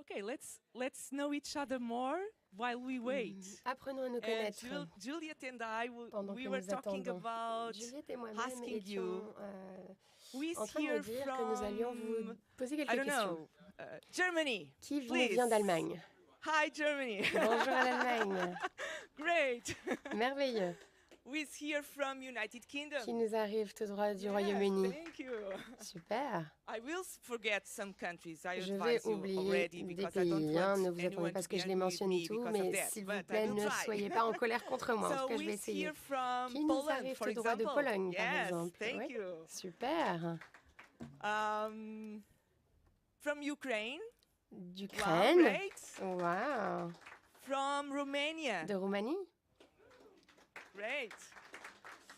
Okay, let's know each other more while we wait. Apprenons à nous connaître. Juliet and I, pendant we que were nous talking attendons. about Juliette et moi-même asking étions you en train de nous dire que nous allions vous poser quelques questions. Germany. Qui please. vient d'Allemagne? Hi Germany. Bonjour à l'Allemagne. Great. Merveilleux. With here from United Kingdom. Qui nous arrive tout droit du Royaume-Uni. Thank you. Super. I will forget some countries. Je vais oublier des pays, ne vous attendez pas à ce que je les mentionne tout, mais s'il vous plaît, ne soyez pas en colère contre moi, en tout cas je vais essayer. Qui nous arrive tout droit de Pologne, par exemple. Thank you. Super. From Ukraine. D'Ukraine. Wow. From Romania. De Roumanie. Great.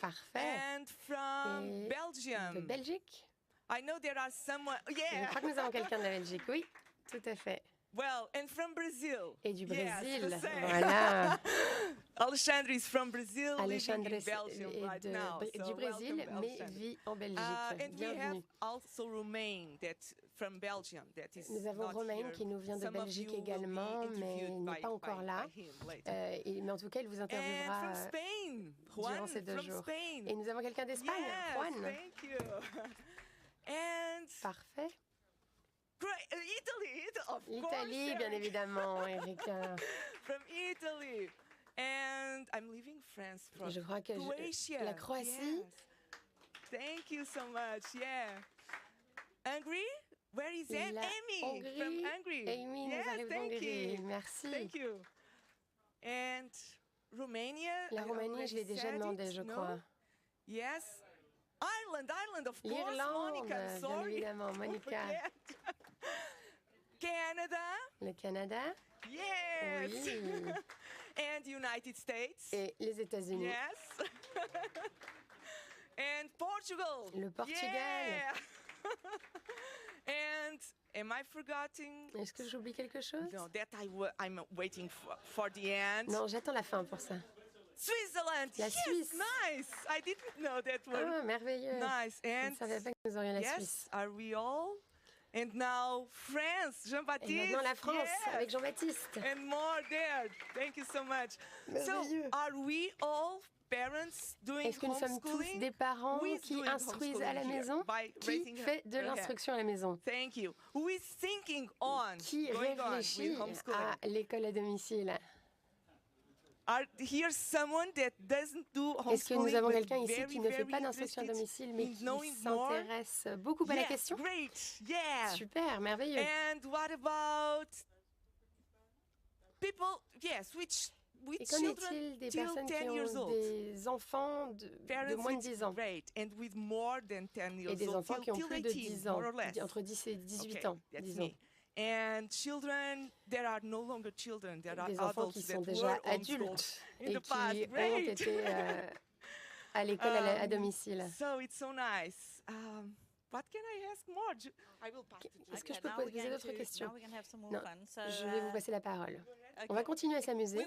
Parfait. And from Belgium. De Belgique. I know there are someone. Yeah. Je crois que nous avons quelqu'un de la Belgique. Oui, tout à fait. Well, and from Brazil. Et du Brésil. Yes, voilà. Alexandre is from Brazil, Alexandre living in Belgium right now. Du Brésil, mais vit en Belgique. And we have Bienvenue. also Romain from Belgium that is Nous avons Romain qui nous vient de Belgique également, mais n'est pas encore là. Mais en tout cas, il vous interviewera durant ces 2 jours. Et nous avons quelqu'un d'Espagne, Juan. Thank you. And parfait. Italy, of course. Italie, bien évidemment, Erika. From Italy. And I'm leaving France from Je crois que Croatia. La Croatie. Yes. Thank you so much. Yeah. Hungary? Where is that? Amy Hongrie. from Hungary. Amy nous arrive d'Hongrie. Merci. Thank you. And Romania? La Roumanie, je l'ai déjà demandé, je crois. Yes. Ireland, of course. L'Irlande, Monica, bien sorry. évidemment, Monica. Canada. Le Canada. Yes. Oui. And United States. Et les États-Unis. Yes. And Portugal. Le Portugal. Yeah. And am I forgetting? Est-ce que j'oublie quelque chose? No, that I'm waiting for the end. Non, j'attends la fin pour ça. Switzerland. La Suisse. Nice. I didn't know that word. Ah, merveilleux. Nice. Je And ne savais pas que nous aurions la yes, Suisse. are we all? And now France, Jean-Baptiste. Et maintenant la France, yes. avec Jean-Baptiste. And more there. Thank you so much. Merveilleux. So, are we all parents doing Est-ce que nous sommes tous des parents qui instruisent à la maison? Qui fait de l'instruction à la maison? Thank you. Who is thinking on Qui going réfléchit on with homeschooling? à l'école à domicile? Are here someone that doesn't do homeschooling? Est-ce que nous avons quelqu'un ici very, qui ne fait very pas d'instruction à domicile, mais qui knowing more? s'intéresse beaucoup à la question? Great. Yeah. Super, merveilleux. And what about people? Yes, with Et qu'en est-il des personnes qui ont des enfants de moins de 10 ans? And with more than 10 years Et des old, enfants qui ont till plus de 10 ans, more or less. entre 10 et 18 Okay, ans, that's disons. me. And children, there are no longer children, there are Des enfants qui adults sont that déjà were adultes homeschooled et in the qui past. ont Great. été à l'école à domicile. So it's so nice. What can I ask more? I will pass it. Est-ce que je peux poser d'autres questions? Non, je vais vous passer la parole. On va continuer à s'amuser.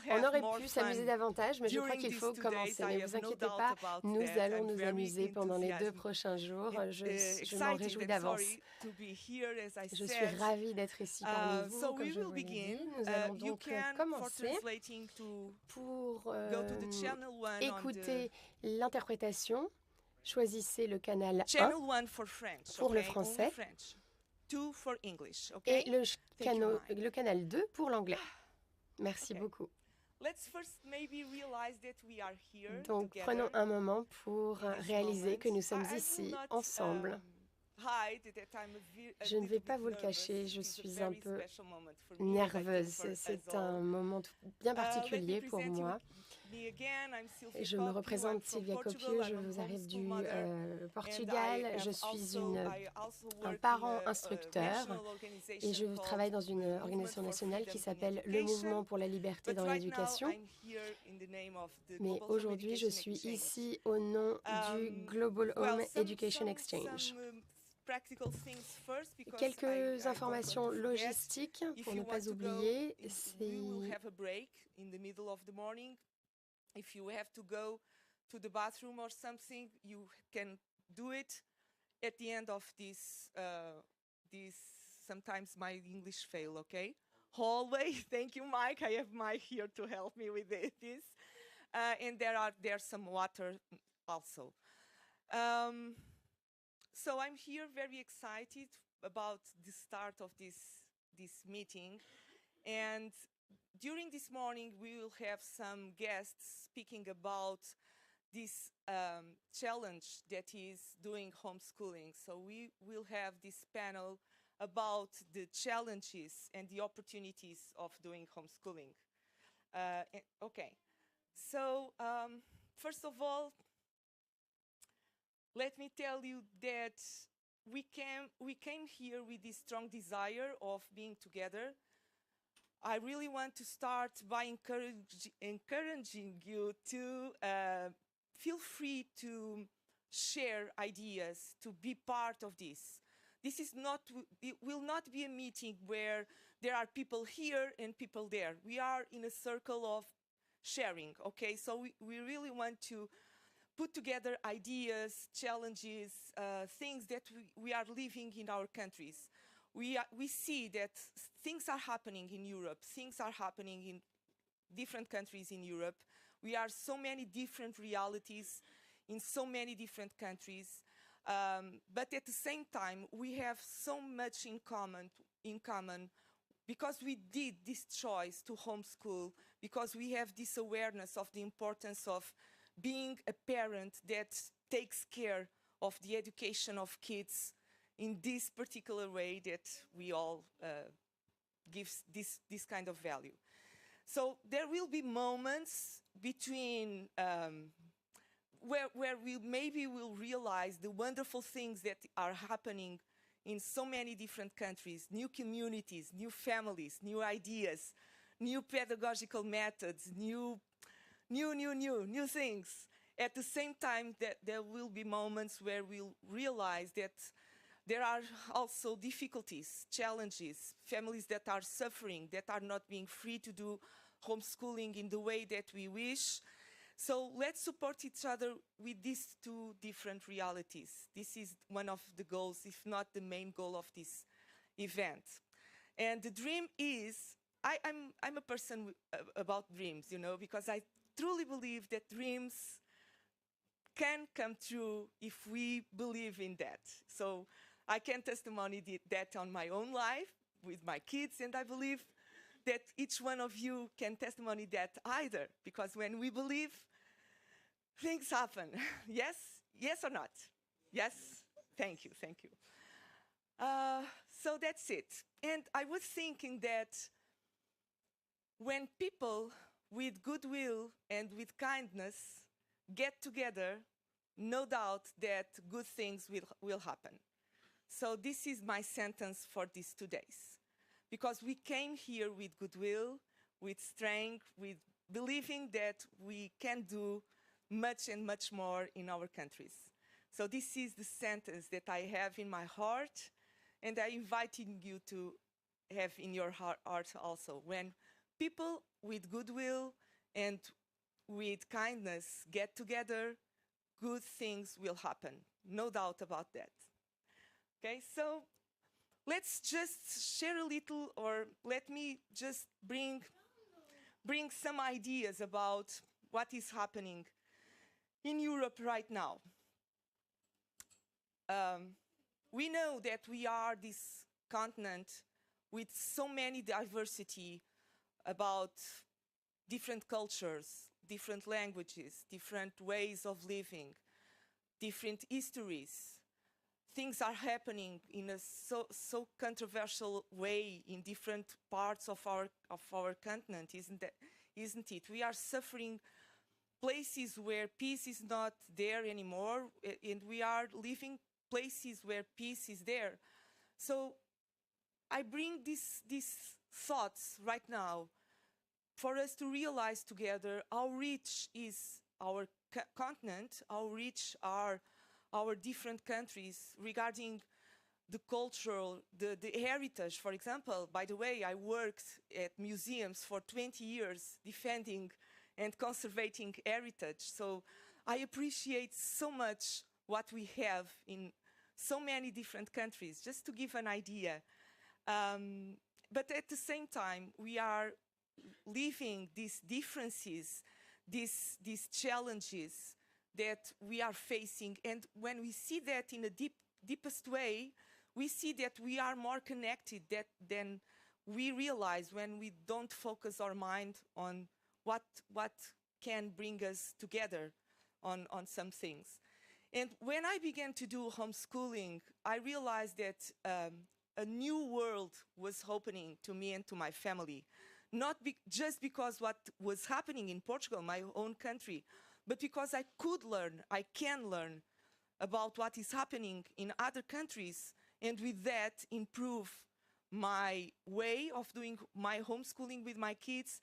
On aurait pu s'amuser davantage, mais je crois qu'il faut commencer. Ne vous inquiétez pas, nous allons nous amuser pendant les 2 prochains jours. Je m'en réjouis d'avance. Je suis ravie d'être ici parmi vous, comme je vous l'ai dit. Nous allons donc commencer pour écouter l'interprétation. Choisissez le canal 1 pour le français et le canal 2 pour l'anglais. Merci beaucoup. Donc, prenons un moment pour réaliser que nous sommes ici, ensemble. Je ne vais pas vous le cacher, je suis un peu nerveuse. C'est un moment bien particulier pour moi. Et je me représente Silvia Copio, je vous arrive du Portugal. Je suis un parent instructeur et je travaille dans une organisation nationale qui s'appelle le Mouvement pour la liberté dans l'éducation. Mais aujourd'hui, je suis ici au nom du Global Home Education Exchange. Quelques informations logistiques pour ne pas oublier. If you have to go to the bathroom or something, you can do it at the end of this. Sometimes my English fail, okay? Hallway. Thank you, Mike. I have Mike here to help me with this. And there's some water also. So I'm here very excited about the start of this meeting. And during this morning, we will have some guests speaking about this challenge that is doing homeschooling. So we will have this panel about the challenges and the opportunities of doing homeschooling. Okay, so first of all, let me tell you that we came here with this strong desire of being together. I really want to start by encouraging you to feel free to share ideas, to be part of this. It will not be a meeting where there are people here and people there. We are in a circle of sharing, okay? So we really want to put together ideas, challenges, things that we are living in our countries. We see that things are happening in Europe, things are happening in different countries in Europe. We are so many different realities in so many different countries. But at the same time, we have so much in common because we did this choice to homeschool, because we have this awareness of the importance of being a parent that takes care of the education of kids in this particular way that we all give this kind of value. So there will be moments between where we maybe will realize the wonderful things that are happening in so many different countries, new communities, new families, new ideas, new pedagogical methods, new things. At the same time, that there will be moments where we'll realize that there are also difficulties, challenges, families that are suffering, that are not being free to do homeschooling in the way that we wish. So let's support each other with these two different realities. This is one of the goals, if not the main goal of this event. And the dream is, I'm a person about dreams, you know, because I truly believe that dreams can come true if we believe in that. So I can testimony that on my own life with my kids, and I believe that each one of you can testimony that either, because when we believe, things happen. Yes? Yes or not? Yes? Thank you, thank you. So that's it. And I was thinking that when people with goodwill and with kindness get together, no doubt that good things will happen. So this is my sentence for these 2 days. Because we came here with goodwill, with strength, with believing that we can do much and much more in our countries. So this is the sentence that I have in my heart, and I invite you to have in your heart also. When people with goodwill and with kindness get together, good things will happen. No doubt about that. Okay, so let's just share a little, or let me just bring some ideas about what is happening in Europe right now. We know that we are this continent with so many diversity about different cultures, different languages, different ways of living, different histories. Things are happening in a so controversial way in different parts of our continent, isn't it? We are suffering places where peace is not there anymore, and we are living places where peace is there. So I bring these thoughts right now for us to realize together how rich is our continent, how rich are our different countries regarding the cultural, the heritage. For example, by the way, I worked at museums for 20 years defending and conserving heritage. So I appreciate so much what we have in so many different countries, just to give an idea. But at the same time, we are living these differences, these challenges that we are facing. And when we see that in a deepest way, we see that we are more connected than we realize when we don't focus our mind on what can bring us together on some things. And when I began to do homeschooling, I realized that a new world was opening to me and to my family. Not just because what was happening in Portugal, my own country, but because I could learn, I can learn about what is happening in other countries, and with that improve my way of doing my homeschooling with my kids,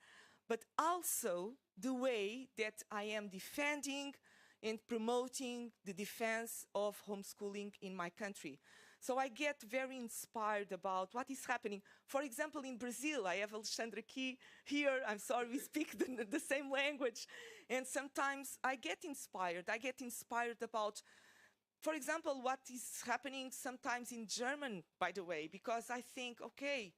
but also the way that I am defending and promoting the defense of homeschooling in my country. So I get very inspired about what is happening. For example, in Brazil, I have Alexandra here. I'm sorry, we speak the same language. And sometimes I get inspired. I get inspired about, for example, what is happening sometimes in German, by the way, because I think, okay,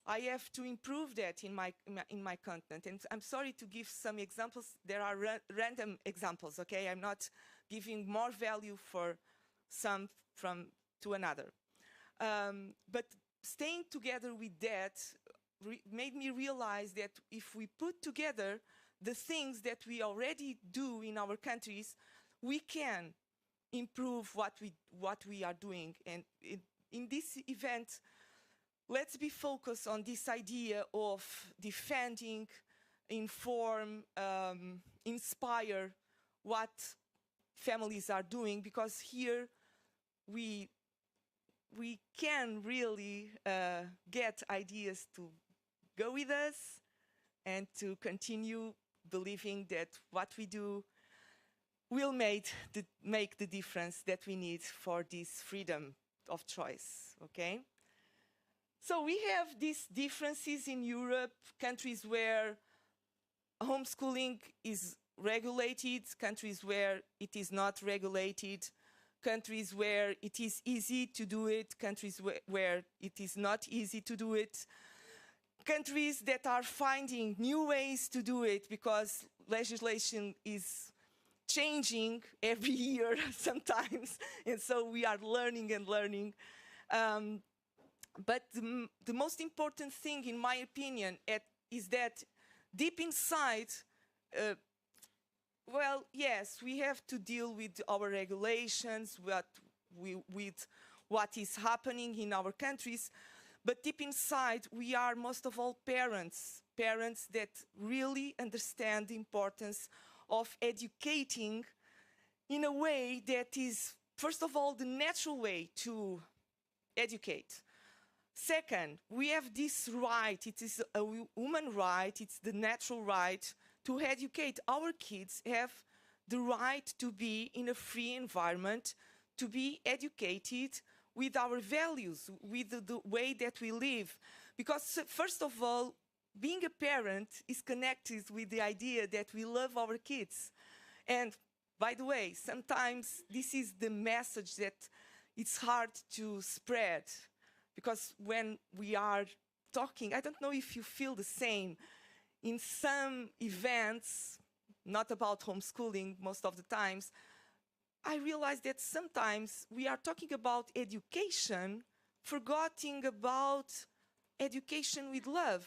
I have to improve that in my content. And I'm sorry to give some examples. There are random examples, okay? I'm not giving more value for some to another. But staying together with that made me realize that if we put together the things that we already do in our countries, we can improve what we are doing. And in this event, let's be focused on this idea of defending, inform, inspire what families are doing, because here we can really get ideas to go with us and to continue believing that what we do will make the difference that we need for this freedom of choice, okay? So we have these differences in Europe, countries where homeschooling is regulated, countries where it is not regulated, countries where it is easy to do it, countries where it is not easy to do it, countries that are finding new ways to do it because legislation is changing every year sometimes, and so we are learning and learning. But the most important thing, in my opinion, is that deep inside, well, yes, we have to deal with our regulations, with what is happening in our countries, but deep inside, we are most of all parents that really understand the importance of educating in a way that is, first of all, the natural way to educate. Second, we have this right, it is a human right, it's the natural right to educate. Our kids have the right to be in a free environment, to be educated with our values, with the way that we live. Because first of all, being a parent is connected with the idea that we love our kids. And by the way, sometimes this is the message that it's hard to spread. Because when we are talking, I don't know if you feel the same, in some events, not about homeschooling most of the times, I realize that sometimes we are talking about education, forgetting about education with love.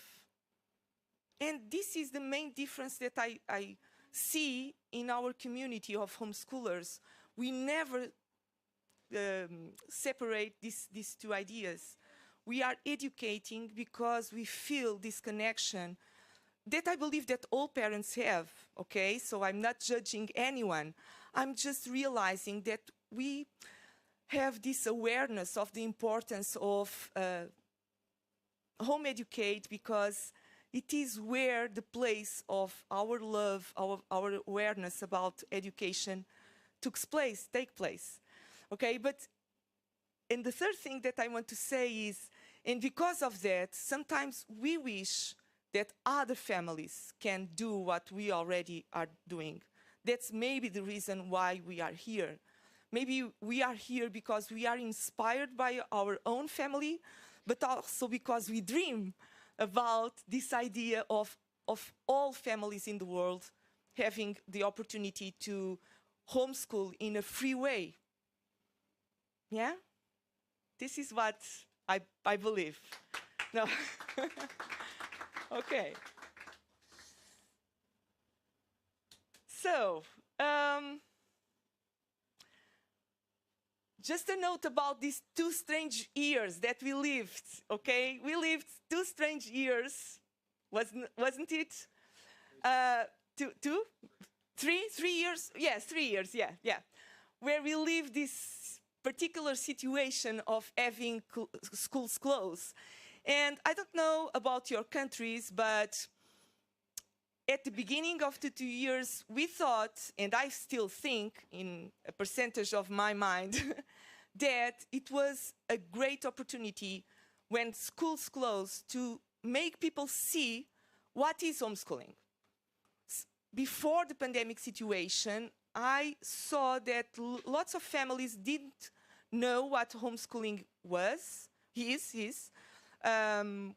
And this is the main difference that I see in our community of homeschoolers. We never separate these two ideas. We are educating because we feel this connection. that I believe that all parents have, okay? So I'm not judging anyone. I'm just realizing that we have this awareness of the importance of home educate, because it is where the place of our love, our awareness about education take place, okay? And the third thing that I want to say is, and because of that, sometimes we wish that other families can do what we already are doing. That's maybe the reason why we are here. Maybe we are here because we are inspired by our own family, but also because we dream about this idea of all families in the world having the opportunity to homeschool in a free way. Yeah? This is what I believe. No. Okay. So, just a note about these 2 strange years that we lived, okay? We lived 2 strange years, wasn't it? 3 years? Yes, 3 years, yeah. Where we lived this particular situation of having schools closed. And I don't know about your countries, but at the beginning of the 2 years, we thought, and I still think in a percentage of my mind, that it was a great opportunity when schools closed to make people see what is homeschooling. Before the pandemic situation, I saw that lots of families didn't know what homeschooling is,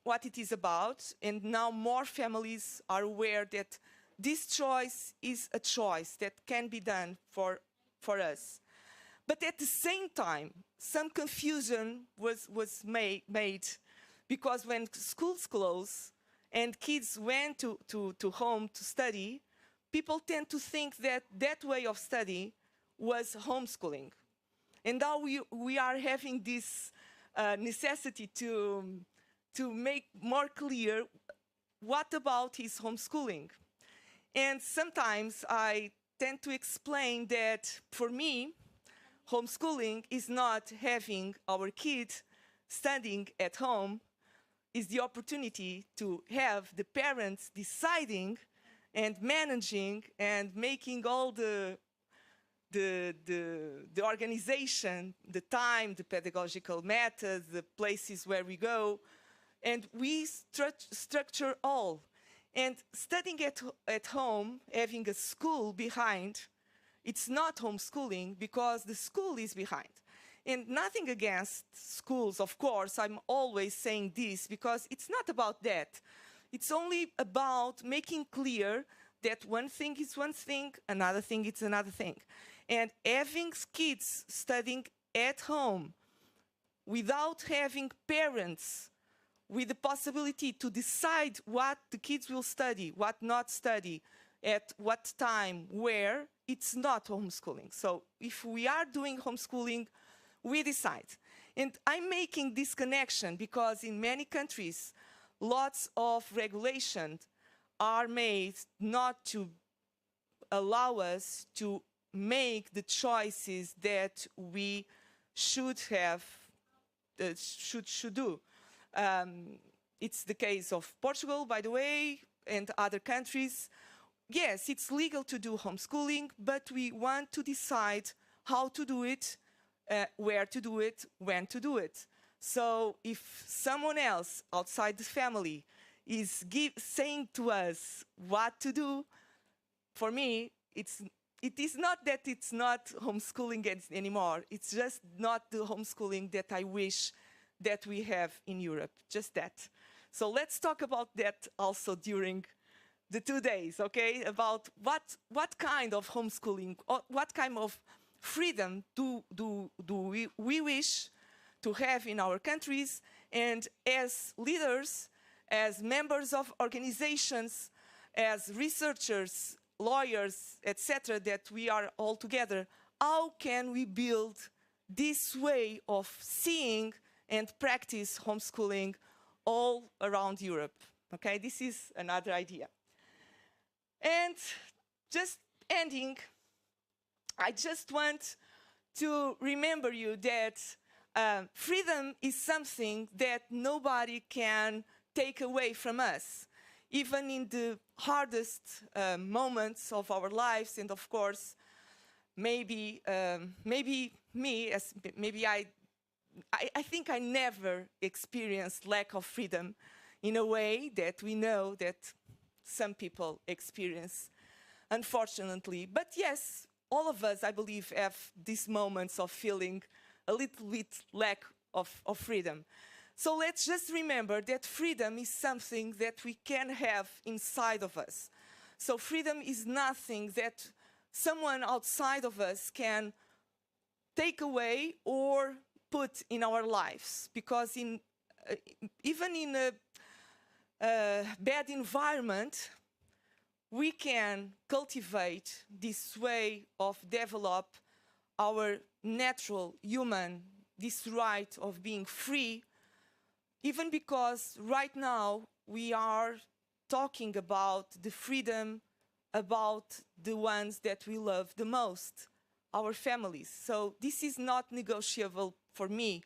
what it is about, and now more families are aware that this choice is a choice that can be done for us. But at the same time, some confusion was made, because when schools closed and kids went to home to study, people tend to think that that way of study was homeschooling. And now we are having this necessity to make more clear what about is homeschooling. And sometimes I tend to explain that for me, homeschooling is not having our kids studying at home, is the opportunity to have the parents deciding and managing and making all the organization, the time, the pedagogical methods, the places where we go, and we structure all. And studying at home, having a school behind, it's not homeschooling because the school is behind. And nothing against schools, of course, I'm always saying this because it's not about that. It's only about making clear that one thing is one thing, another thing is another thing. And having kids studying at home without having parents with the possibility to decide what the kids will study, what not study, at what time, where, it's not homeschooling. So if we are doing homeschooling, we decide. And I'm making this connection because in many countries, lots of regulations are made not to allow us to make the choices that we should have, should do. It's the case of Portugal, by the way, and other countries. Yes, it's legal to do homeschooling, but we want to decide how to do it, where to do it, when to do it. So if someone else outside the family is saying to us what to do, for me, it is not that it's not homeschooling anymore. It's just not the homeschooling that I wish that we have in Europe, just that. So let's talk about that also during the 2 days, okay? About what kind of homeschooling, or what kind of freedom do we wish to have in our countries, and as leaders, as members of organizations, as researchers, lawyers, etc., that we are all together, how can we build this way of seeing and practice homeschooling all around Europe? Okay, this is another idea. And just ending, I just want to remember you that freedom is something that nobody can take away from us, even in the hardest moments of our lives. And of course, maybe I think I never experienced lack of freedom in a way that we know that some people experience, unfortunately. But yes, all of us, I believe, have these moments of feeling a little bit lack of freedom. So let's just remember that freedom is something that we can have inside of us. So freedom is nothing that someone outside of us can take away or put in our lives, because even in a bad environment, we can cultivate this way of develop our natural human, this right of being free, even because right now we are talking about the freedom about the ones that we love the most, our families. So this is not negotiable for me.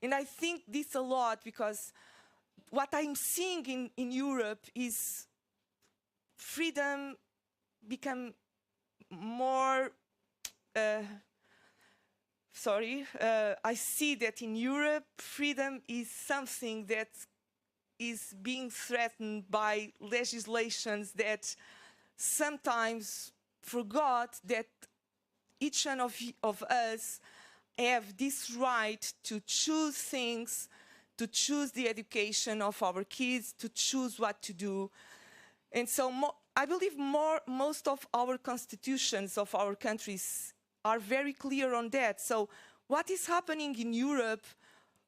And I think this a lot because what I'm seeing in Europe is freedom become more, I see that in Europe, freedom is something that is being threatened by legislations that sometimes forgot that each one of us have this right to choose things, to choose the education of our kids, to choose what to do. And so I believe most of our constitutions of our countries are very clear on that. So what is happening in Europe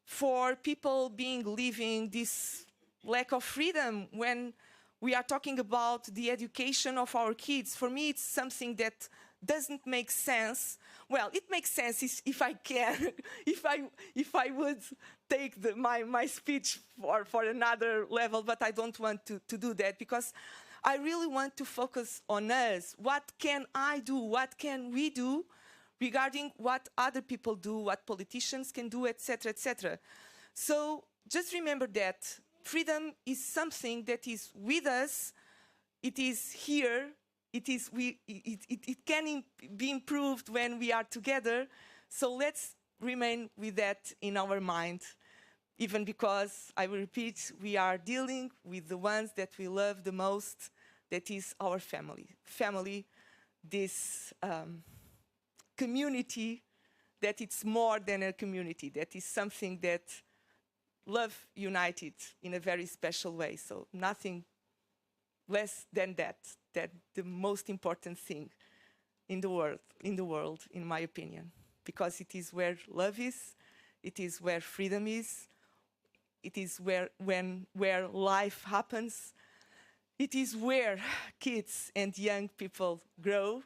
for people living this lack of freedom when we are talking about the education of our kids? For me, it's something that doesn't make sense. Well, it makes sense if I can, if I would take my speech for another level, but I don't want to do that because I really want to focus on us. What can I do? What can we do regarding what other people do, what politicians can do, etc., etc. So just remember that freedom is something that is with us. It is here. It can be improved when we are together. So let's remain with that in our mind, even because, I will repeat, we are dealing with the ones that we love the most, that is our family. Family, this community, that it's more than a community, that is something that love united in a very special way. So nothing less than that the most important thing in the world, in my opinion, because it is where love is, it is where freedom is, it is where life happens, it is where kids and young people grow.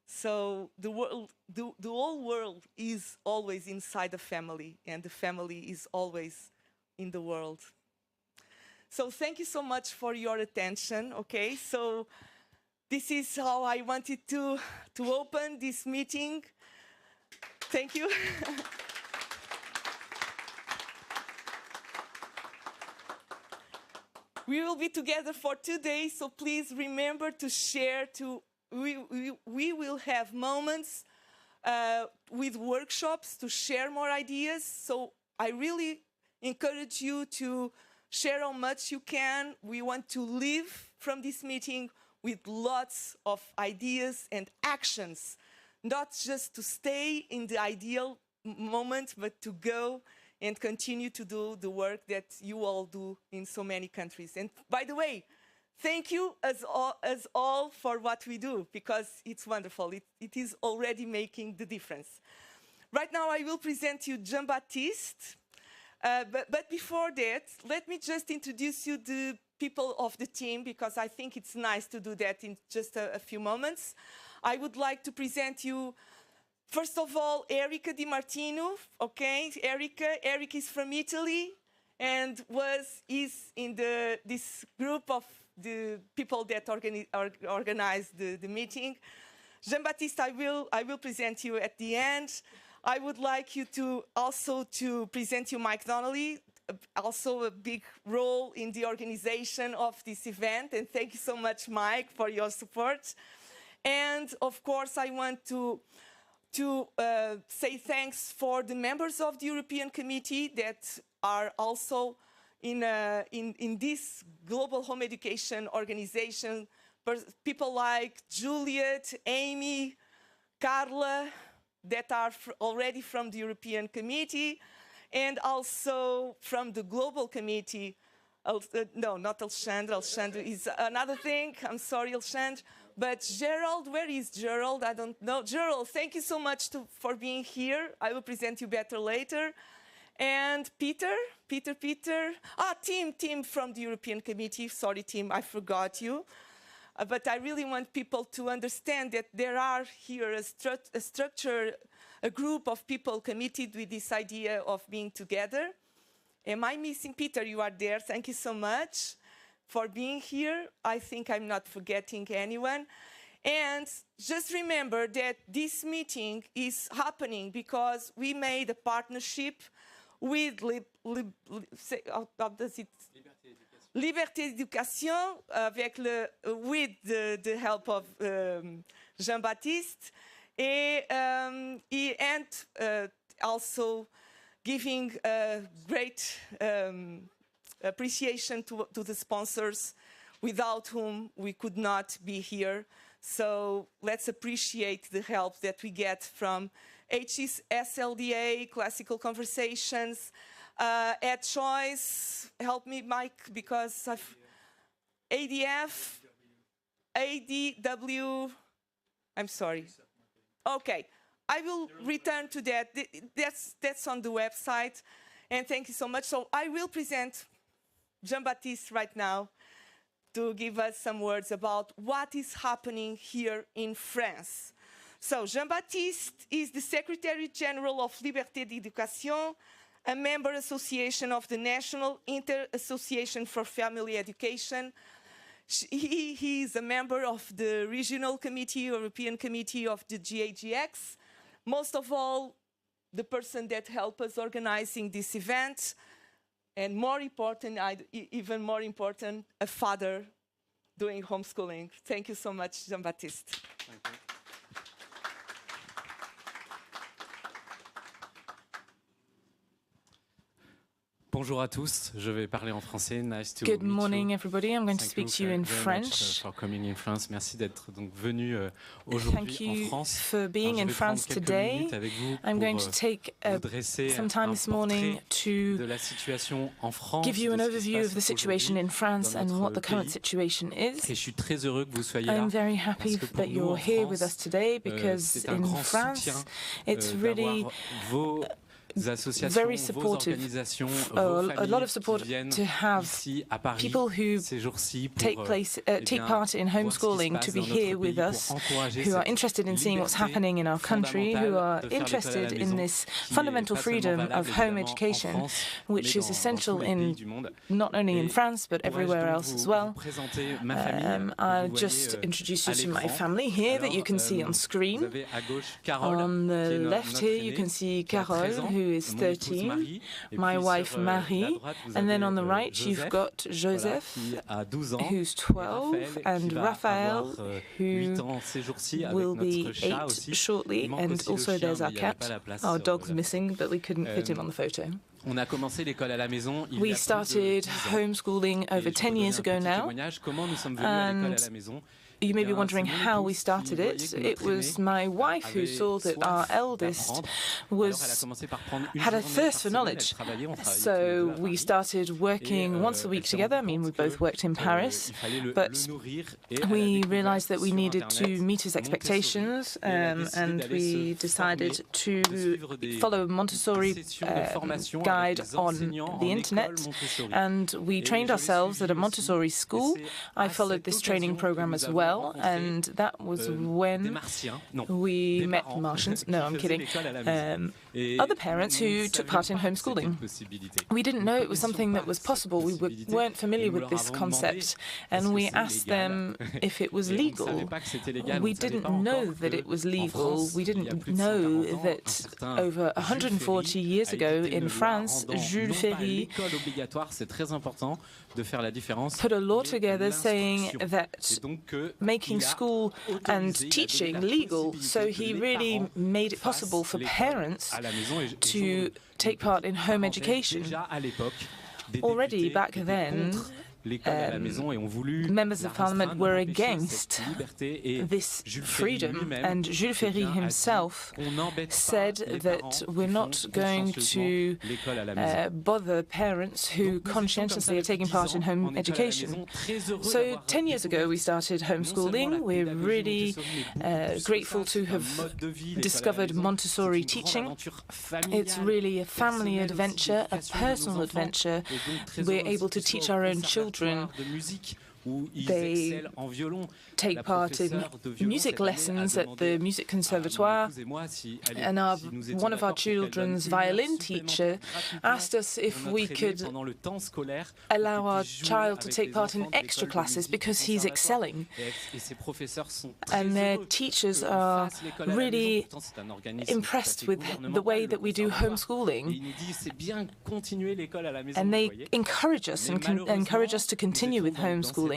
So the whole world is always inside the family, and the family is always in the world. So thank you so much for your attention, okay? So this is how I wanted to open this meeting. Thank you. We will be together for 2 days, so please remember to share. We will have moments with workshops to share more ideas. So I really encourage you to share how much you can. We want to leave from this meeting with lots of ideas and actions, not just to stay in the ideal moment, but to go and continue to do the work that you all do in so many countries. And by the way, thank you as all for what we do, because it's wonderful. It is already making the difference. Right now, I will present you Jean-Baptiste. But before that, let me just introduce you the people of the team, because I think it's nice to do that in just a few moments. I would like to present you, first of all, Erica Di Martino. Okay, Erica is from Italy and is in this group of the people that organized the meeting. Jean-Baptiste, I will present you at the end. I would like you to also present you Mike Donnelly, also a big role in the organization of this event. And thank you so much, Mike, for your support. And of course, I want to say thanks for the members of the European Committee that are also in this global home education organization. People like Juliet, Amy, Carla, that are already from the European Committee, and also from the Global Committee. No, not Alexandre. Alexandre is another thing. I'm sorry, Alexandre. But Gerald, where is Gerald? I don't know. Gerald, thank you so much for being here. I will present you better later. And Peter. Tim from the European Committee. Sorry, Tim, I forgot you. But I really want people to understand that there are here a structure, a group of people committed with this idea of being together. Am I missing Peter? You are there. Thank you so much for being here. I think I'm not forgetting anyone. And just remember that this meeting is happening because we made a partnership with Liberté d'éducation, with the help of Jean-Baptiste, and also giving great appreciation to the sponsors without whom we could not be here. So let's appreciate the help that we get from HSLDA, Classical Conversations, at Choice, help me, Mike, because I've ADF, ADW, I'm sorry. Okay, I will return to that. That's on the website, and thank you so much. So I will present Jean-Baptiste right now to give us some words about what is happening here in France. So Jean-Baptiste is the Secretary General of Liberté d'Éducation, a member association of the National Inter-Association for Family Education. He is a member of the Regional Committee, European Committee of the GAGX. Most of all, the person that helped us organizing this event. And more important, even more important, a father doing homeschooling. Thank you so much, Jean-Baptiste. Thank you. Bonjour à tous, je vais parler en français. Nice to meet you. Good morning, everybody. I'm going to speak to you in French. For coming in France. Merci d'être donc venu aujourd'hui en France. Thank you for being in France today. I'm going to take some time this morning to give you an overview of the situation in France and what the current situation is. Et je suis très heureux que vous soyez là. I'm very happy that you're here with us today because in France it's really very supportive, a lot of support to have people who take part in homeschooling to be here with us, who are interested in seeing what's happening in our country, who are interested in this fundamental freedom of home education, which is essential in not only in France but everywhere else as well. I'll just introduce you to my family here that you can see on screen. On the left here you can see Carole, who is 13, my wife Marie, and then on the right you've got Joseph, who's 12, and Raphael, who will be 8 shortly, and also there's our cat. Our dog's missing, but we couldn't fit him on the photo. We started homeschooling over 10 years ago now, and you may be wondering how we started it. It was my wife who saw that our eldest had a thirst for knowledge. So we started working once a week together. I mean, we both worked in Paris, but we realized that we needed to meet his expectations, and we decided to follow a Montessori guide on the internet, and we trained ourselves at a Montessori school. I followed this training program as well. And that was when we met Martians. No, I'm kidding. other parents who took part in homeschooling. We didn't know it was something that was possible. We weren't familiar with this concept, and we asked them if it was legal. We didn't know that it was legal. We didn't know that over 140 years ago in France, Jules Ferry put a law together saying that making school and teaching legal, so he really made it possible for parents to take part in home education. Already back then, members of parliament were against this freedom, and Jules Ferry himself said that we're not going to bother parents who conscientiously are taking part in home education. So 10 years ago we started homeschooling. We're really grateful to have discovered Montessori teaching. It's really a family adventure, a personal adventure. We're able to teach our own children. They take part in music lessons at the Music Conservatoire, and one of our children's violin teacher asked us if we could allow our child to take part in extra classes because he's excelling. And their teachers are really impressed with the way that we do homeschooling, and they encourage us and encourage us to continue with homeschooling.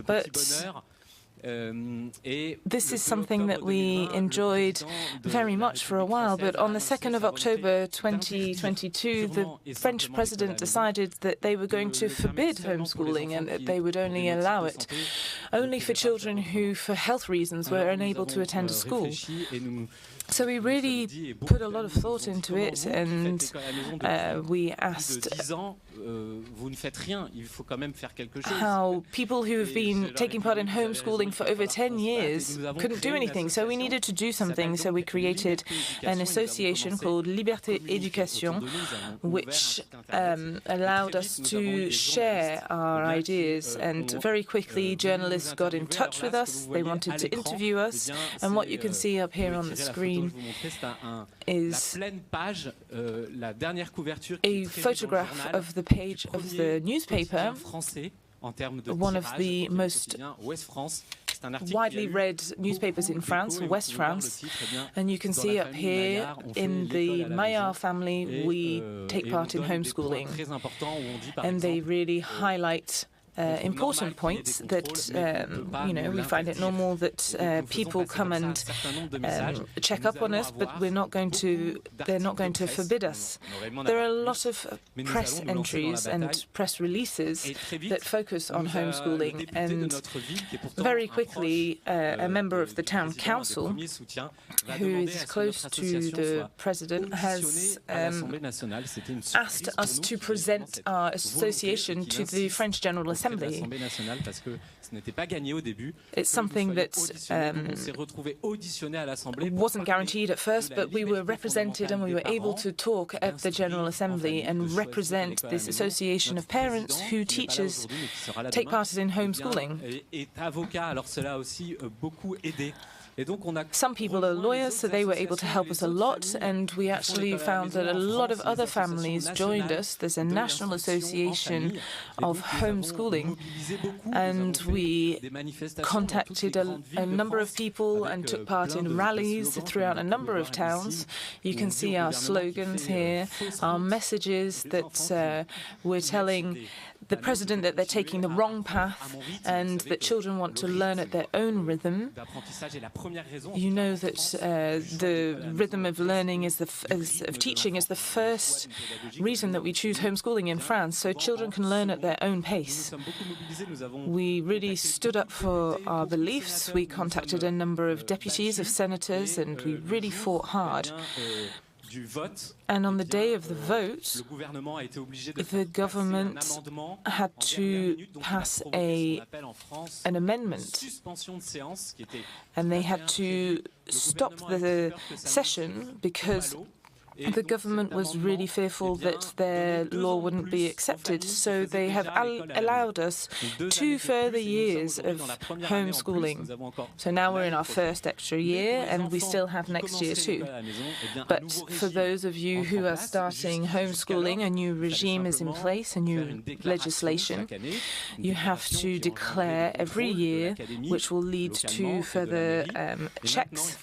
But this is something that we enjoyed very much for a while, but on the 2nd of October 2022, the French president decided that they were going to forbid homeschooling and that they would only allow it only for children who, for health reasons, were unable to attend a school. So we really put a lot of thought into it, and we asked how people who have been taking part in homeschooling for over 10 years couldn't do anything. So we needed to do something. So we created an association called Liberté Éducation, which allowed us to share our ideas. And very quickly, journalists got in touch with us. They wanted to interview us. And what you can see up here on the screen is a photograph of the page of the newspaper, one of the most widely read newspapers in France, West France, and you can see up here in the Maillard family we take part in homeschooling, and they really highlight important points that, we find it normal that people come and check up on us, but they're not going to forbid us. There are a lot of press entries and press releases that focus on homeschooling, and very quickly a member of the town council, who is close to the president, has asked us to present our association to the French General Assembly. It's something that wasn't guaranteed at first, but we were represented and we were able to talk at the General Assembly and represent this association of parents who teachers take part in homeschooling. Some people are lawyers, so they were able to help us a lot, and we actually found that a lot of other families joined us. There's a national association of homeschooling, and we contacted a number of people and took part in rallies throughout a number of towns. You can see our slogans here, our messages that we're telling the president that they're taking the wrong path and that children want to learn at their own rhythm. You know that the rhythm of learning of teaching is the first reason that we choose homeschooling in France, so children can learn at their own pace. We really stood up for our beliefs. We contacted a number of deputies, of senators, and we really fought hard. And on the day of the vote, the government had to pass an amendment, and they had to stop the session because the government was really fearful that their law wouldn't be accepted, so they have allowed us 2 further years of homeschooling. So now we're in our first extra year, and we still have next year too. But for those of you who are starting homeschooling, a new regime is in place, a new legislation. You have to declare every year, which will lead to further checks.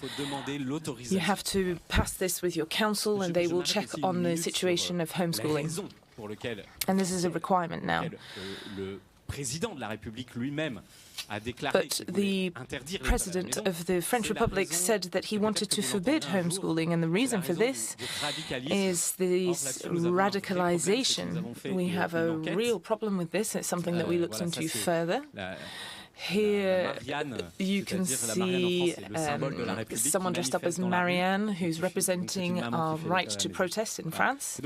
You have to pass this with your council, and they will check on the situation of homeschooling. And this is a requirement now. But the President of the French Republic said that he wanted to forbid homeschooling, and the reason for this is this radicalization. We have a real problem with this. It's something that we looked into further. Here you can see someone dressed up as Marianne, who's representing our right to protest in France.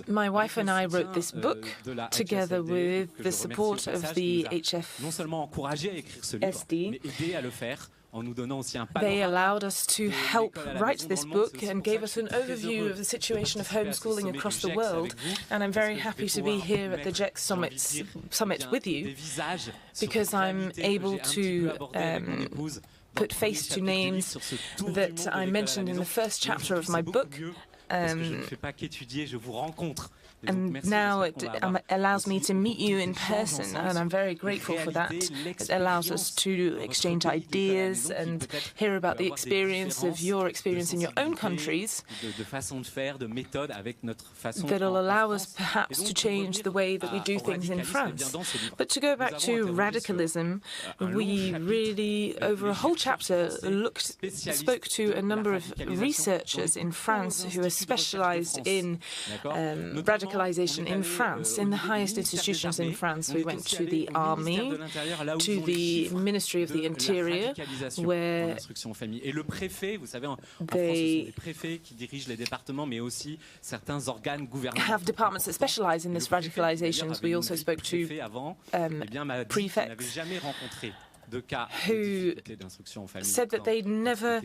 My wife and I wrote this book together with the support of the HFSD. They allowed us to help write this book and gave us an overview of the situation of homeschooling across the world. And I'm very happy to be here at the Ghex Summit with you, because I'm able to put face to names that I mentioned in the first chapter of my book. And now it allows me to meet you in person, and I'm very grateful for that. It allows us to exchange ideas and hear about the experience of your experience in your own countries that'll allow us perhaps to change the way that we do things in France. But to go back to radicalism, we really, over a whole chapter, spoke to a number of researchers in France who are specialized in radicalization in France, in the highest institutions in France. We went to the army, to the Ministry of the Interior, where they have departments that specialize in this radicalization. We also spoke to prefects who said that they'd never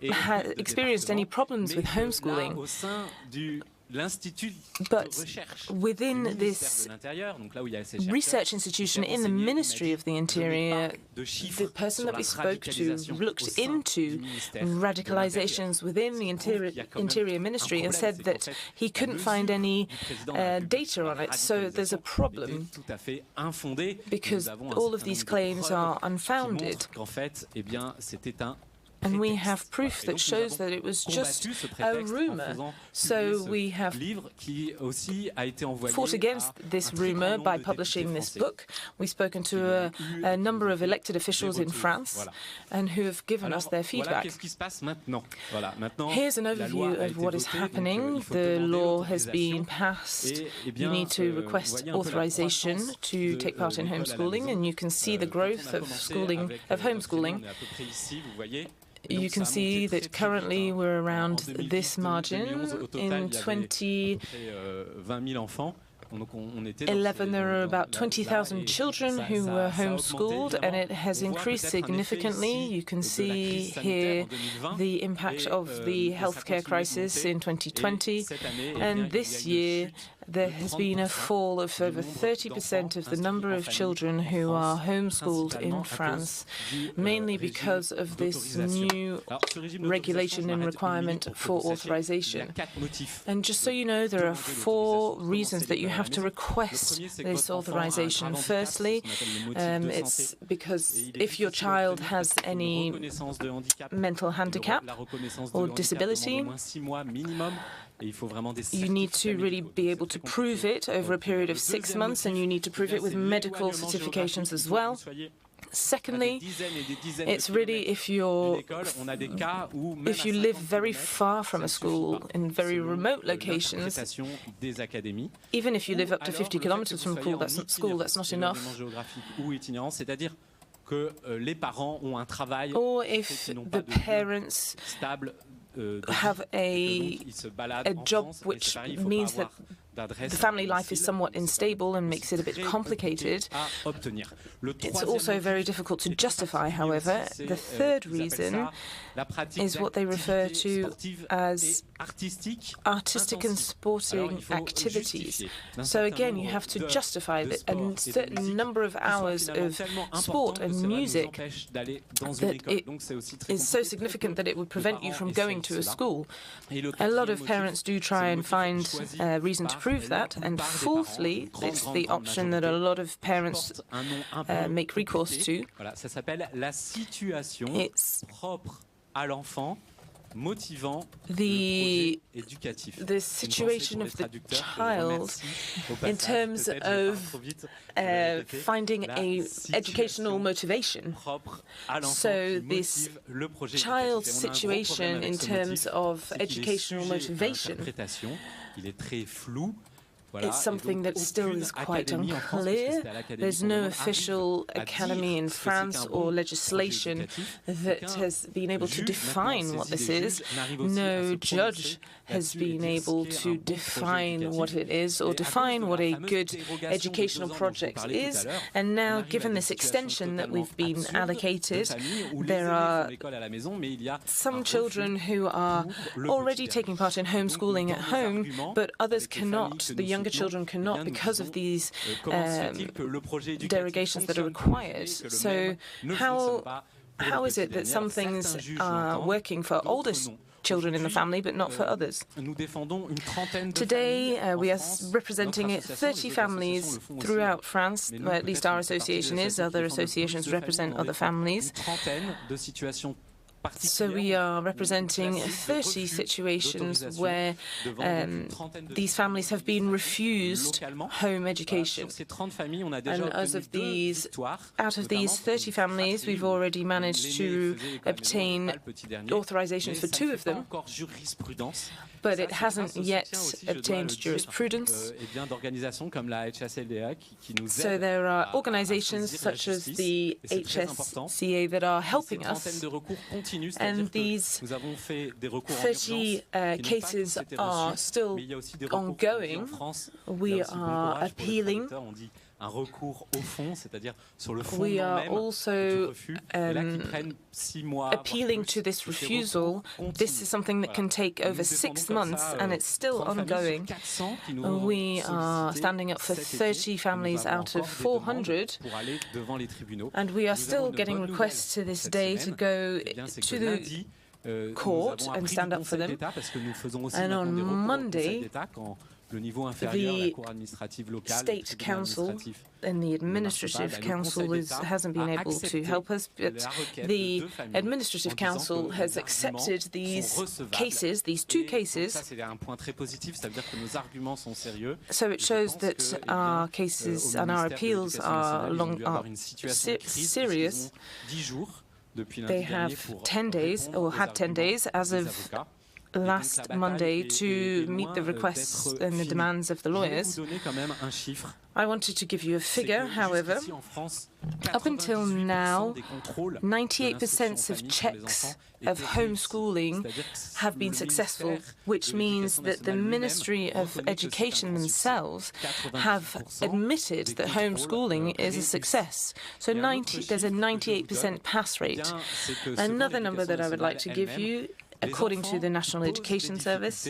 experienced any problems with homeschooling. But within this research institution in the Ministry of the Interior, the person that we spoke to looked into radicalizations within the Interior Ministry and said that he couldn't find any data on it. So there's a problem, because all of these claims are unfounded. And we have proof that shows that it was just a rumor. So we have fought against this rumor by publishing this book. We've spoken to a number of elected officials in France and who have given us their feedback. Here's an overview of what is happening. The law has been passed. You need to request authorization to take part in homeschooling, and you can see the growth of homeschooling. You can see that currently we're around this margin. In 2011, there were about 20,000 children who were homeschooled, and it has increased significantly. You can see here the impact of the healthcare crisis in 2020, and this year there has been a fall of over 30% of the number of children who are homeschooled in France, mainly because of this new regulation and requirement for authorization. And just so you know, there are 4 reasons that you have to request this authorization. Firstly, it's because if your child has any mental handicap or disability, you need to really be able to prove it over a period of 6 months, and you need to prove it with medical certifications as well. Secondly, it's really if you live very far from a school, in very remote locations, even if you live up to 50 kilometers from school, that's not enough. Or if the parents have a job which means that the family life is somewhat unstable and makes it a bit complicated. It's also very difficult to justify, however. The third reason is what they refer to as artistic and sporting activities. So again, you have to justify that a certain number of hours of sport and music, that it is so significant that it would prevent you from going to a school. A lot of parents do try and find a reason to prove that. And fourthly, it's the option that a lot of parents make recourse to. It's the situation of the child in terms of finding an educational motivation. So this child's situation in terms of educational motivation, it's something that still is quite unclear. There's no official academy in France or legislation that has been able to define what this is. No judge has been able to define what it is or define what a good educational project is. And now, given this extension that we've been allocated, there are some children who are already taking part in homeschooling at home, but others cannot. The younger children cannot because of these derogations that are required. So how is it that some things are working for older children in the family, but not for others? Today, we are representing 30 families throughout France, or at least our association is. Other associations represent other families. So we are representing 30 situations where these families have been refused home education. And out of these 30 families, we've already managed to obtain authorizations for 2 of them, but it hasn't yet obtained jurisprudence. So there are organizations such as the HSCA that are helping us, and these 30 cases are still ongoing. We are appealing. We are also appealing to this refusal. This is something that can take over 6 months, and it's still ongoing. We are standing up for 30 families out of 400, and we are still getting requests to this day to go to the court and stand up for them. And on Monday, the State Council and the Administrative Council hasn't been able to help us, but the Administrative Council has accepted these cases, these 2 cases. So it shows that our cases and our appeals are serious. They have 10 days, or had 10 days, as of last Monday, to meet the requests and the demands of the lawyers. I wanted to give you a figure, however. Up until now, 98% of checks of homeschooling have been successful, which means that the Ministry of Education themselves have admitted that homeschooling is a success. So there's a 98% pass rate. Another number that I would like to give you, according to the National Education Service,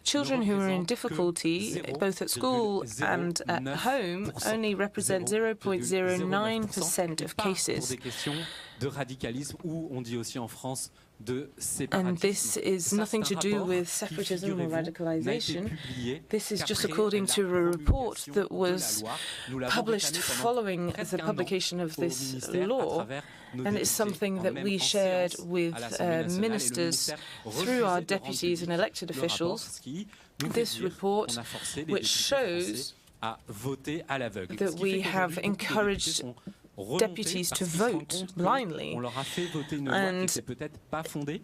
children who are in difficulty, both at school and at home, only represent 0.09% of cases. And this is nothing to do with separatism or radicalization. This is just according to a report that was published following the publication of this law, and it's something that we shared with ministers through our deputies and elected officials. This report, which shows that we have encouraged deputies to vote blindly. And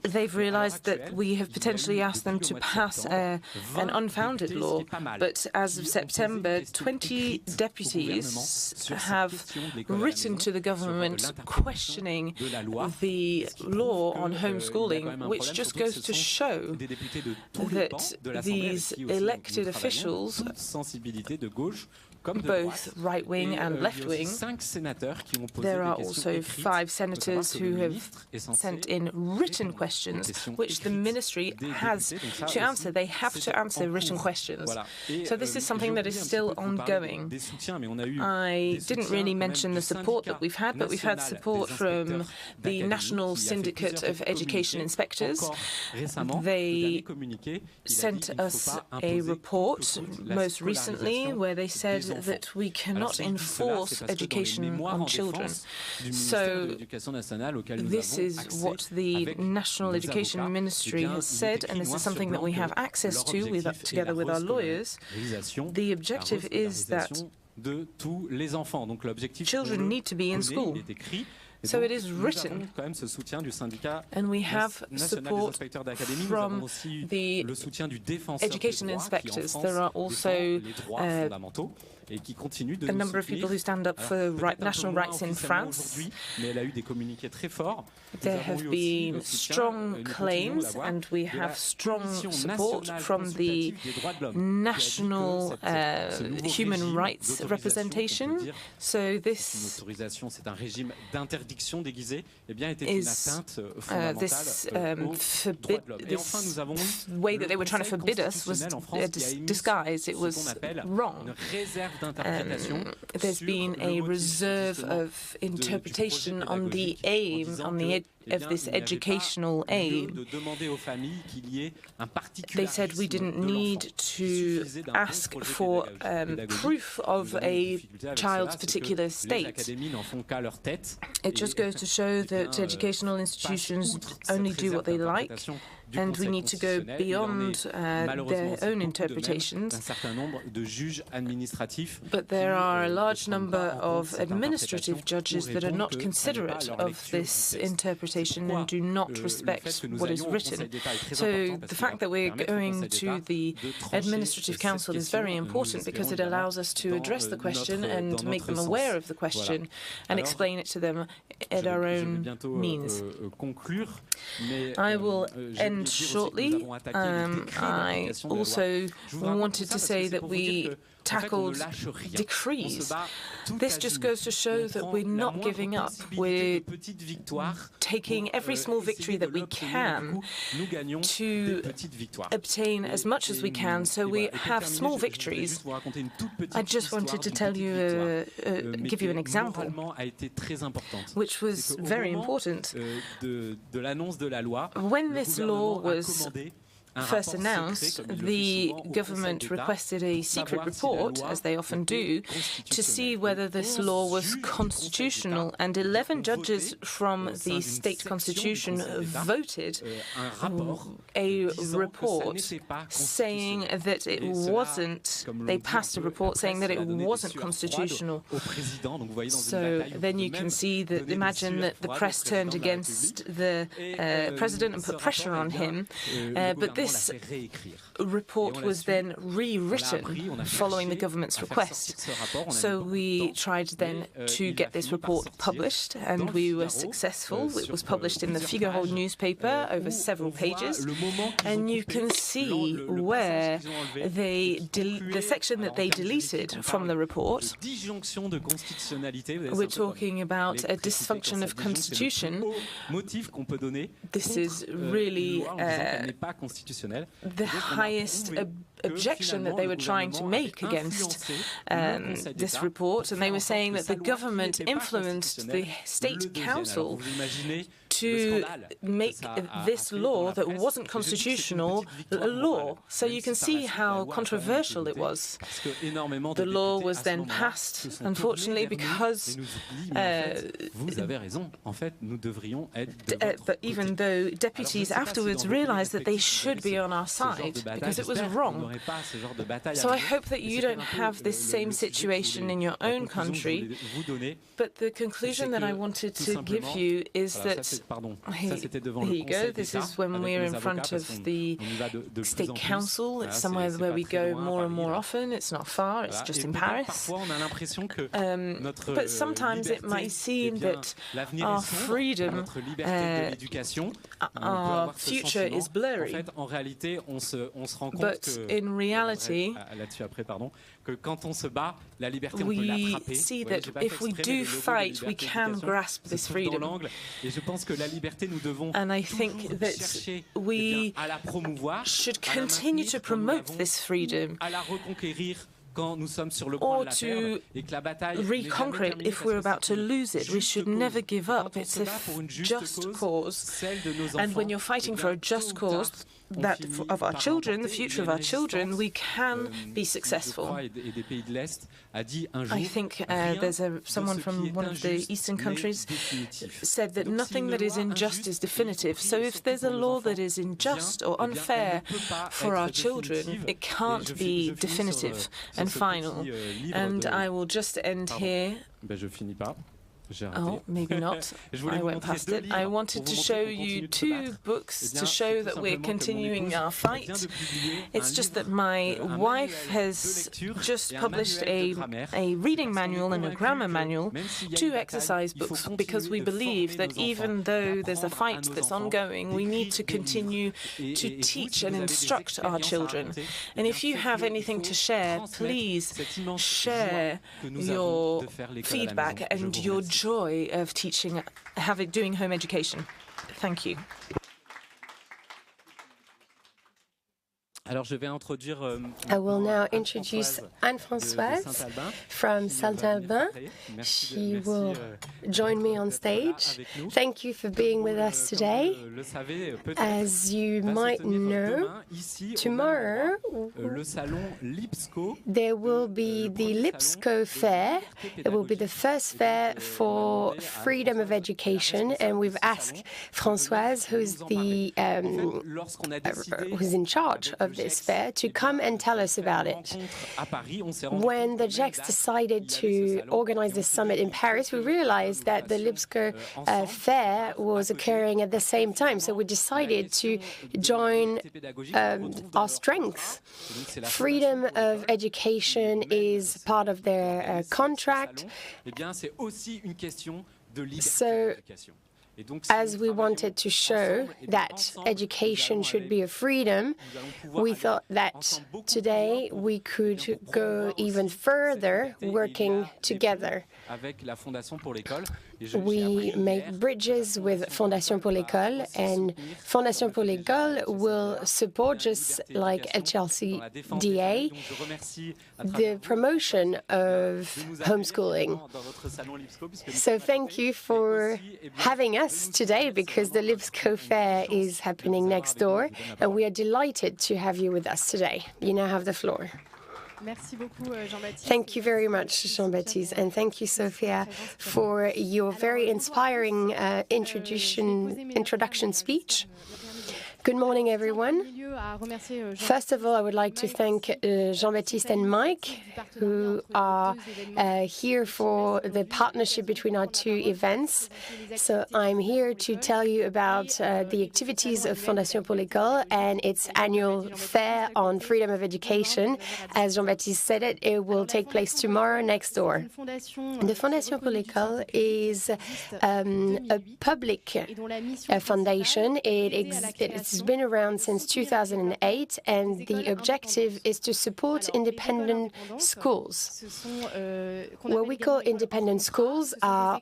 they've realized that we have potentially asked them to pass an unfounded law. But as of September, 20 deputies have written to the government questioning the law on homeschooling, which just goes to show that these elected officials, both right-wing and left-wing, there are also 5 senators who have sent in written questions, which the ministry has to answer. They have to answer written questions. So this is something that is still ongoing. I didn't really mention the support that we've had, but we've had support from the National Syndicate of Education Inspectors. They sent us a report most recently where they said that we cannot enforce education on children. So this is what the National Education Ministry has said, and this is something that we have access to together with our lawyers. The objective is that children need to be in school. So it is written, and we have support from the education inspectors. There are also a number of people who stand up for national rights in France. There have been strong claims, and we have strong support from the National Human Rights Representation. So this way that they were trying to forbid us was a disguise. It was wrong. There's been a reserve of interpretation on the aim, of this educational aim. They said we didn't need to ask for proof of a child's particular state. It just goes to show that educational institutions only do what they like, and we need to go beyond their own interpretations. But there are a large number of administrative judges that are not considerate of this interpretation and do not respect what is written. So the fact that we're going to the Administrative Council is very important because it allows us to address the question and make them aware of the question and explain it to them at our own means. I will end shortly. I also wanted to say that we tackled decrees. This just goes to show that we're not giving up. We're taking every small victory that we can to obtain as much as we can, so we have small victories. I just wanted to tell you, give you an example, which was very important. When this law was first announced, the government requested a secret report, as they often do, to see whether this law was constitutional, and 11 judges from the state constitution voted a report saying that it wasn't, they passed a report saying that it wasn't constitutional. So then you can see that, imagine that the press turned against the president and put pressure on him, but this report was then rewritten following the government's request. So we tried then to get this report published, and we were successful. It was published in the Figaro newspaper over several pages, and you can see where the section that they deleted from the report. We're talking about a dysfunction of constitution. This is really the highest objection that they were trying to make against this report, and they were saying that the government influenced the state council to make this law that wasn't constitutional a law. So you can see how controversial it was. The law was then passed, unfortunately, because but even though deputies afterwards realized that they should be on our side because it was wrong. So I hope that you don't have this same situation in your own country. But the conclusion that I wanted to give you is that, here you go, this is when we're in front of the State Council. It's somewhere where we go more and more often. It's not far, it's just in Paris. But sometimes it might seem that our freedom, our future is blurry. But in reality, we see that if we do fight, we can grasp this freedom. And I think that we should continue to promote this freedom, or to reconquer it if we're about to lose it. We should never give up. It's a just cause. And when you're fighting for a just cause, that of our children, the future of our children, we can be successful. I think there's someone from one of the Eastern countries said that nothing that is unjust is definitive. So if there's a law that is unjust or unfair for our children, it can't be definitive and final. And I will just end here. Oh, maybe not. I went past it. I wanted to show you two books to show that we're continuing our fight. It's just that my wife has just published a reading manual and a grammar manual, two exercise books, because we believe that even though there's a fight that's ongoing, we need to continue to teach and instruct our children. And if you have anything to share, please share your feedback and your joy of teaching, doing home education. Thank you. I will now introduce Anne-Françoise from Saint-Albin. She will join me on stage. Thank you for being with us today. As you might know, tomorrow there will be the Lipsco Fair. It will be the first fair for freedom of education, and we've asked Françoise, who's in charge of this fair, to come and tell us about it. When the Ghex decided to organize this summit in Paris, we realized that the Lipsco fair was occurring at the same time, so we decided to join our strengths. Freedom of education is part of their contract. So, as we wanted to show that education should be a freedom, we thought that today we could go even further working together. We make bridges with Fondation pour l'École, and Fondation pour l'École will support, just like HLCDA, the promotion of homeschooling. So thank you for having us today, because the Lipsco Fair is happening next door, and we are delighted to have you with us today. You now have the floor. Thank you very much, Jean-Baptiste, and thank you, Sophia, for your very inspiring introduction speech. Good morning, everyone. First of all, I would like to thank Jean-Baptiste and Mike, who are here for the partnership between our two events. So I'm here to tell you about the activities of Fondation pour l'École and its annual fair on freedom of education. As Jean-Baptiste said it will take place tomorrow next door. The Fondation pour l'École is a public foundation. It's been around since 2008, and the objective is to support independent schools. What we call independent schools are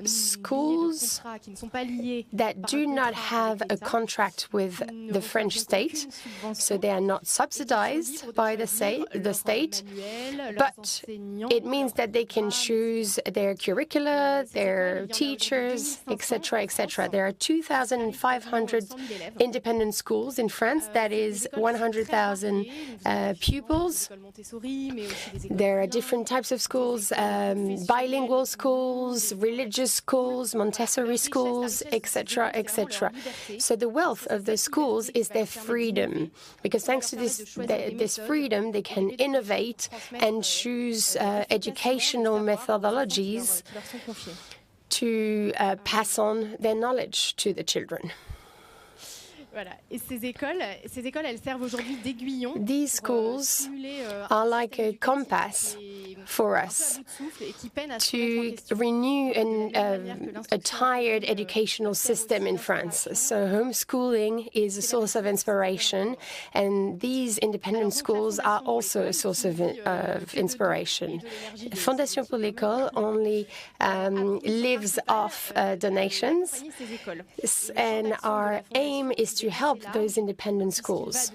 schools that do not have a contract with the French state, so they are not subsidized by the state, but it means that they can choose their curricula, their teachers, etc., etc. There are 2,500 independent schools in France. That is 100,000 pupils. There are different types of schools, bilingual schools, religious schools, Montessori schools, etc., etc. So the wealth of the schools is their freedom, because thanks to this freedom, they can innovate and choose educational methodologies to pass on their knowledge to the children. Voilà. Et ces écoles, elles servent aujourd'hui d'aiguillon. These schools are like a compass for us to renew a tired educational system in France. So homeschooling is a source of inspiration, and these independent schools are also a source of inspiration. Fondation pour l'école only lives off donations, and our aim is to help those independent schools.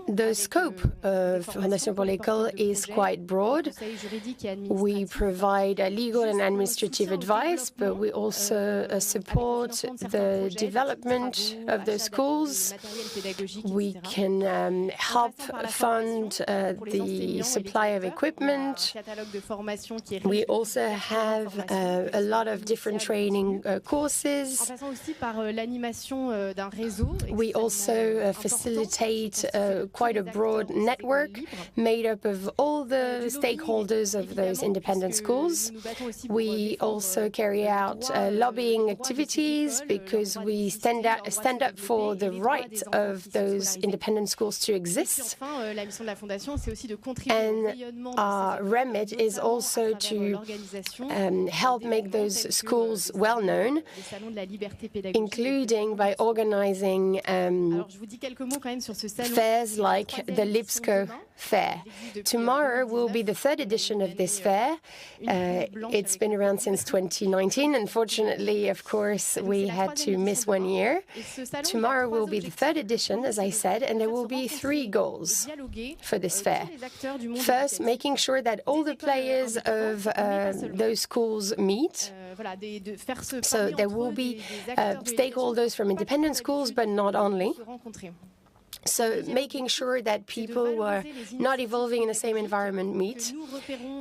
The scope of Fondation pour l'école is quite broad. We provide legal and administrative advice, but we also support the development of the schools. We can help fund the supply of equipment. We also have a lot of different training courses. We also facilitate quite a broad network made up of all the stakeholders of those independent schools. We also carry out lobbying activities because we stand up for the right of those independent schools to exist. And our remit is also to help make those schools well known, including by organizing fairs like the Lipsco Fair. Tomorrow will be the third edition of this fair. It's been around since 2019. Unfortunately, of course, we had to miss 1 year. Tomorrow will be the third edition, as I said, and there will be 3 goals for this fair. First, making sure that all the players of those schools meet. So there will be stakeholders from independent schools, but not only. So making sure that people who are not evolving in the same environment meet.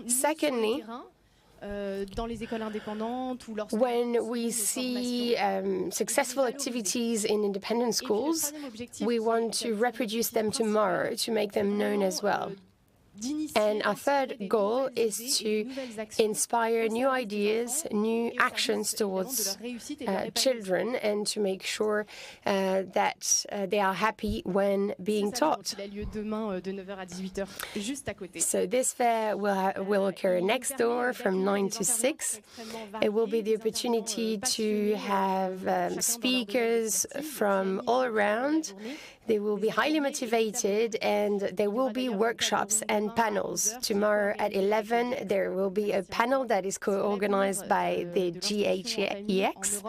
Secondly, when we see successful activities in independent schools, we want to reproduce them tomorrow to make them known as well. And our third goal is to inspire new ideas, new actions towards children, and to make sure that they are happy when being taught. So this fair will occur next door from 9 to 6. It will be the opportunity to have speakers from all around. They will be highly motivated, and there will be workshops and panels. Tomorrow at 11, there will be a panel that is co-organized by the Ghex.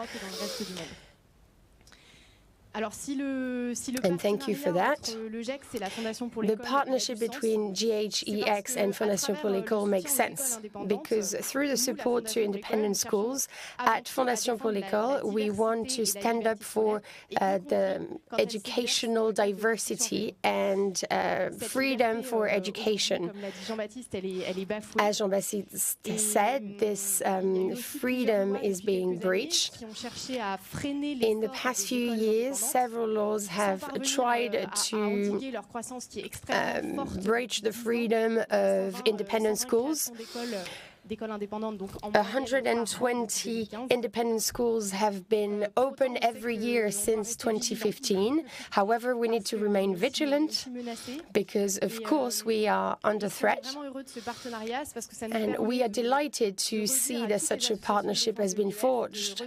And thank you for that. The partnership between Ghex and Fondation pour l'école makes sense, because through the support to independent schools at Fondation pour l'école, we want to stand up for the educational diversity and freedom for education. As Jean-Baptiste said, this freedom is being breached. In the past few years, several laws have tried to breach the freedom of independent schools. 120 independent schools have been opened every year since 2015. However, we need to remain vigilant because, of course, we are under threat. And we are delighted to see that such a partnership has been forged,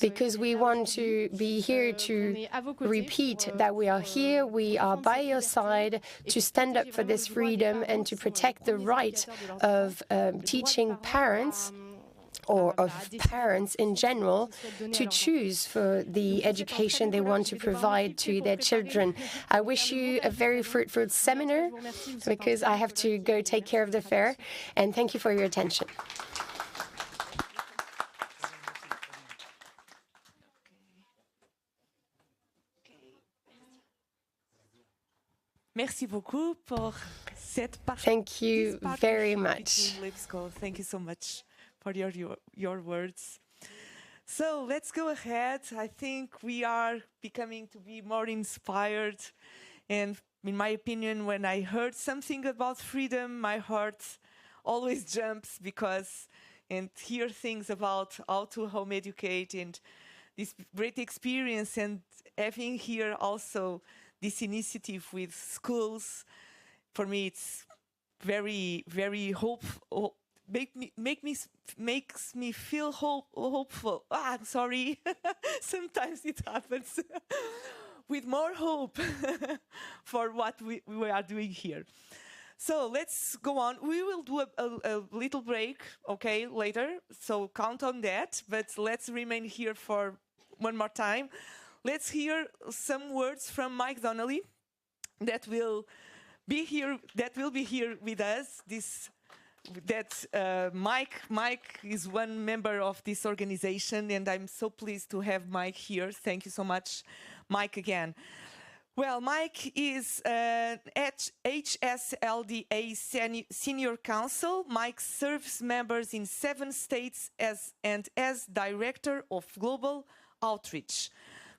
because we want to be here to repeat that we are here, we are by your side to stand up for this freedom and to protect the right of teaching parents or of parents in general to choose for the education they want to provide to their children. I wish you a very fruitful seminar because I have to go take care of the fair, and thank you for your attention. Merci beaucoup pour cette Thank you very much. Thank you so much for your words. So let's go ahead. I think we are becoming to be more inspired. And in my opinion, when I heard something about freedom, my heart always jumps and hear things about how to home educate and this great experience, and having here also this initiative with schools. For me, it's very, very hopeful. Makes me feel hopeful. I'm sorry. Sometimes it happens. With more hope for what we are doing here. So let's go on. We will do a little break, okay, later. So count on that. But let's remain here for one more time. Let's hear some words from Mike Donnelly that will be here with us. Mike is one member of this organization, and I'm so pleased to have Mike here. Thank you so much, Mike, again. Well, Mike is at HSLDA Senior Counsel. Mike serves members in 7 states as Director of Global Outreach.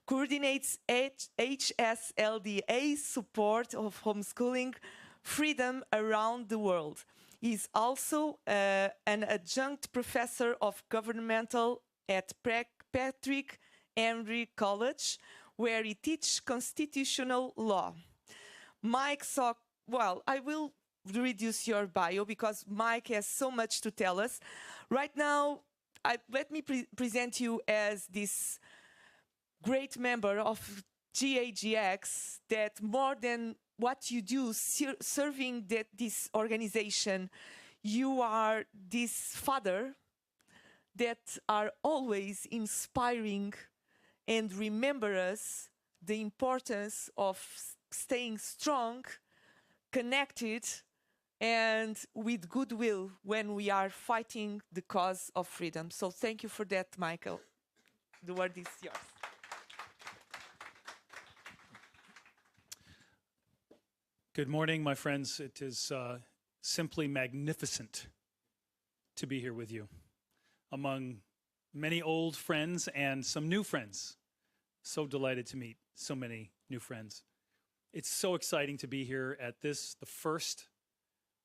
Coordinates HSLDA support of homeschooling freedom around the world. He is also an adjunct professor of governmental at Patrick Henry College, where he teaches constitutional law. Mike I will reduce your bio because Mike has so much to tell us. Right now, let me present you as this great member of Ghex, that more than what you do serving this organization, you are this father that are always inspiring and remember us the importance of staying strong, connected, and with goodwill when we are fighting the cause of freedom. So thank you for that, Michael. The word is yours. Good morning, my friends. It is simply magnificent to be here with you, among many old friends and some new friends. So delighted to meet so many new friends. It's so exciting to be here at this, the first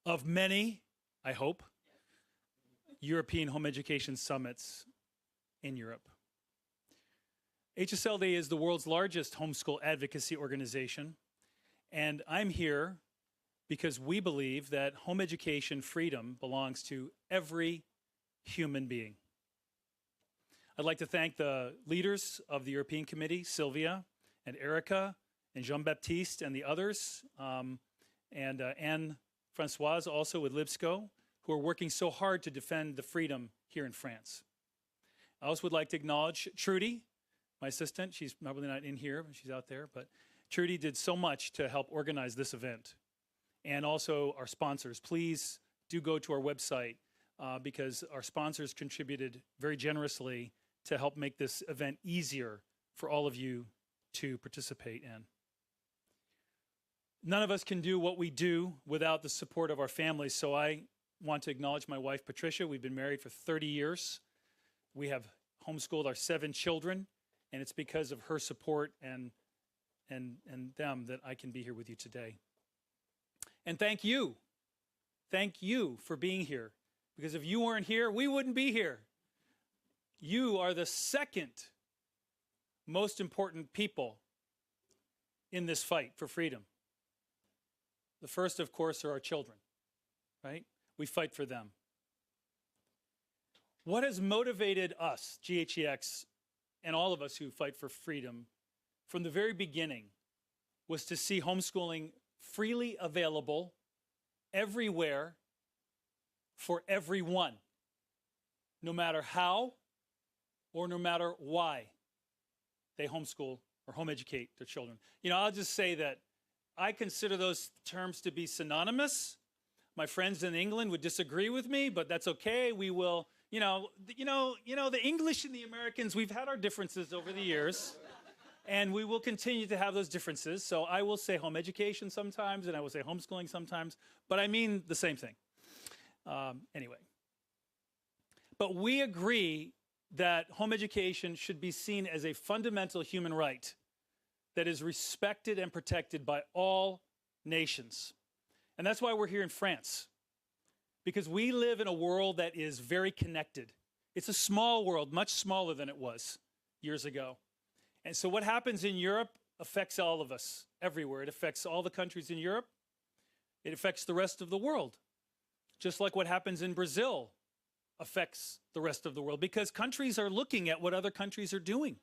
of many, I hope, European Home Education Summits in Europe. HSLDA is the world's largest homeschool advocacy organization. And I'm here because we believe that home education freedom belongs to every human being. I'd like to thank the leaders of the European Committee, Sylvia and Erica and Jean-Baptiste and the others, and Anne-Françoise also with Libsco, who are working so hard to defend the freedom here in France. I also would like to acknowledge Trudy, my assistant. She's probably not in here, she's out there, but Trudy did so much to help organize this event. And also our sponsors. Please do go to our website because our sponsors contributed very generously to help make this event easier for all of you to participate in. None of us can do what we do without the support of our families, so I want to acknowledge my wife, Patricia. We've been married for 30 years. We have homeschooled our 7 children, and it's because of her support and them that I can be here with you today. And thank you for being here, because if you weren't here, we wouldn't be here. You are the second most important people in this fight for freedom. The first, of course, are our children, right? We fight for them. What has motivated us, GHEX, and all of us who fight for freedom from the very beginning was to see homeschooling freely available everywhere for everyone. no matter how or no matter why they homeschool or home educate their children. You know, I'll just say that I consider those terms to be synonymous. My friends in England would disagree with me, but that's okay. We will, the English and the Americans, we've had our differences over the years, and we will continue to have those differences. So I will say home education sometimes, and I will say homeschooling sometimes, but I mean the same thing. Anyway. But we agree that home education should be seen as a fundamental human right that is respected and protected by all nations. And that's why we're here in France, because we live in a world that is very connected. It's a small world, much smaller than it was years ago. And so what happens in Europe affects all of us everywhere. It affects all the countries in Europe. It affects the rest of the world. Just like what happens in Brazil affects the rest of the world, because countries are looking at what other countries are doing.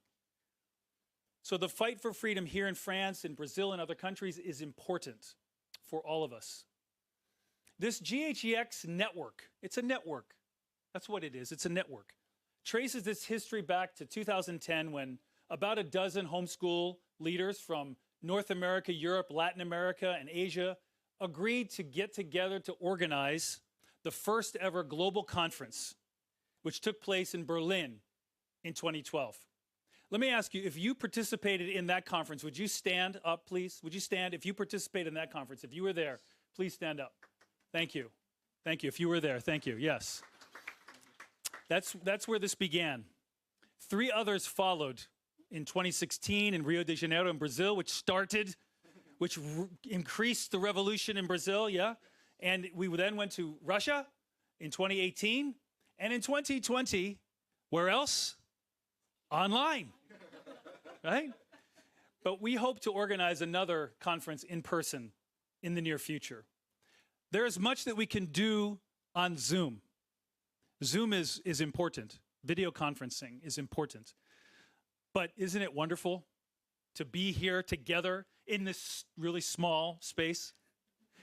So the fight for freedom here in France, in Brazil, and other countries is important for all of us. This Ghex network, it's a network. That's what it is. It's a network. Traces its history back to 2010 when about a dozen homeschool leaders from North America, Europe, Latin America, and Asia agreed to get together to organize the first ever global conference, which took place in Berlin in 2012. Let me ask you, if you participated in that conference, would you stand up, please? Would you stand if you participated in that conference? If you were there, please stand up. Thank you. Thank you. If you were there, thank you. Yes. That's where this began. 3 others followed in 2016 in Rio de Janeiro in Brazil, which increased the revolution in Brazil, yeah? And we then went to Russia in 2018. And in 2020, where else? Online, right? But we hope to organize another conference in person in the near future. There is much that we can do on Zoom. Zoom is important. Video conferencing is important. But isn't it wonderful to be here together in this really small space?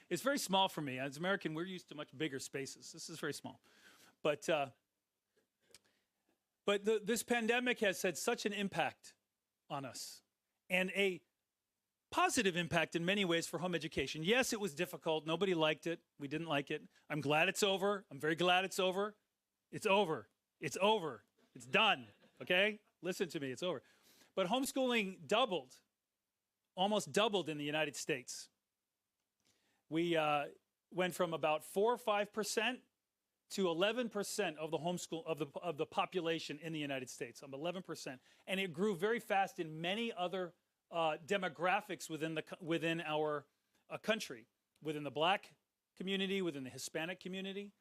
It's very small for me. As American, we're used to much bigger spaces. This is very small. But this pandemic has had such an impact on us, and a positive impact in many ways for home education. Yes, it was difficult. Nobody liked it. We didn't like it. I'm glad it's over. I'm very glad it's over. It's over. It's over. It's done. Okay? Listen to me. It's over. But homeschooling almost doubled in the United States. We went from about 4 or 5% to 11% of the homeschool of the population in the United States, 11%, and it grew very fast in many other demographics within our country, within the Black community, within the Hispanic community,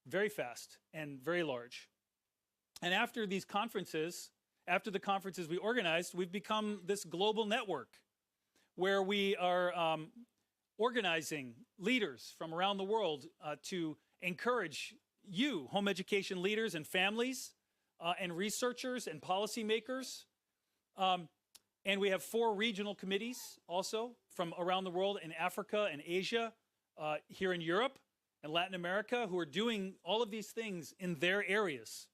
very fast and very large. And after the conferences we organized, we've become this global network where we are organizing leaders from around the world to encourage you, home education leaders and families, and researchers and policymakers. And we have 4 regional committees also from around the world in Africa and Asia, here in Europe and Latin America, who are doing all of these things in their areas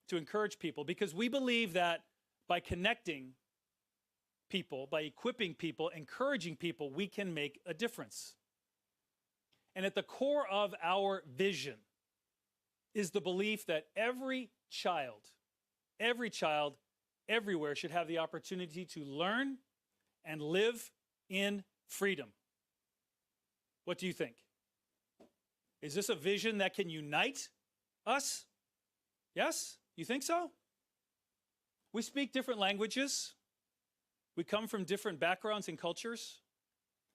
to encourage people, because we believe that by connecting people, by equipping people, encouraging people, we can make a difference. And at the core of our vision is the belief that every child, everywhere should have the opportunity to learn and live in freedom. What do you think? Is this a vision that can unite us? Yes? You think so? We speak different languages. We come from different backgrounds and cultures.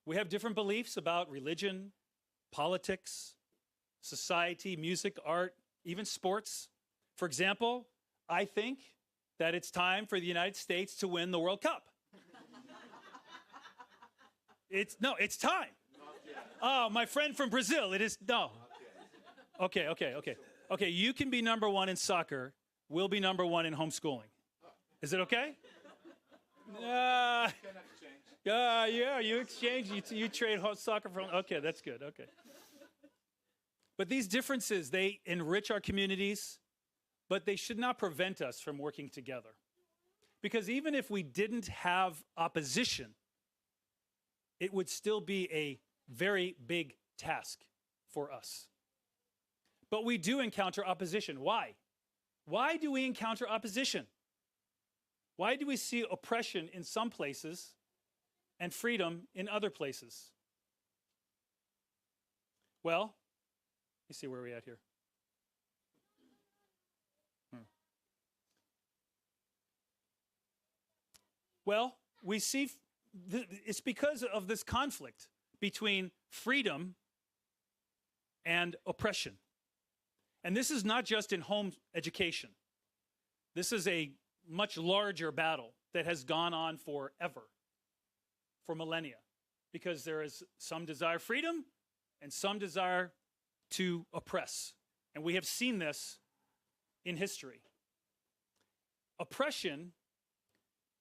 We have different beliefs about religion, politics, society, music, art, even sports. For example, I think that it's time for the United States to win the World Cup. It's time. Oh, my friend from Brazil, it is, no. Okay. Okay, you can be number 1 in soccer. We'll be number 1 in homeschooling. Is it okay? Yeah, you exchange, you trade soccer for, okay, that's good, okay. But these differences, they enrich our communities, but they should not prevent us from working together. Because even if we didn't have opposition, it would still be a very big task for us. But we do encounter opposition. Why? Why do we encounter opposition? Why do we see oppression in some places and freedom in other places? Well, let me see where we're at here. Well, we see it's because of this conflict between freedom and oppression. And this is not just in home education. This is a much larger battle that has gone on forever, for millennia, because there is some desire freedom and some desire to oppress. And we have seen this in history. Oppression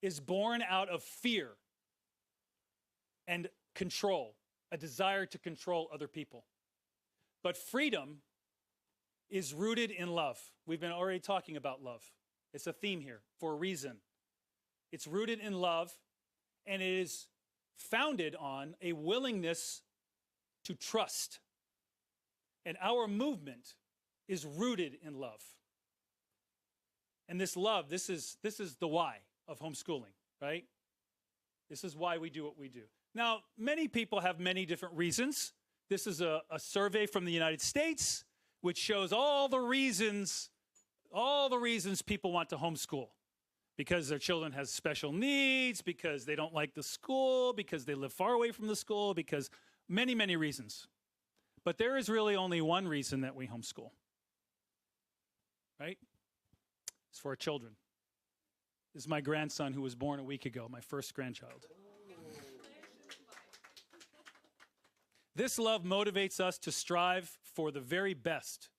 is born out of fear and control, a desire to control other people. But freedom is rooted in love. We've been already talking about love. It's a theme here for a reason. It's rooted in love, and it is founded on a willingness to trust. And our movement is rooted in love. And this love, this is the why of homeschooling, right? This is why we do what we do. Now, many people have many different reasons. This is a survey from the United States, which shows all the reasons people want to homeschool. Because their children have special needs, because they don't like the school, because they live far away from the school, because many, many reasons. But there is really only one reason that we homeschool, right? It's for our children. This is my grandson who was born a week ago, my first grandchild. This love motivates us to strive for the very best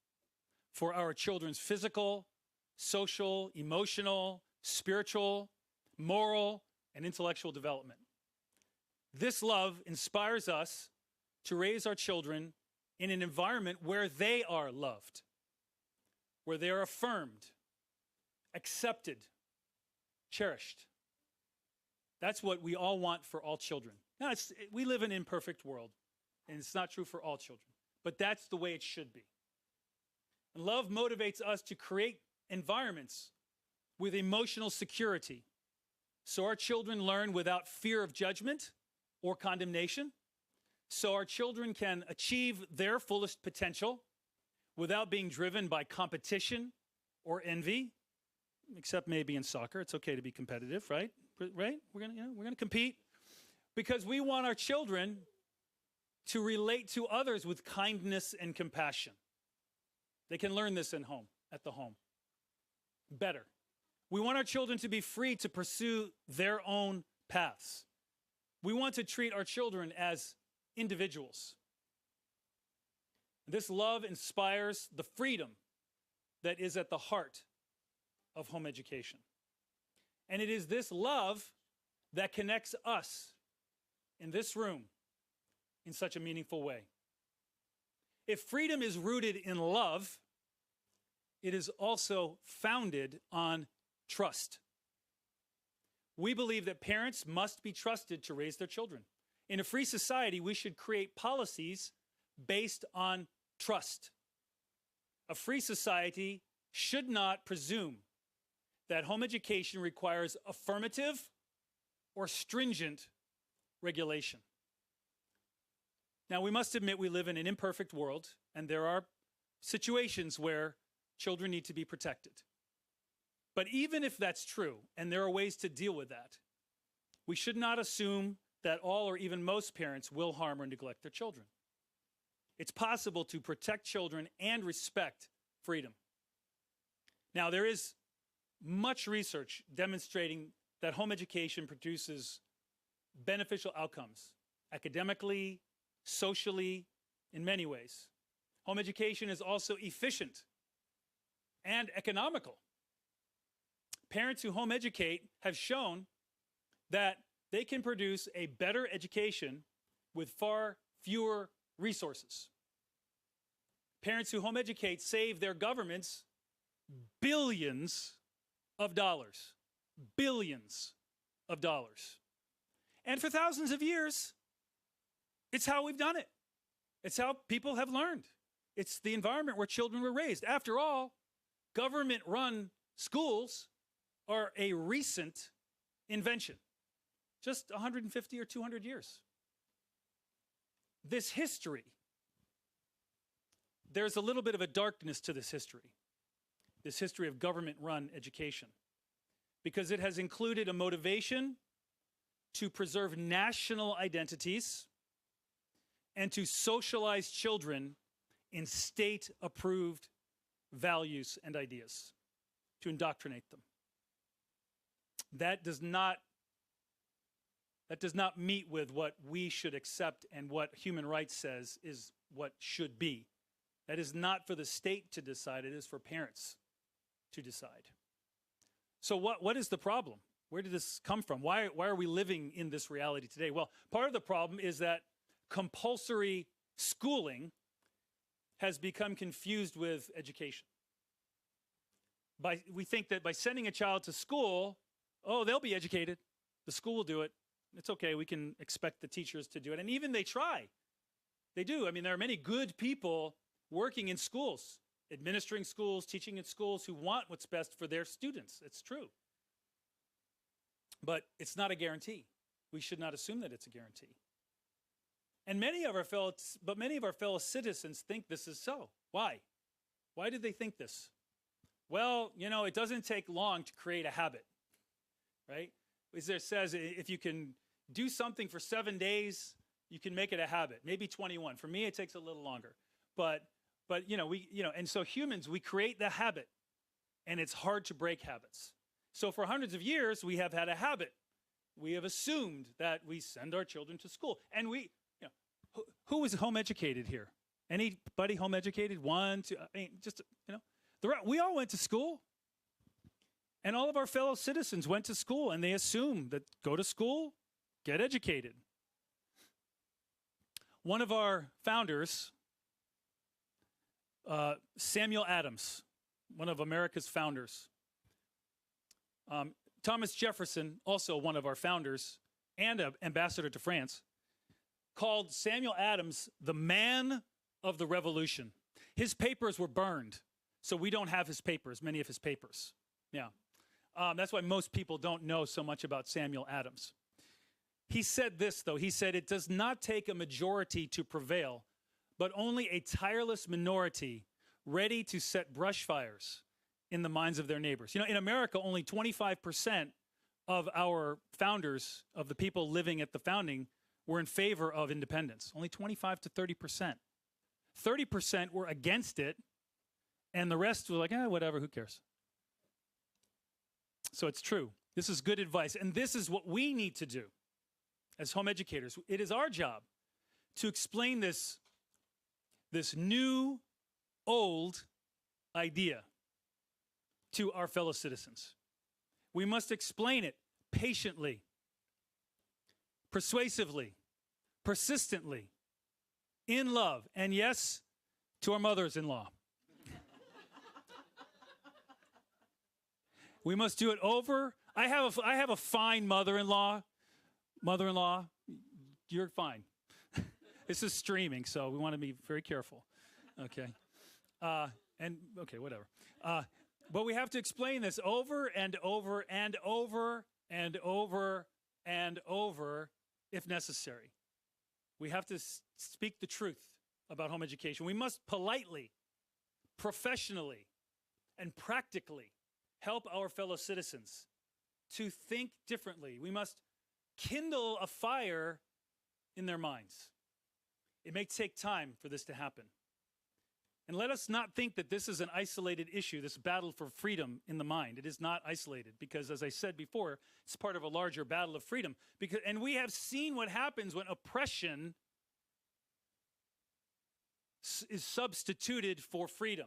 for our children's physical, social, emotional, spiritual, moral, and intellectual development. This love inspires us to raise our children in an environment where they are loved, where they are affirmed, accepted, cherished. That's what we all want for all children. Now, we live in an imperfect world, and it's not true for all children, but that's the way it should be. And love motivates us to create environments with emotional security, so our children learn without fear of judgment or condemnation, so our children can achieve their fullest potential without being driven by competition or envy, except maybe in soccer. It's okay to be competitive, right? Right? We're gonna compete because we want our children to relate to others with kindness and compassion. They can learn this at the home, better. We want our children to be free to pursue their own paths. We want to treat our children as individuals. This love inspires the freedom that is at the heart of home education. And it is this love that connects us in this room in such a meaningful way. If freedom is rooted in love, it is also founded on trust. We believe that parents must be trusted to raise their children. In a free society, we should create policies based on trust. A free society should not presume that home education requires affirmative or stringent regulation. Now, we must admit we live in an imperfect world, and there are situations where children need to be protected. But even if that's true, and there are ways to deal with that, we should not assume that all or even most parents will harm or neglect their children. It's possible to protect children and respect freedom. Now, there is much research demonstrating that home education produces beneficial outcomes, academically, socially, in many ways. Home education is also efficient and economical. Parents who home educate have shown that they can produce a better education with far fewer resources. Parents who home educate save their governments billions of dollars. Billions of dollars. And for thousands of years, it's how we've done it. It's how people have learned. It's the environment where children were raised. After all, government-run schools are a recent invention, just 150 or 200 years. This history, there's a little bit of a darkness to this history of government-run education, because it has included a motivation to preserve national identities and to socialize children in state-approved values and ideas, to indoctrinate them. That does not meet with what we should accept and what human rights says is what should be. That is not for the state to decide, it is for parents to decide. So what is the problem? Where did this come from? Why are we living in this reality today? Well, part of the problem is that compulsory schooling has become confused with education. We think that by sending a child to school, oh, they'll be educated. The school will do it. It's okay. We can expect the teachers to do it. And even they try. They do. I mean, there are many good people working in schools, administering schools, teaching in schools, who want what's best for their students. It's true. But it's not a guarantee. We should not assume that it's a guarantee. And many of our fellow citizens think this is so. Why? Why do they think this? Well, you know, it doesn't take long to create a habit, right? As it says, if you can do something for 7 days, you can make it a habit. Maybe 21. For me, it takes a little longer. But and so humans, we create the habit, and it's hard to break habits. So for hundreds of years, we have had a habit. We have assumed that we send our children to school. And who was home educated here? Anybody home educated? One, two, we all went to school. And all of our fellow citizens went to school, and they assumed that go to school, get educated. One of our founders, Samuel Adams, one of America's founders, Thomas Jefferson, also one of our founders and an ambassador to France, called Samuel Adams the man of the revolution. His papers were burned, so we don't have his papers, many of his papers. Yeah. That's why most people don't know so much about Samuel Adams. He said this, though. He said, "It does not take a majority to prevail, but only a tireless minority ready to set brush fires in the minds of their neighbors." You know, in America, only 25% of our founders, of the people living at the founding, were in favor of independence. Only 25 to 30%. 30% were against it, and the rest were like, whatever, who cares? So it's true. This is good advice, and this is what we need to do as home educators. It is our job to explain this new, old idea to our fellow citizens. We must explain it patiently, persuasively, persistently, in love, and yes, to our mothers-in-law. We must do it over. I have a fine mother-in-law. Mother-in-law, you're fine. This is streaming, so we want to be very careful. Okay. Whatever. But we have to explain this over and over and over and over and over if necessary. We have to speak the truth about home education. We must politely, professionally, and practically help our fellow citizens to think differently. We must kindle a fire in their minds. It may take time for this to happen. And let us not think that this is an isolated issue, this battle for freedom in the mind. It is not isolated because, as I said before, it's part of a larger battle of freedom. And we have seen what happens when oppression is substituted for freedom.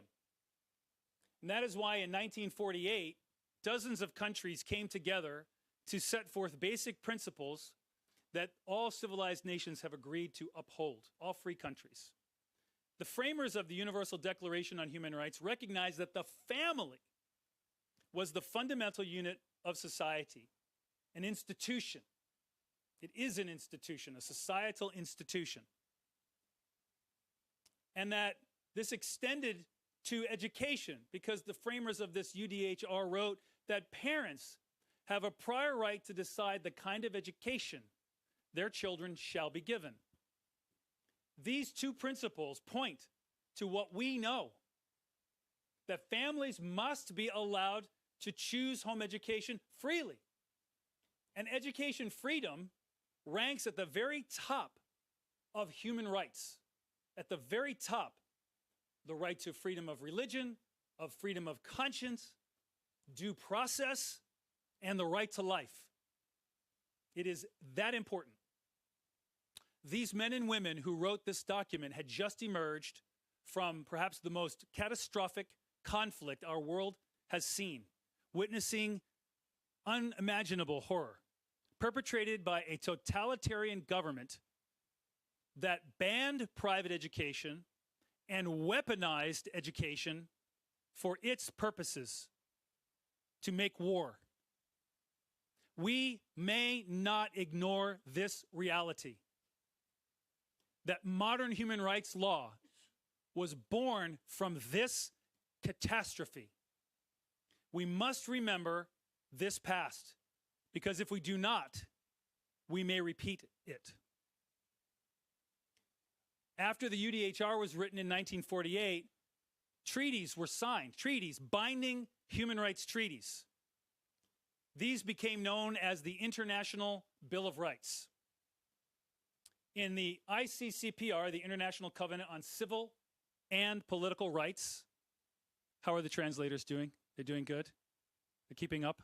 And that is why in 1948, dozens of countries came together to set forth basic principles that all civilized nations have agreed to uphold, all free countries. The framers of the Universal Declaration on Human Rights recognized that the family was the fundamental unit of society, an institution. It is an institution, a societal institution. And that this extended to education because the framers of this UDHR wrote that parents have a prior right to decide the kind of education their children shall be given. These two principles point to what we know, that families must be allowed to choose home education freely. And education freedom ranks at the very top of human rights, at the very top. The right to freedom of religion, of freedom of conscience, due process, and the right to life. It is that important. These men and women who wrote this document had just emerged from perhaps the most catastrophic conflict our world has seen, witnessing unimaginable horror perpetrated by a totalitarian government that banned private education and weaponized education for its purposes to make war. We may not ignore this reality, that modern human rights law was born from this catastrophe. We must remember this past, because if we do not, we may repeat it. After the UDHR was written in 1948, treaties were signed, binding human rights treaties. These became known as the International Bill of Rights. In the ICCPR, the International Covenant on Civil and Political Rights, how are the translators doing? They're doing good? They're keeping up?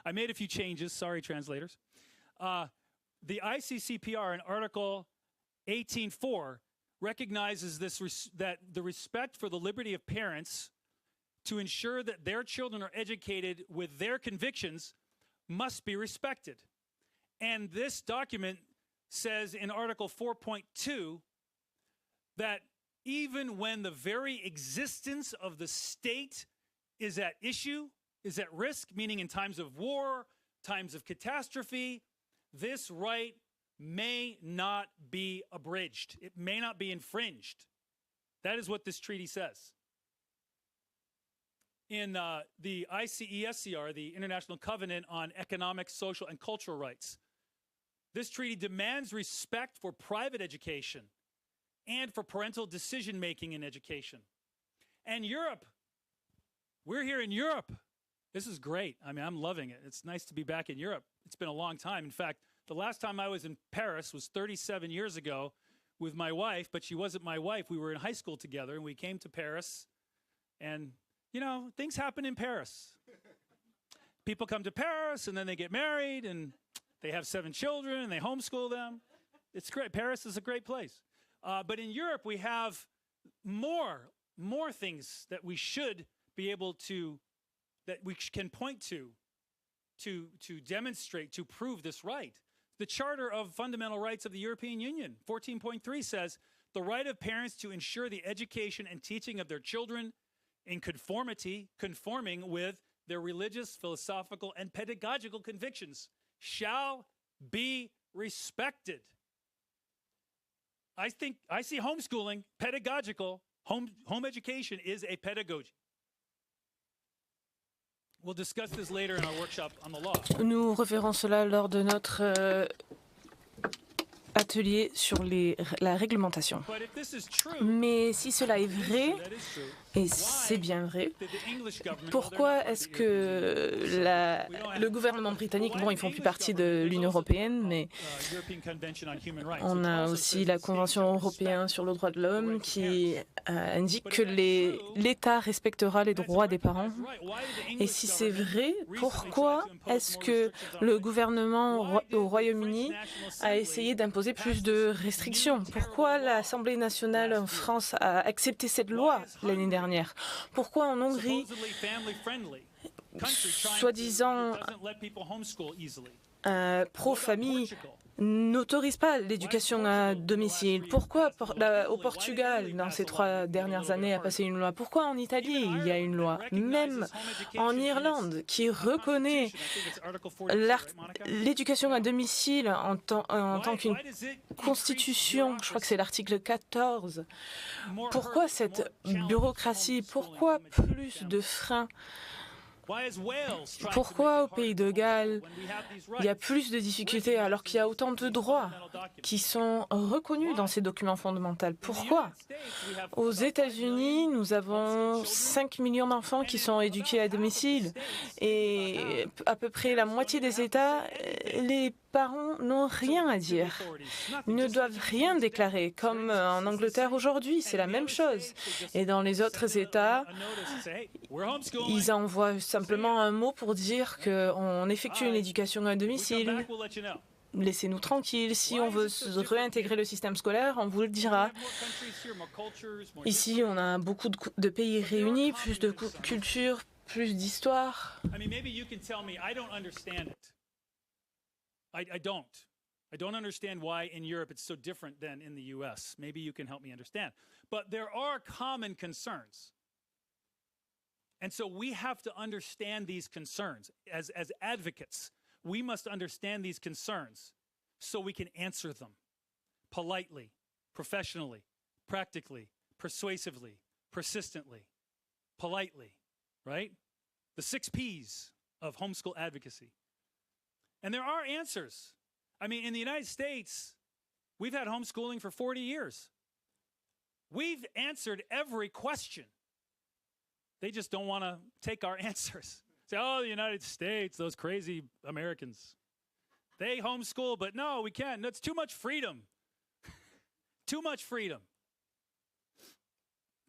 I made a few changes, sorry translators. The ICCPR in Article 18.4 recognizes that the respect for the liberty of parents to ensure that their children are educated with their convictions must be respected. And this document says in Article 4.2 that even when the very existence of the state is at issue, is at risk, meaning in times of war, times of catastrophe, this right may not be abridged. It may not be infringed. That is what this treaty says. In the ICESCR, the International Covenant on Economic, Social, and Cultural Rights, this treaty demands respect for private education and for parental decision-making in education. And Europe, we're here in Europe. This is great. I mean, I'm loving it. It's nice to be back in Europe. It's been a long time. In fact, the last time I was in Paris was 37 years ago with my wife, but she wasn't my wife. We were in high school together, and we came to Paris. And, you know, things happen in Paris. People come to Paris, and then they get married, and they have 7 children, and they homeschool them. It's great. Paris is a great place. But in Europe, we have more things that we should be able to, that we can point to demonstrate, to prove this right. The Charter of Fundamental Rights of the European Union, 14.3 says, the right of parents to ensure the education and teaching of their children in conforming with their religious, philosophical, and pedagogical convictions shall be respected. I see homeschooling, pedagogical, home education is a pedagogy. We'll discuss this later in our workshop on the law. Nous reverrons cela lors de notre atelier sur la réglementation. Mais si cela est vrai, et c'est bien vrai, pourquoi est-ce que le gouvernement britannique, bon, ils font plus partie de l'Union européenne, mais on a aussi la Convention européenne sur le droit de l'homme qui indique que l'État respectera les droits des parents. Et si c'est vrai, pourquoi est-ce que le gouvernement au Royaume-Uni a essayé d'imposer plus de restrictions? Pourquoi l'Assemblée nationale en France a accepté cette loi l'année dernière? Pourquoi en Hongrie, soi-disant pro-famille n'autorise pas l'éducation à domicile. Pourquoi au Portugal, dans ces 3 dernières années, a passé une loi? Pourquoi en Italie, il y a une loi? Même en Irlande, qui reconnaît l'éducation à domicile en tant qu'une constitution, je crois que c'est l'article 14. Pourquoi cette bureaucratie? Pourquoi plus de freins? Pourquoi au pays de Galles, il y a plus de difficultés alors qu'il y a autant de droits qui sont reconnus dans ces documents fondamentaux? Pourquoi? Aux États-Unis, nous avons 5 millions d'enfants qui sont éduqués à domicile et à peu près la moitié des États, les parents n'ont rien à dire. Ils ne doivent rien déclarer, comme en Angleterre aujourd'hui, c'est la même chose. Et dans les autres États, ils envoient simplement un mot pour dire qu'on effectue une éducation à domicile. Laissez-nous tranquilles. Si on veut réintégrer le système scolaire, on vous le dira. Ici, on a beaucoup de pays réunis, plus de culture, plus d'histoire. I don't understand why in Europe it's so different than in the US. Maybe you can help me understand. But there are common concerns. And so we have to understand these concerns. As advocates, we must understand these concerns so we can answer them politely, professionally, practically, persuasively, persistently, politely, right? The 6 P's of homeschool advocacy. And there are answers. I mean, in the United States, we've had homeschooling for 40 years. We've answered every question. They just don't want to take our answers. Say, oh, the United States, those crazy Americans. They homeschool, but no, we can't. That's too much freedom. Too much freedom.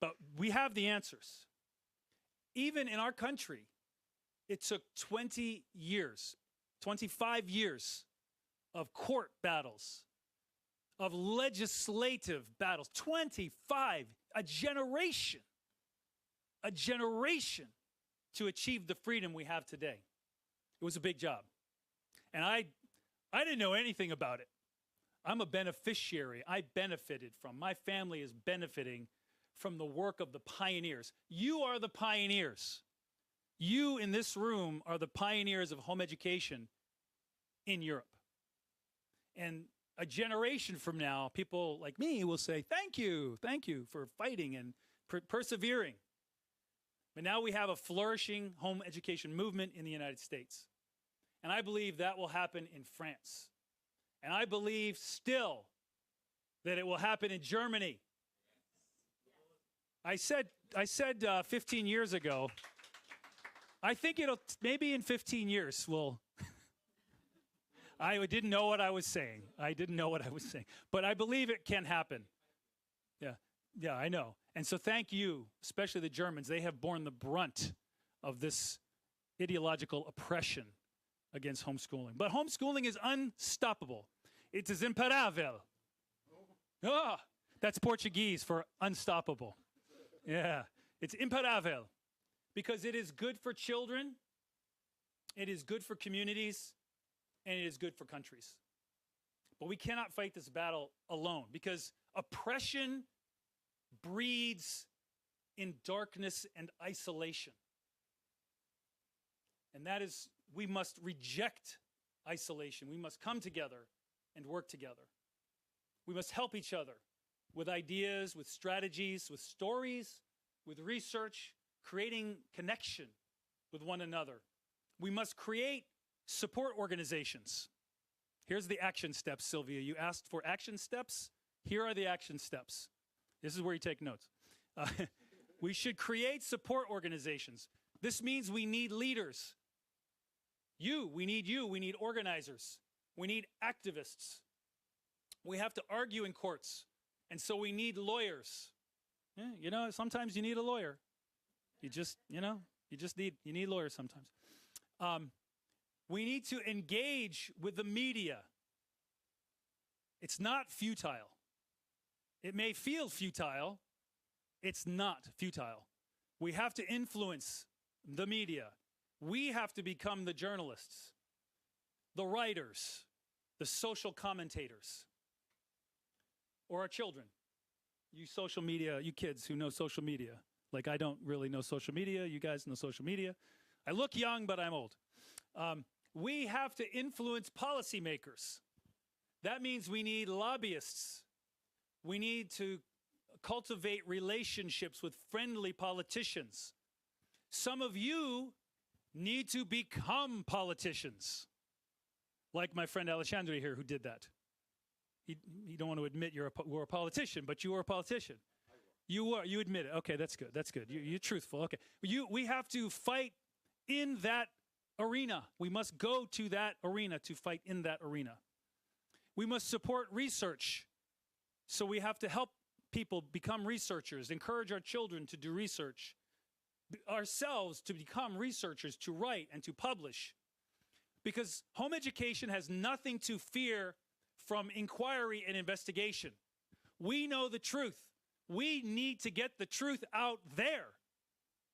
But we have the answers. Even in our country, it took 20 years, 25 years of court battles, of legislative battles. 25, a generation to achieve the freedom we have today. It was a big job. And I didn't know anything about it. I'm a beneficiary. I benefited from, my family is benefiting from the work of the pioneers. You are the pioneers. You in this room are the pioneers of home education in Europe. And a generation from now, people like me will say, thank you for fighting and persevering. But now we have a flourishing home education movement in the United States. And I believe that will happen in France. And I believe still that it will happen in Germany. I said 15 years ago, I think it'll, maybe in 15 years, I didn't know what I was saying. But I believe it can happen. Yeah, I know. And so thank you, especially the Germans. They have borne the brunt of this ideological oppression against homeschooling. But homeschooling is unstoppable. It is imparável. Ah, that's Portuguese for unstoppable. Yeah, it's imparável because it is good for children, it is good for communities, and it is good for countries. But we cannot fight this battle alone because oppression breeds in darkness and isolation. And that is, we must reject isolation. We must come together and work together. We must help each other with ideas, with strategies, with stories, with research, creating connection with one another. We must create support organizations. Here's the action steps, Sylvia. You asked for action steps. Here are the action steps. This is where you take notes. We should create support organizations. This means we need leaders. We need organizers. We need activists. We have to argue in courts. And so we need lawyers. Yeah, sometimes you need a lawyer. You need lawyers sometimes. We need to engage with the media. It's not futile. It may feel futile. It's not futile. We have to influence the media. We have to become the journalists. the writers, the social commentators, or our children. You social media, you kids who know social media. Like, I don't really know social media. You guys know social media. I look young, but I'm old. We have to influence policymakers. That means we need lobbyists. We need to cultivate relationships with friendly politicians. Some of you need to become politicians, like my friend Alexandre here, who did that. You don't want to admit you were a politician, but you were a politician. You were. You admit it. Okay, that's good. That's good. You're truthful. Okay. We have to fight in that arena. We must go to that arena to fight in that arena. We must support research. So we have to help people become researchers, encourage our children to do research, ourselves to become researchers, to write and to publish. Because home education has nothing to fear from inquiry and investigation. We know the truth. We need to get the truth out there.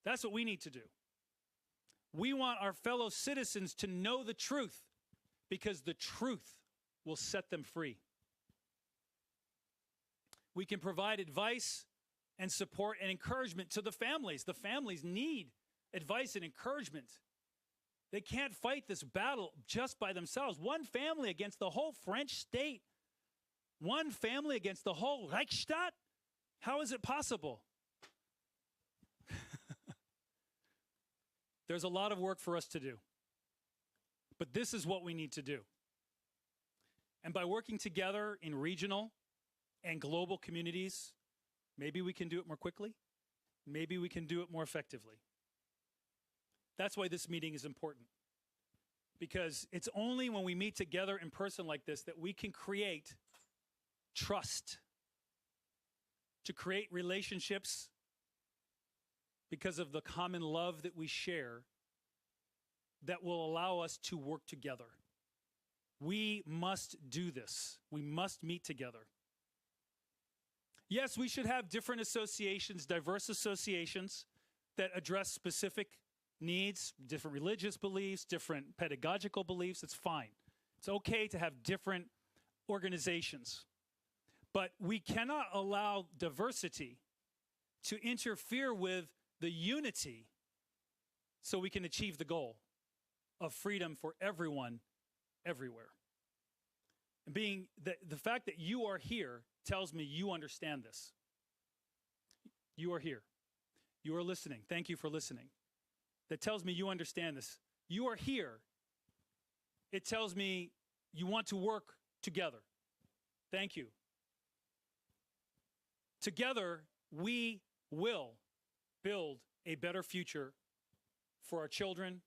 That's what we need to do. We want our fellow citizens to know the truth, because the truth will set them free. We can provide advice and support and encouragement to the families. The families need advice and encouragement. They can't fight this battle just by themselves. One family against the whole French state. One family against the whole Reichsstaat? How is it possible? There's a lot of work for us to do. But this is what we need to do. And by working together in regional and global communities, maybe we can do it more quickly. Maybe we can do it more effectively. That's why this meeting is important. Because it's only when we meet together in person like this that we can create trust, to create relationships because of the common love that we share that will allow us to work together. We must do this. We must meet together. Yes, we should have different associations, diverse associations that address specific needs, different religious beliefs, different pedagogical beliefs. It's fine. It's okay to have different organizations. But we cannot allow diversity to interfere with the unity so we can achieve the goal of freedom for everyone, everywhere. And being the fact that you are here tells me you understand this. You are here. You are listening. Thank you for listening. That tells me you understand this. You are here. It tells me you want to work together. Thank you. Together, we will build a better future for our children,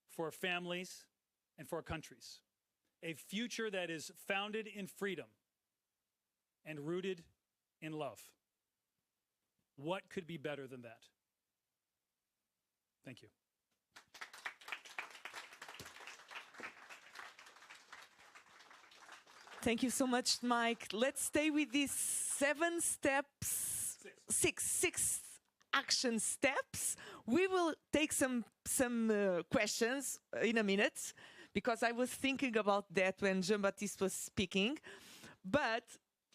for our families, and for our countries. A future that is founded in freedom and rooted in love. What could be better than that? Thank you. Thank you so much, Mike. Let's stay with these 7 steps, six action steps. We will take some questions in a minute, because I was thinking about that when Jean-Baptiste was speaking. But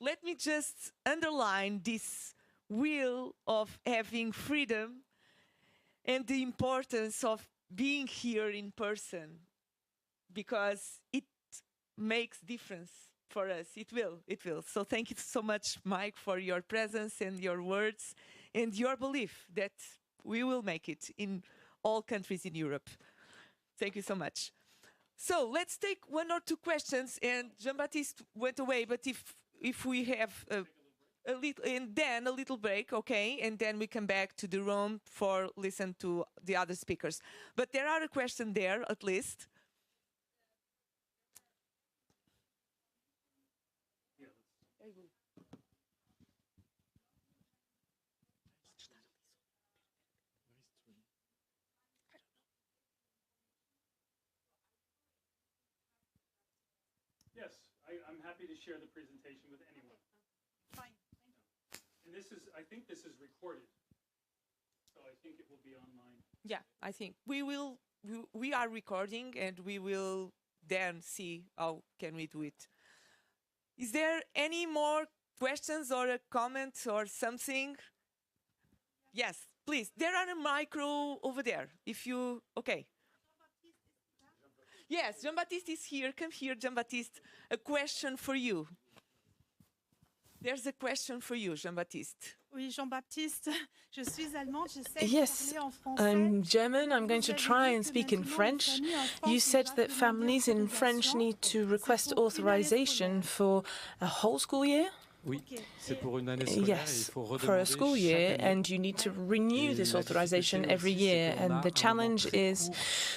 let me just underline this will of having freedom and the importance of being here in person, because it makes difference for us. It will. So thank you so much, Mike, for your presence and your words and your belief that we will make it in all countries in Europe. Thank you so much. So let's take 1 or 2 questions, and Jean-Baptiste went away, but if we have a little, and then a little break, okay, and then we come back to the room for listen to the other speakers. But there are a question there, at least. Yes, I'm happy to share the presentation with anyone. Fine. Thank you. And this is, I think this is recorded, so I think it will be online. Yeah, I think we are recording, and we will then see how can we do it. Is there any more questions or a comment or something? Yes, please. There are a micro over there. If you, okay. Yes, Jean-Baptiste is here. Come here, Jean-Baptiste. A question for you. There's a question for you, Jean-Baptiste. Oui, Jean-Baptiste, je suis allemande, j'essaie Yes, de parler en français. I'm German. I'm going to try and speak in French. You said that families in French need to request authorization for a whole school year? Oui, c'est pour une année scolaire. Yes, for a school year, and you need to renew this authorization every year. And the challenge is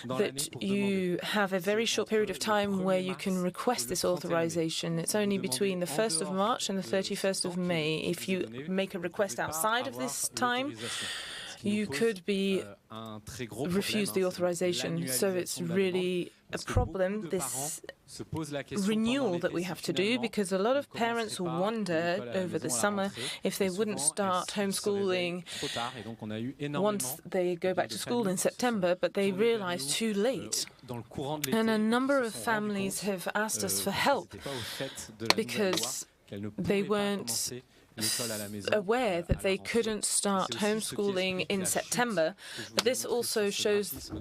that you have a very short period of time where you can request this authorization. It's only between the 1st of March and the 31st of May. If you make a request outside of this time, you could be refused the authorization. So it's really a problem, this renewal that we have to do, because a lot of parents wonder over the summer if they wouldn't start homeschooling once they go back to school in September, but they realize too late. And a number of families have asked us for help because they weren't aware that they couldn't start homeschooling in September, but this also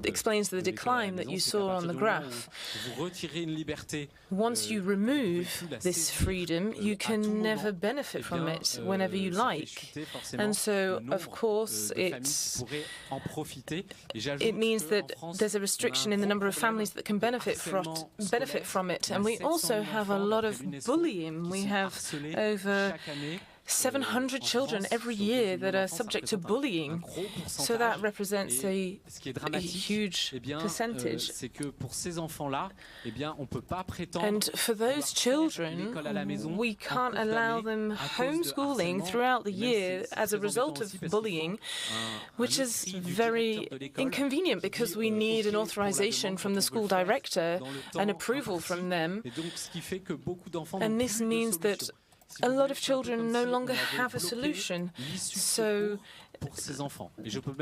explains the decline that you saw on the graph. Once you remove this freedom, you can never benefit from it whenever you like. And so, of course, it means that there's a restriction in the number of families that can benefit from it. And we also have a lot of bullying. We have over 700 children every year that are subject to bullying. So that represents a huge percentage. And for those children, we can't allow them homeschooling throughout the year as a result of bullying, which is very inconvenient because we need an authorization from the school director, an approval from them. And this means that a lot of children no longer have a solution, so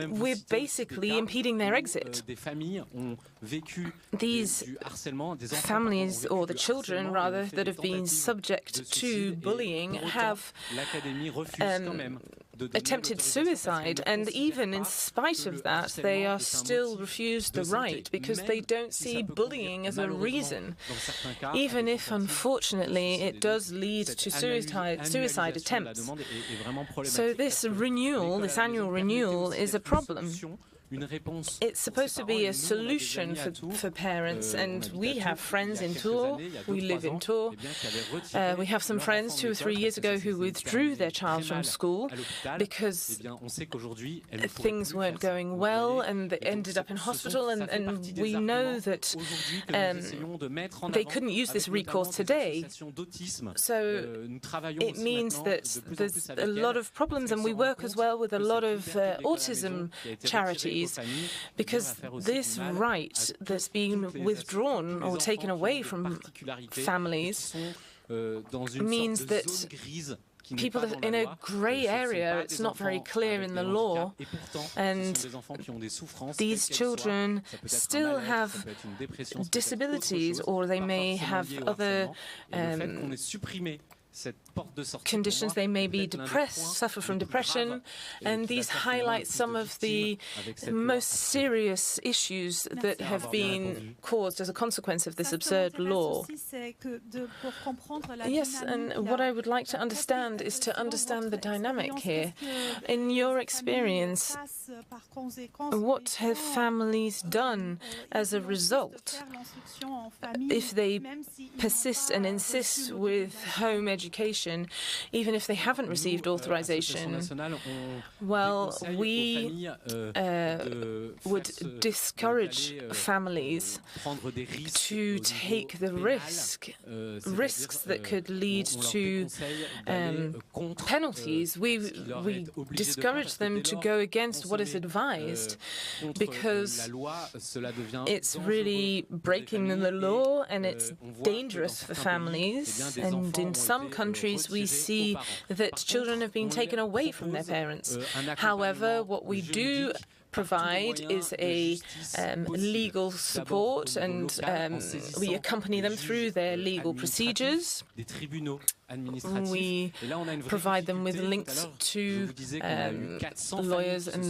we're basically impeding their exit. These families, or the children rather, that have been subject to bullying have attempted suicide, and even in spite of that, they are still refused the right because they don't see bullying as a reason, even if, unfortunately, it does lead to suicide attempts. So this renewal, this annual renewal, is a problem. It's supposed to be a solution for parents, and we have friends in Tours. We live in Tours. We have some friends 2 or 3 years ago who withdrew their child from school because things weren't going well and they ended up in hospital, and we know that they couldn't use this recourse today. So it means that there's a lot of problems, and we work as well with a lot of autism charities, because this right that's being withdrawn or taken away from families means that people are in a grey area. It's not very clear in the law, and these children still have disabilities, or they may have other conditions. They may be depressed, suffer from depression, and these highlight some of the most serious issues that have been caused as a consequence of this absurd law. Yes, and what I would like to understand is to understand the dynamic here. In your experience, what have families done as a result if they persist and insist with home education, even if they haven't received authorization? Well, we would discourage families to take the risks that could lead to penalties. We discourage them to go against what is advised, because it's really breaking the law and it's dangerous for families. And in some countries, we see that children have been taken away from their parents. However, what we do provide is a legal support, and we accompany them through their legal procedures. We provide them with links to lawyers and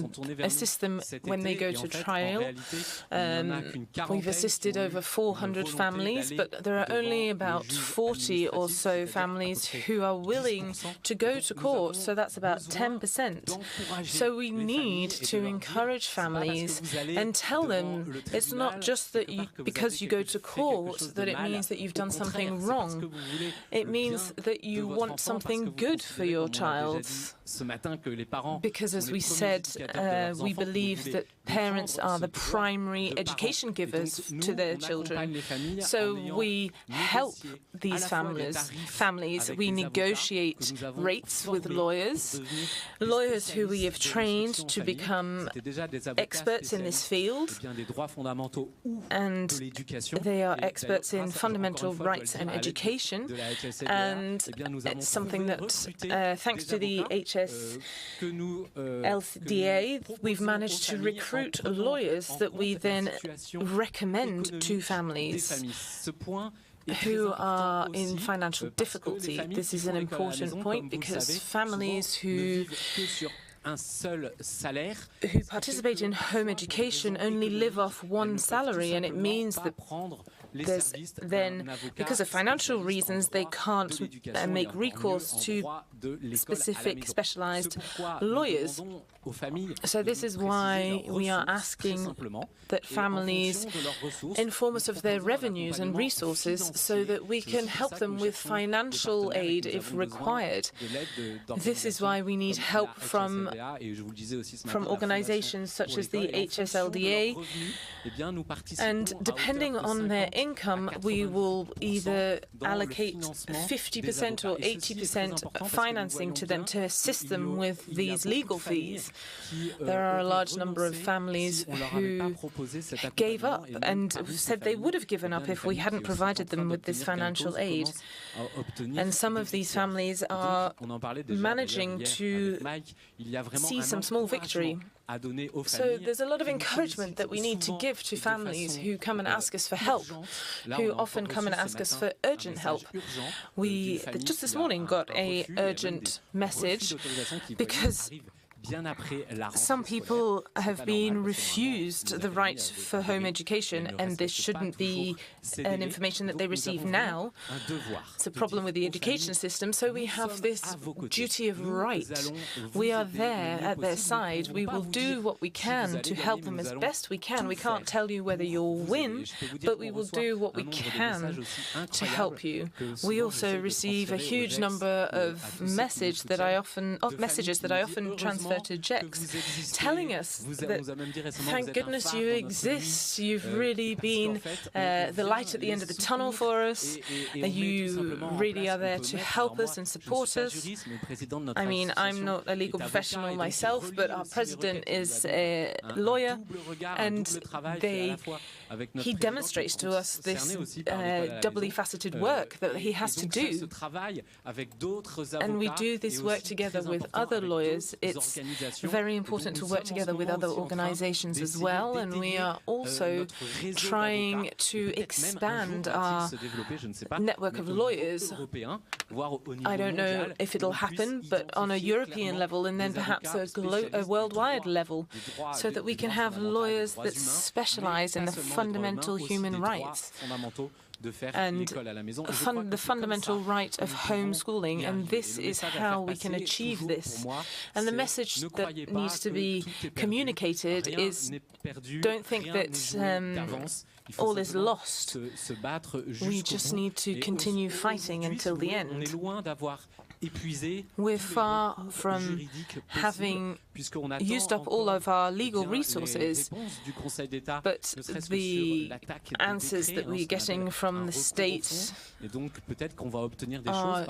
assist them when they go to trial. We've assisted over 400 families, but there are only about 40 or so families who are willing to go to court, so that's about 10%. So we need to encourage families and tell them it's not just that because you go to court that it means that you've done something wrong. It means that you want something good for your child. Because as we said, we believe that parents are the primary education givers to their children. So we help these families. We negotiate rates with lawyers who we have trained to become experts in this field, and they are experts in fundamental rights and education, and it's something that, thanks to the HSLDA, we've managed to recruit lawyers that we then recommend to families who are in financial difficulty. This is an important point because families who participate in home education only live off one salary, and it means that then, because of financial reasons, they can't make recourse to specific specialized lawyers. So this is why we are asking that families inform us of their revenues and resources so that we can help them with financial aid if required. This is why we need help from organizations such as the HSLDA, and depending on their income, we will either allocate 50% or 80% financing to them to assist them with these legal fees. There are a large number of families who gave up and said they would have given up if we hadn't provided them with this financial aid. And some of these families are managing to see some small victory. So there's a lot of encouragement that we need to give to families who come and ask us for help, who often come and ask us for urgent help. We just this morning got an urgent message because some people have been refused the right for home education, and this shouldn't be an information that they receive now. It's a problem with the education system, so we have this duty of right. We are there at their side. We will do what we can to help them as best we can. We can't tell you whether you'll win, but we will do what we can to help you. We also receive a huge number of messages that I often transfer to Ghex, telling us that thank goodness you exist. You've really been the light at the end of the tunnel for us. You really are there to help us and support us. I mean, I'm not a legal professional myself, but our president is a lawyer, and he demonstrates to us this doubly faceted work that he has to do. And we do this work together with other lawyers. It's very important to work together with other organizations as well, and we are also trying to expand our network of lawyers. I don't know if it'll happen, but on a European level and then perhaps a worldwide level, so that we can have lawyers that specialize in the fundamental human rights and the fundamental right of homeschooling, and this is how we can achieve this. And the message that needs to be communicated is, don't think that all is lost. We just need to continue fighting until the end. We're far from having used up all of our legal resources, but the answers that we're getting from the state are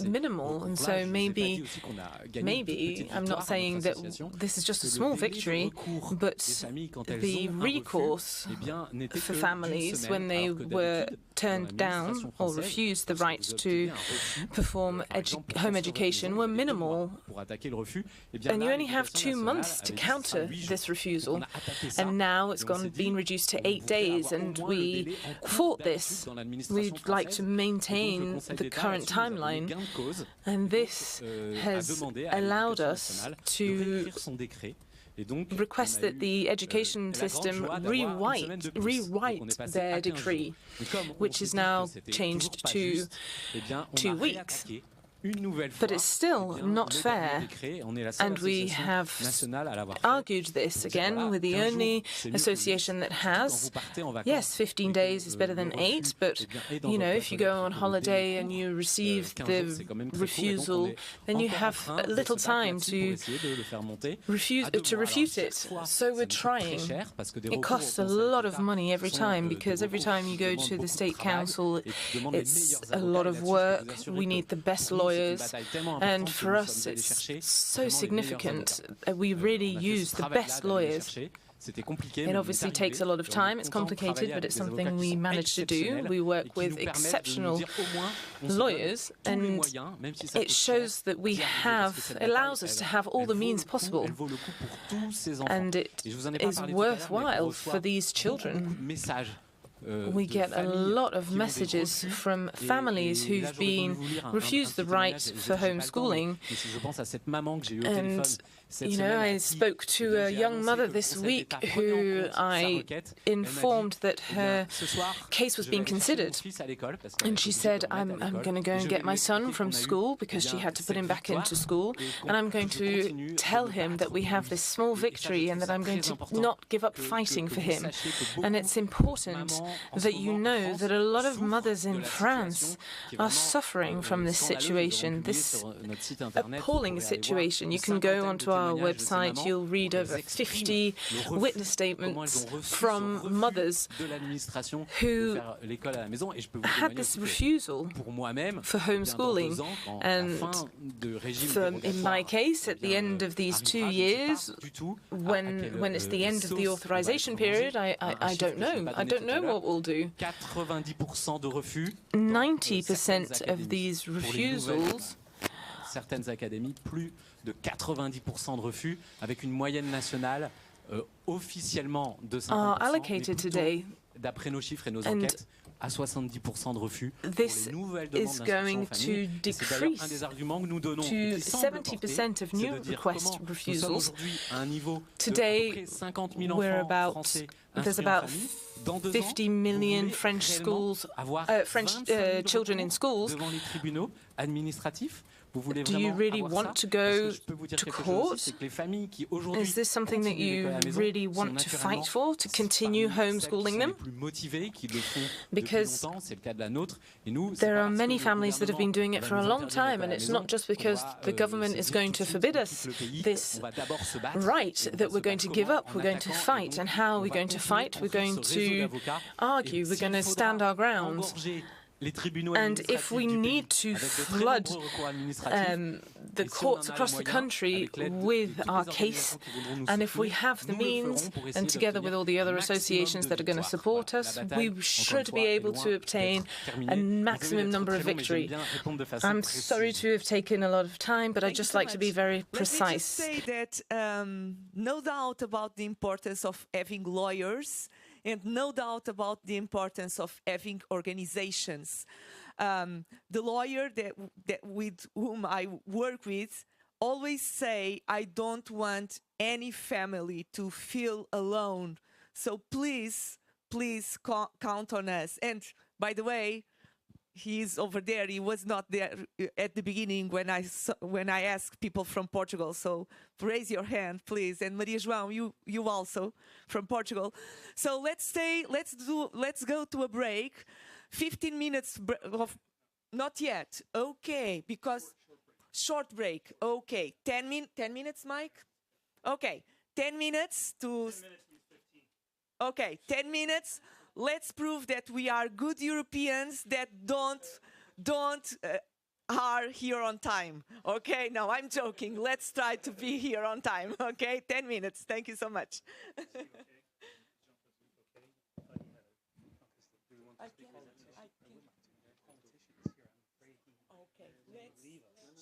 minimal, and so maybe, I'm not saying that this is just a small victory, but the recourse for families when they were turned down or refused the right to perform education home education were minimal. And you only have 2 months to counter this refusal. And now it's been reduced to 8 days, and we fought this. We'd like to maintain the current timeline, and this has allowed us to request that the education system rewrite their decree, which is now changed to 2 weeks. But it's still not fair, and we have argued this again with the only association that has. Yes, 15 days is better than 8, but, you know, if you go on holiday and you receive the refusal, then you have little time to refute it. So we're trying. It costs a lot of money every time, because every time you go to the State Council, it's a lot of work. We need the best lawyers. And for us, it's so significant. We really use the best lawyers. It obviously takes a lot of time. It's complicated, but it's something we manage to do. We work with exceptional lawyers, and it shows that allows us to have all the means possible. And it is worthwhile for these children. We get a lot of messages from families who've been refused the right for homeschooling. And, you know, I spoke to a young mother this week who I informed that her case was being considered. And she said, I'm going to go and get my son from school, because she had to put him back into school. And I'm going to tell him that we have this small victory and that I'm going to not give up fighting for him. And it's important that you know that a lot of mothers in France are suffering from this situation, this appalling situation. You can go onto our website, you'll read over 50 witness statements from mothers who had this refusal for homeschooling. And in my case, at the end of these 2 years, when it's the end of the authorization period, I don't know. I don't know what we'll do. 90% of these refusals de 90% de refus, avec une moyenne nationale officiellement de 50%, d'après nos chiffres et nos enquêtes, à 70% de refus pour les nouvelles demandes d'instruction en famille. C'est d'ailleurs un des arguments que nous donnons, qui semble porter, c'est de dire comment nous sommes aujourd'hui à un niveau de à peu près 50 000 enfants français inscrits en famille. Dans 2 ans, 50 million French children in schools. Devant les tribunaux administratifs. Do you really want to go to court? Is this something that you really want to fight for, to continue homeschooling them? Because there are many families that have been doing it for a long time, and it's not just because the government is going to forbid us this right that we're going to give up. We're going to fight. And how are we going to fight? We're going to argue. We're going to stand our ground. And if we need to flood the courts across the country with our case, and if we have the means, and together with all the other associations that are going to support us, we should be able to obtain a maximum number of victory. I'm sorry to have taken a lot of time, but I'd just like to be very precise. Let me just say that no doubt about the importance of having lawyers, and no doubt about the importance of having organizations. The lawyer that with whom I work with always say, I don't want any family to feel alone. So please, please count on us. And by the way, he's over there. He was not there at the beginning when I asked people from Portugal. So raise your hand, please. And Maria João, you also from Portugal. So let's go to a break. 15 minutes of, not yet. Okay, because short break. Okay, 10 minutes, Mike. Okay, 10 minutes to. 10 minutes means 15. Okay, 10 minutes. Let's prove that we are good Europeans that are here on time. Okay, no, I'm joking. Let's try to be here on time. Okay, 10 minutes. Thank you so much. Okay, let's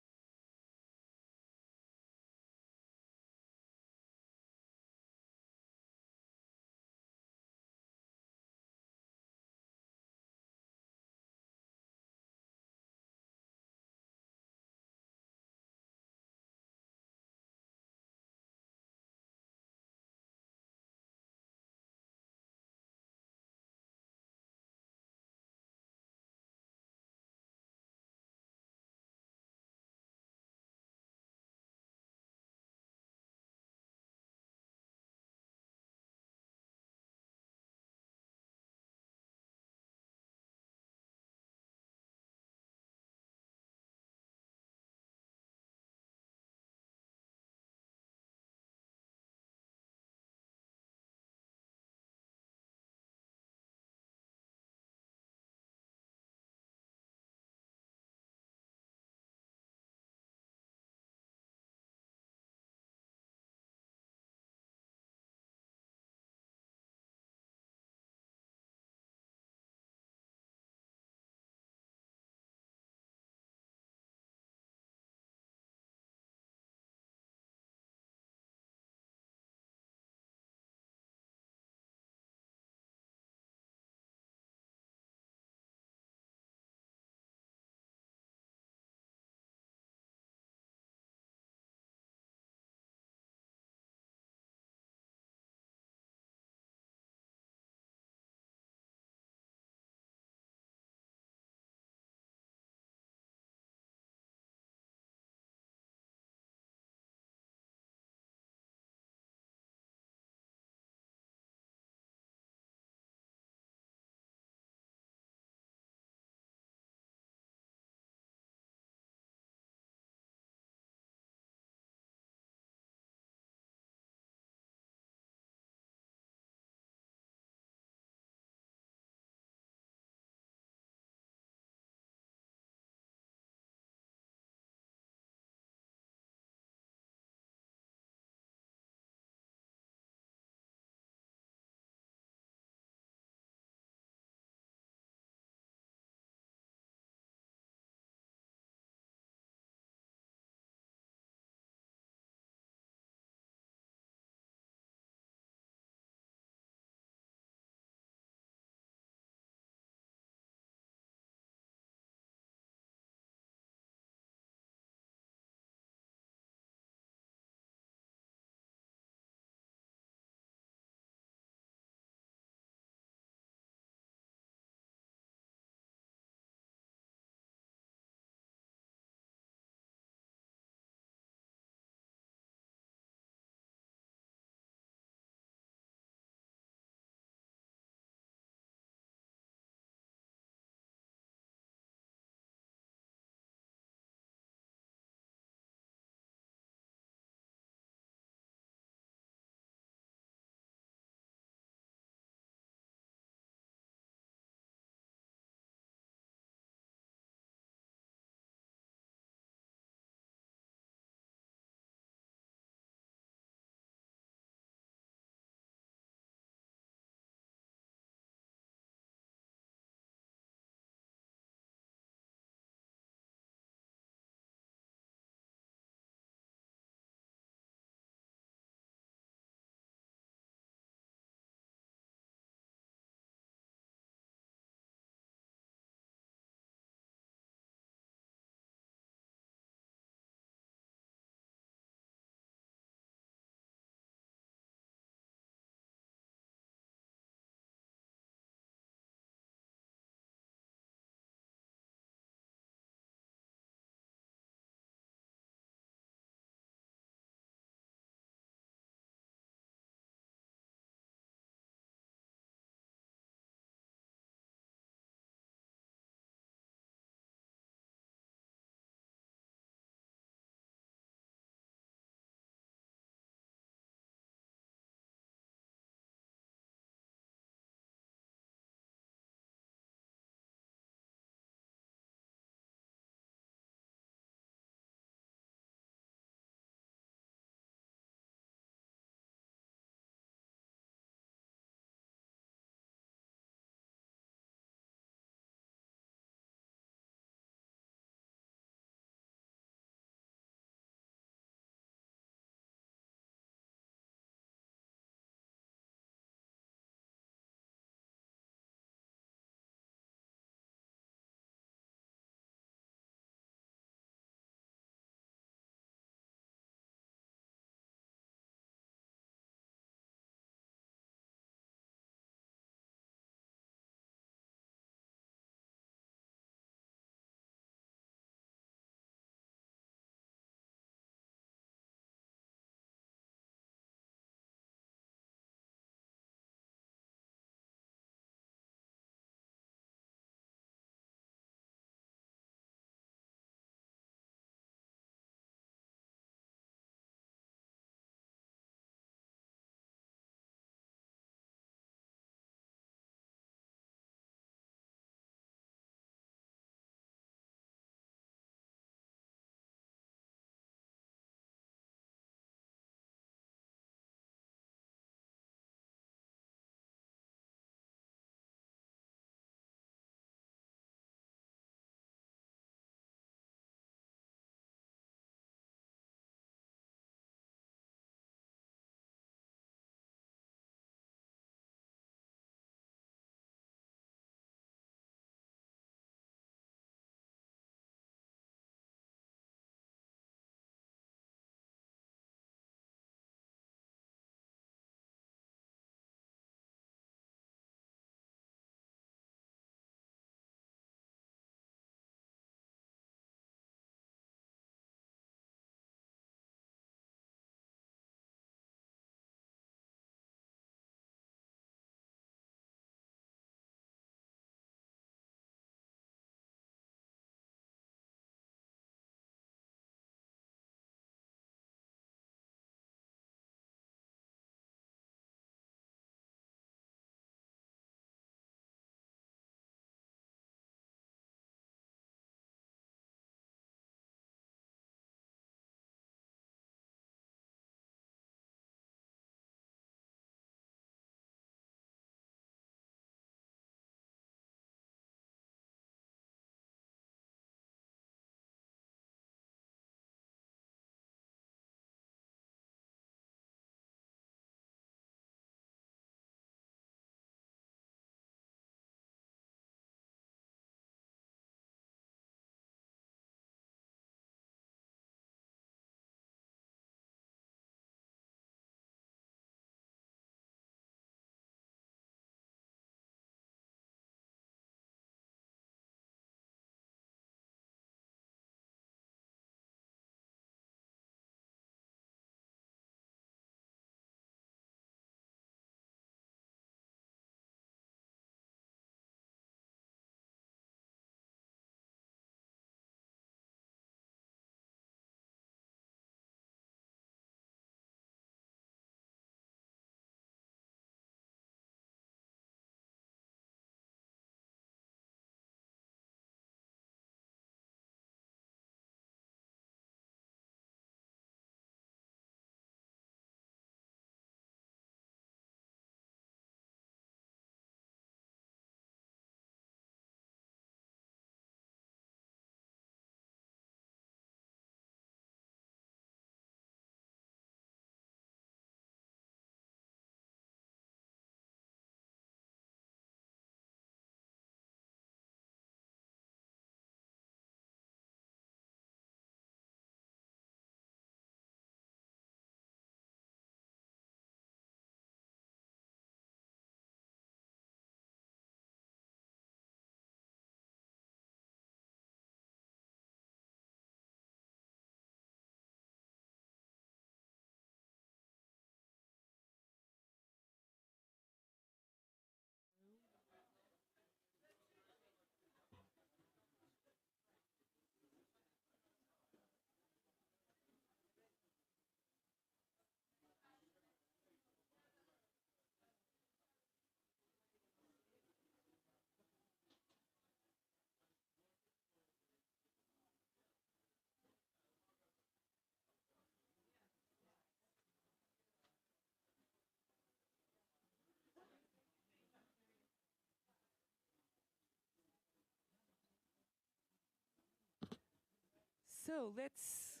So let's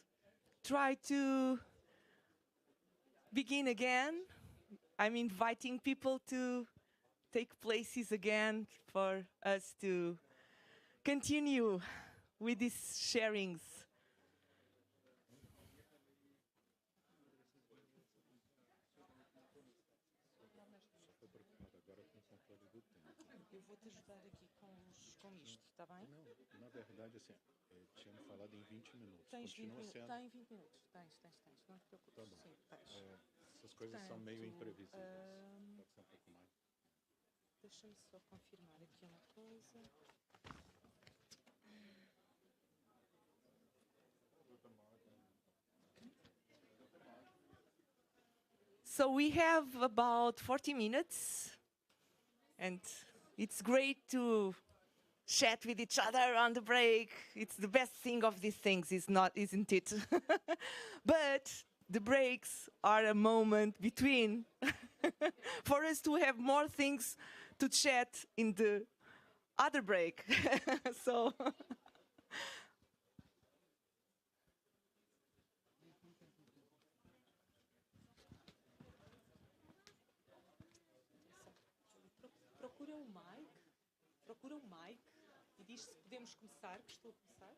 try to begin again. I'm inviting people to take places again for us to continue with these sharings. Eu vou te ajudar aqui com isto, está bem? Não, na verdade, assim, tinha me falado em 20 minutos. Tens 20 minutos, tem 20 minutos, tens, não te preocupes. Tá bom. Sim, tens. Essas coisas são meio imprevisíveis. Pode ser um pouco mais. Deixa-me só confirmar aqui uma coisa. So we have about 40 minutes, and it's great to chat with each other on the break. It's the best thing of these things, isn't it? But the breaks are a moment between for us to have more things to chat in the other break. So. Procura o mic e diz se podemos começar, que estou a começar.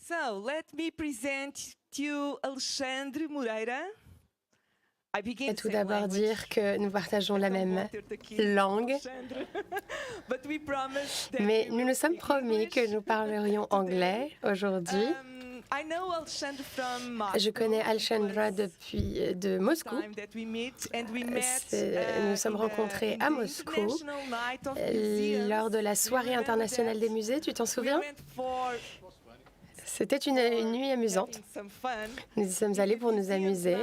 So, let me present you Alexandre Moreira. Et tout d'abord dire que nous partageons la même langue, mais nous nous sommes promis que nous parlerions anglais aujourd'hui. Je connais Alexandra depuis de Moscou. Nous nous sommes rencontrés à Moscou lors de la soirée internationale des musées, tu t'en souviens? C'était une nuit amusante. Nous y sommes allés pour nous amuser.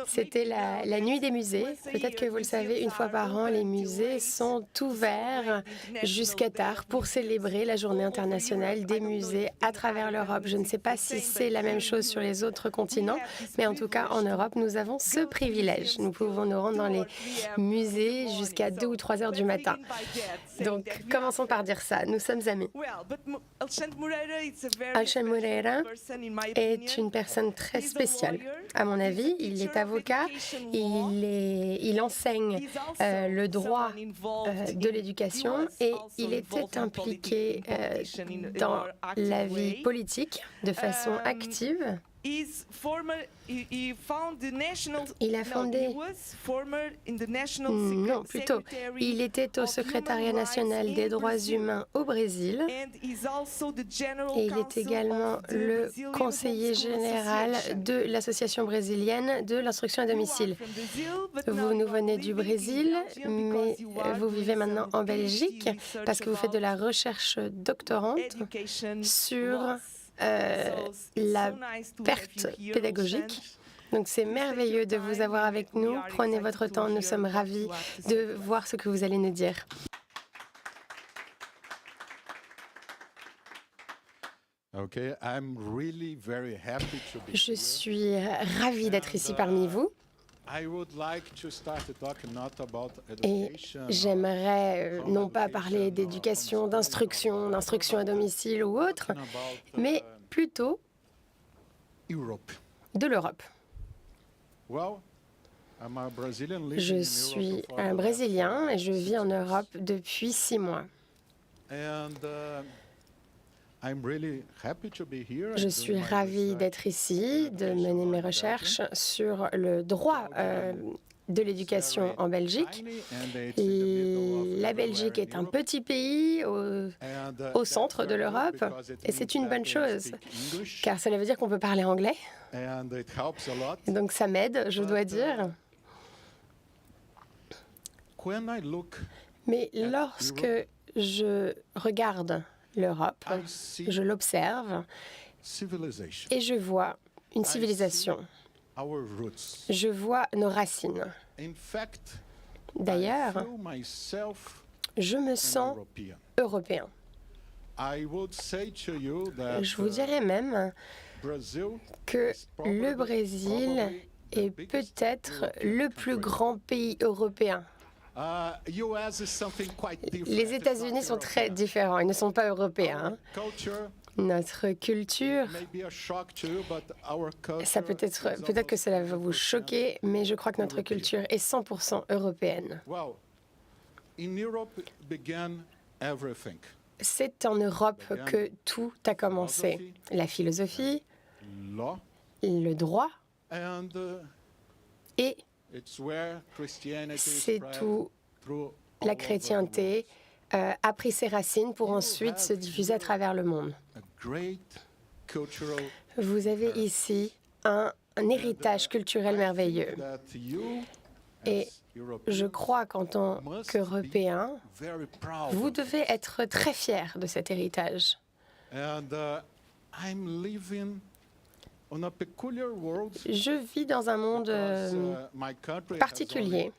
C'était la nuit des musées. Peut-être que vous le savez, une fois par an, les musées sont ouverts jusqu'à tard pour célébrer la journée internationale des musées à travers l'Europe. Je ne sais pas si c'est la même chose sur les autres continents, mais en tout cas, en Europe, nous avons ce privilège. Nous pouvons nous rendre dans les musées jusqu'à 2 ou 3 heures du matin. Donc, commençons par dire ça. Nous sommes amis. Alexandre Moreira est une personne très spéciale. À mon avis, il est avocat, il enseigne le droit de l'éducation et il était impliqué dans la vie politique de façon active. Il a fondé... Non, plutôt, il était au secrétariat national des droits humains au Brésil et il est également le conseiller général de l'association brésilienne de l'instruction à domicile. Vous nous venez du Brésil, mais vous vivez maintenant en Belgique parce que vous faites de la recherche doctorante sur la perte pédagogique. Donc c'est merveilleux de vous avoir avec nous. Prenez votre temps, nous sommes ravis de voir ce que vous allez nous dire. Je suis ravie d'être ici parmi vous. Et j'aimerais non pas parler d'éducation, d'instruction à domicile ou autre, mais plutôt de l'Europe. Je suis un Brésilien et je vis en Europe depuis 6 mois. Je suis ravie d'être ici, de mener mes recherches sur le droit de l'éducation en Belgique. La Belgique est un petit pays au centre de l'Europe et c'est une bonne chose, car cela veut dire qu'on peut parler anglais. Et donc ça m'aide, je dois dire. Mais lorsque je regarde l'Europe, je l'observe et je vois une civilisation. Je vois nos racines. D'ailleurs, je me sens européen. Je vous dirais même que le Brésil est peut-être le plus grand pays européen. Les États-Unis sont très différents, ils ne sont pas européens. Notre culture, peut-être que cela va vous choquer, mais je crois que notre culture est 100% européenne. C'est en Europe que tout a commencé. La philosophie, le droit, et c'est où la chrétienté a pris ses racines pour ensuite se diffuser à travers le monde. Vous avez ici un héritage culturel merveilleux. Et je crois qu'en tant qu'Européens, vous devez être très fiers de cet héritage. Je vis dans un monde particulier.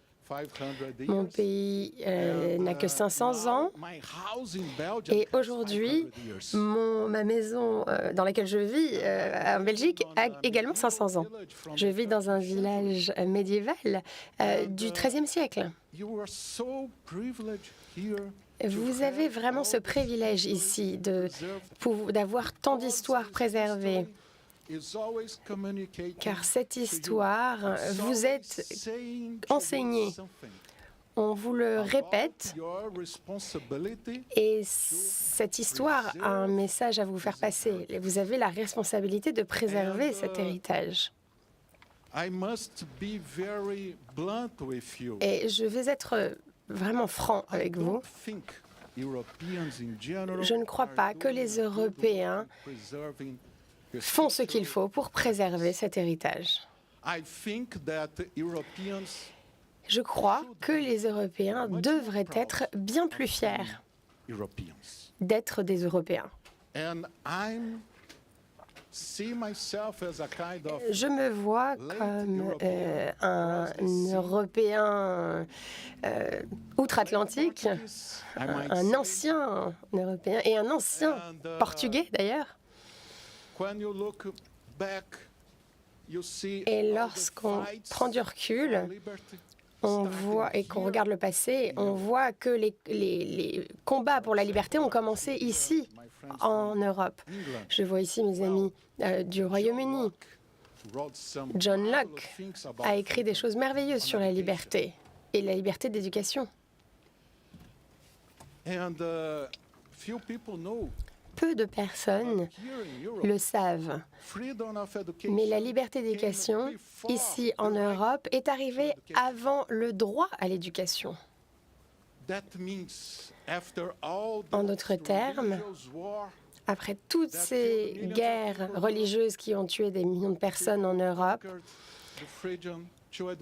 Mon pays n'a que 500 ans et aujourd'hui, ma maison dans laquelle je vis en Belgique a également 500 ans. Je vis dans un village médiéval du XIIIe siècle. Vous avez vraiment ce privilège ici d'avoir tant d'histoires préservées. Car cette histoire vous est enseignée. On vous le répète et cette histoire a un message à vous faire passer. Et vous avez la responsabilité de préserver cet héritage. Et je vais être vraiment franc avec vous. Je ne crois pas que les Européens font ce qu'il faut pour préserver cet héritage. Je crois que les Européens devraient être bien plus fiers d'être des Européens. Je me vois comme un Européen outre-Atlantique, un ancien Européen et un ancien Portugais d'ailleurs. Et lorsqu'on prend du recul, on voit, et qu'on regarde le passé, on voit que les combats pour la liberté ont commencé ici, en Europe. Je vois ici mes amis du Royaume-Uni. John Locke a écrit des choses merveilleuses sur la liberté et la liberté d'éducation. Peu de personnes le savent, mais la liberté d'éducation, ici en Europe, est arrivée avant le droit à l'éducation. En d'autres termes, après toutes ces guerres religieuses qui ont tué des millions de personnes en Europe,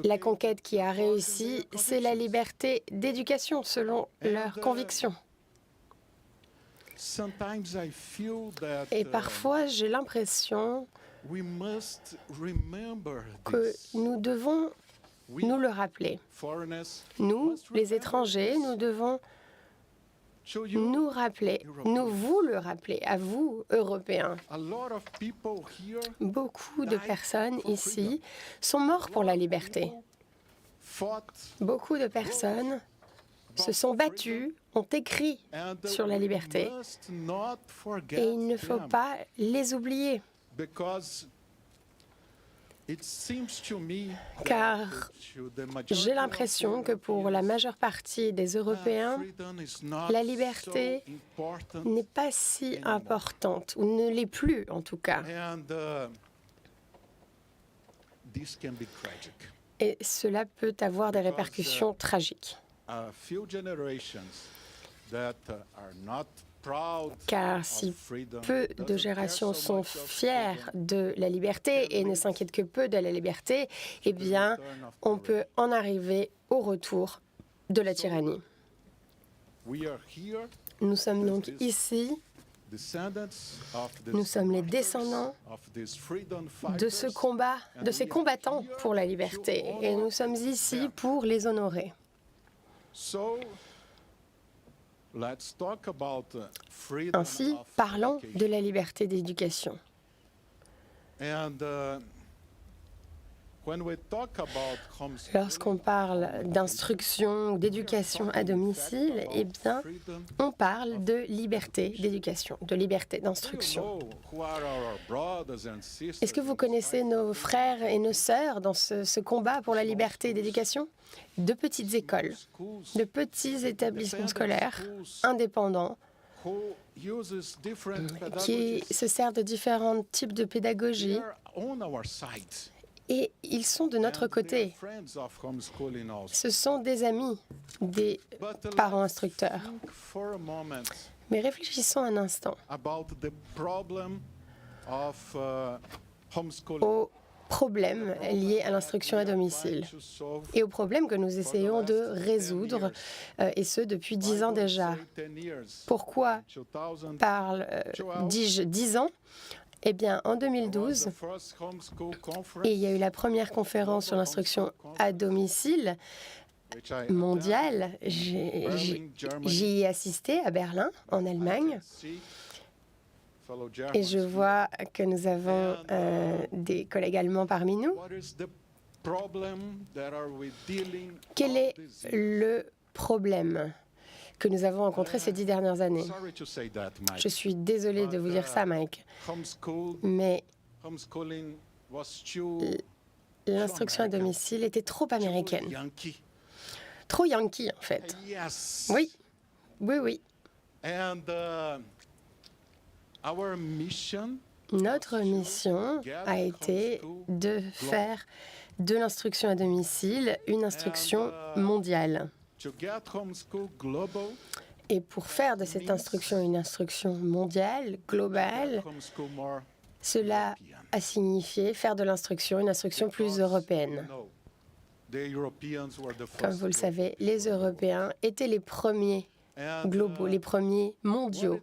la conquête qui a réussi, c'est la liberté d'éducation selon leurs convictions. Et parfois, j'ai l'impression que nous devons nous le rappeler. Nous, les étrangers, nous devons nous rappeler, vous le rappeler, à vous, Européens. Beaucoup de personnes ici sont mortes pour la liberté. Beaucoup de personnes se sont battus, ont écrit sur la liberté. Et il ne faut pas les oublier. Car j'ai l'impression que pour la majeure partie des Européens, la liberté n'est pas si importante, ou ne l'est plus en tout cas. Et cela peut avoir des répercussions tragiques. Car si peu de générations sont fières de la liberté et ne s'inquiètent que peu de la liberté, eh bien, on peut en arriver au retour de la tyrannie. Nous sommes donc ici Nous sommes les descendants de ce combat, de ces combattants pour la liberté, et nous sommes ici pour les honorer. Ainsi, parlons de la liberté d'éducation. Lorsqu'on parle d'instruction ou d'éducation à domicile, eh bien, on parle de liberté d'éducation, de liberté d'instruction. Est-ce que vous connaissez nos frères et nos sœurs dans ce combat pour la liberté d'éducation? De petites écoles, de petits établissements scolaires indépendants qui se servent de différents types de pédagogie. Et ils sont de notre côté. Ce sont des amis des parents instructeurs. Mais réfléchissons un instant aux problèmes liés à l'instruction à domicile et aux problèmes que nous essayons de résoudre, et ce depuis 10 ans déjà. Pourquoi dis-je 10 ans? Eh bien, en 2012, il y a eu la première conférence sur l'instruction à domicile mondiale. J'y ai assisté à Berlin, en Allemagne. Et je vois que nous avons des collègues allemands parmi nous. Quel est le problème que nous avons rencontré ces 10 dernières années? Je suis désolée de vous dire ça, Mike, mais l'instruction à domicile était trop américaine. Trop yankee, en fait. Oui, oui, oui. Notre mission a été de faire de l'instruction à domicile une instruction mondiale. Et pour faire de cette instruction une instruction mondiale, globale, cela a signifié faire de l'instruction une instruction plus européenne. Comme vous le savez, les Européens étaient les premiers globaux, les premiers mondiaux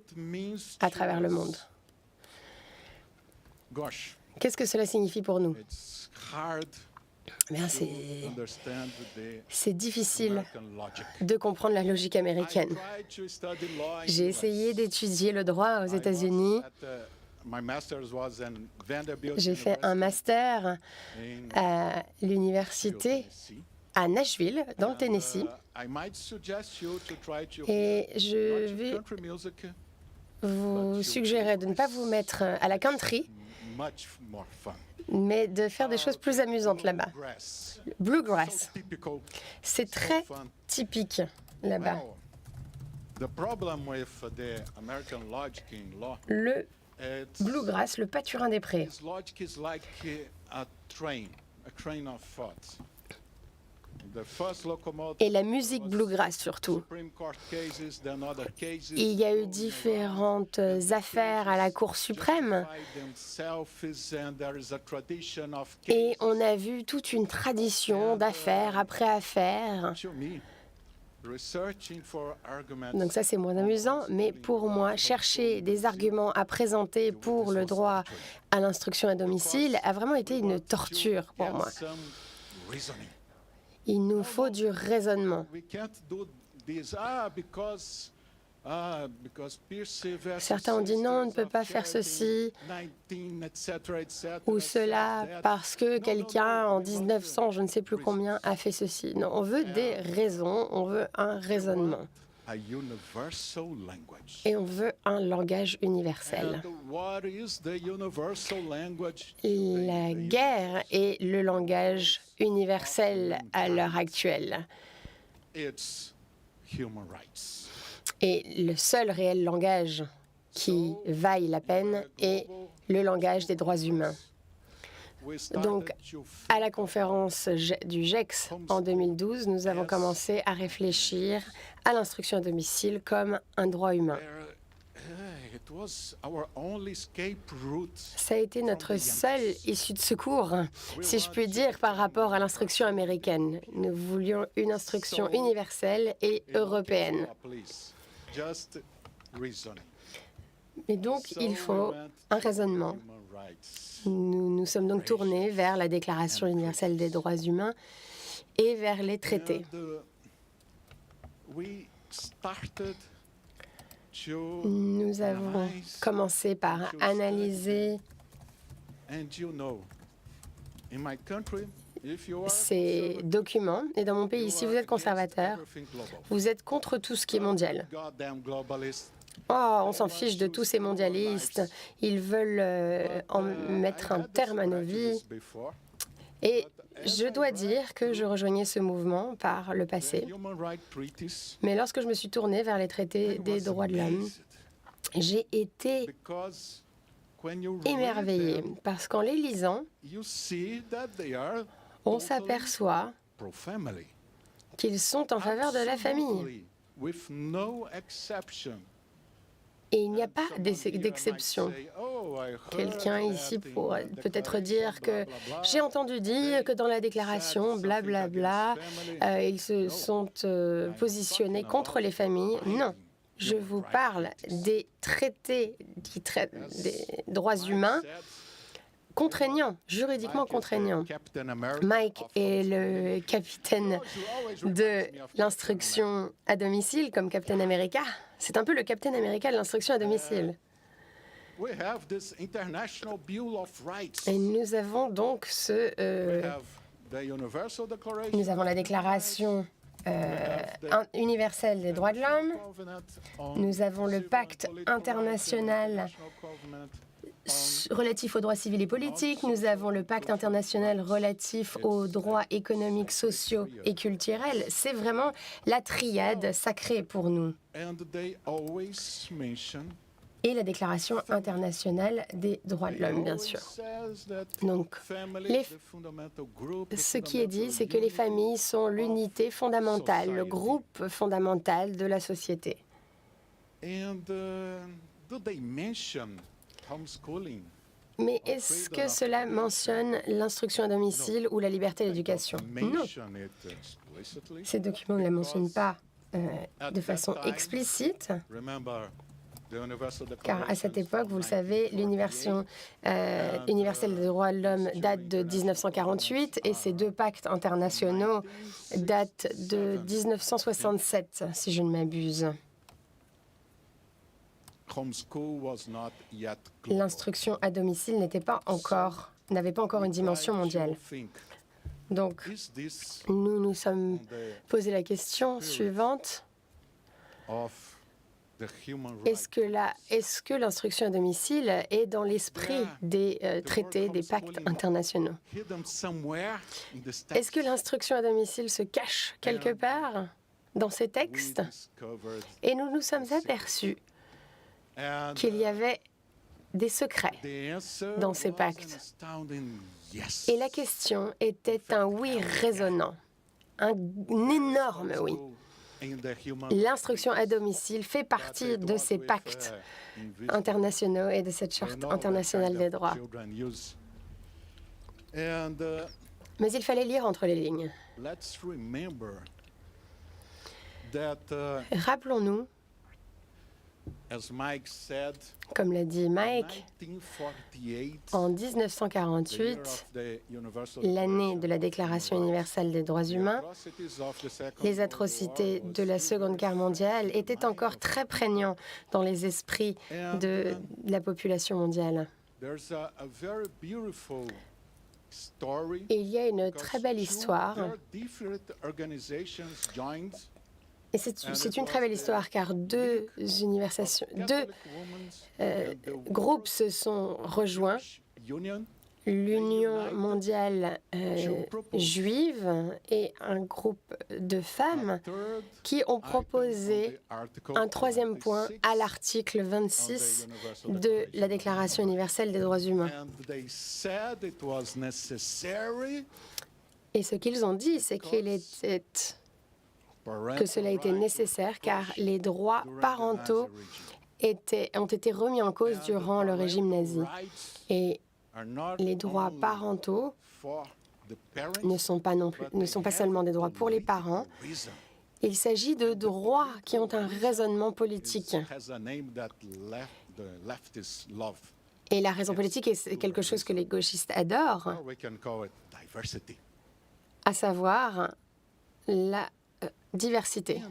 à travers le monde. Qu'est-ce que cela signifie pour nous? C'est difficile de comprendre la logique américaine. J'ai essayé d'étudier le droit aux États-Unis. J'ai fait un master à l'université à Nashville, dans le Tennessee. Et je vais vous suggérer de ne pas vous mettre à la country, mais de faire des choses plus amusantes là-bas. Bluegrass, c'est très typique là-bas. Le bluegrass, le paturin des prés, et la musique bluegrass surtout. Il y a eu différentes affaires à la Cour suprême et on a vu toute une tradition d'affaire après affaire. Donc ça, c'est moins amusant, mais pour moi, chercher des arguments à présenter pour le droit à l'instruction à domicile a vraiment été une torture pour moi. Il nous faut du raisonnement. Certains ont dit non, on ne peut pas faire ceci ou cela parce que quelqu'un en 1900, je ne sais plus combien, a fait ceci. Non, on veut des raisons, on veut un raisonnement. Et on veut un langage universel. La guerre est le langage universel à l'heure actuelle. Et le seul réel langage qui vaille la peine est le langage des droits humains. Donc, à la conférence du Ghex en 2012, nous avons commencé à réfléchir à l'instruction à domicile comme un droit humain. Ça a été notre seule issue de secours, si je puis dire, par rapport à l'instruction américaine. Nous voulions une instruction universelle et européenne. Et donc, il faut un raisonnement. Nous nous sommes donc tournés vers la Déclaration universelle des droits humains et vers les traités. Nous avons commencé par analyser ces documents. Et dans mon pays, si vous êtes conservateur, vous êtes contre tout ce qui est mondial. Oh, on s'en fiche de tous ces mondialistes. Ils veulent en mettre un terme à nos vies. Et je dois dire que je rejoignais ce mouvement par le passé. Mais lorsque je me suis tournée vers les traités des droits de l'homme, j'ai été émerveillée parce qu'en les lisant, on s'aperçoit qu'ils sont en faveur de la famille. Et il n'y a pas d'exception. Quelqu'un ici pourrait peut-être dire que j'ai entendu dire que dans la déclaration, blablabla, ils se sont positionnés contre les familles. Non, je vous parle des traités des droits humains contraignants, juridiquement contraignants. Mike est le capitaine de l'instruction à domicile, comme Captain America. C'est un peu le Captain America de l'instruction à domicile. Et nous avons donc nous avons la Déclaration universelle des droits de l'homme. Nous avons le pacte international relatif aux droits civils et politiques. Nous avons le pacte international relatif aux droits économiques, sociaux et culturels. C'est vraiment la triade sacrée pour nous. Et la Déclaration internationale des droits de l'homme, bien sûr. Donc, ce qui est dit, c'est que les familles sont l'unité fondamentale, le groupe fondamental de la société. Mais est-ce que cela mentionne l'instruction à domicile ou la liberté d'éducation? Non. Ces documents ne la mentionnent pas de façon explicite, car à cette époque, vous le savez, l'Universelle des droits de l'homme date de 1948 et ces deux pactes internationaux datent de 1967, si je ne m'abuse. L'instruction à domicile n'avait pas encore une dimension mondiale. Donc, nous nous sommes posé la question suivante. Est-ce que l'instruction à domicile est dans l'esprit des traités, des pactes internationaux? Est-ce que l'instruction à domicile se cache quelque part dans ces textes? Et nous nous sommes aperçus qu'il y avait des secrets dans ces pactes. Et la question était un oui résonnant, un énorme oui. L'instruction à domicile fait partie de ces pactes internationaux et de cette charte internationale des droits. Mais il fallait lire entre les lignes. Rappelons-nous, comme l'a dit Mike, en 1948, l'année de la Déclaration universelle des droits humains, les atrocités de la Seconde Guerre mondiale étaient encore très prégnants dans les esprits de la population mondiale. Et il y a une très belle histoire. Et c'est une très belle histoire car deux groupes se sont rejoints. L'Union mondiale juive et un groupe de femmes qui ont proposé un troisième point à l'article 26 de la Déclaration universelle des droits humains. Et ce qu'ils ont dit, c'est que cela était nécessaire car les droits parentaux ont été remis en cause durant le régime nazi. Et les droits parentaux ne sont pas seulement des droits pour les parents. Il s'agit de droits qui ont un raisonnement politique. Et la raison politique est quelque chose que les gauchistes adorent, à savoir la diversité.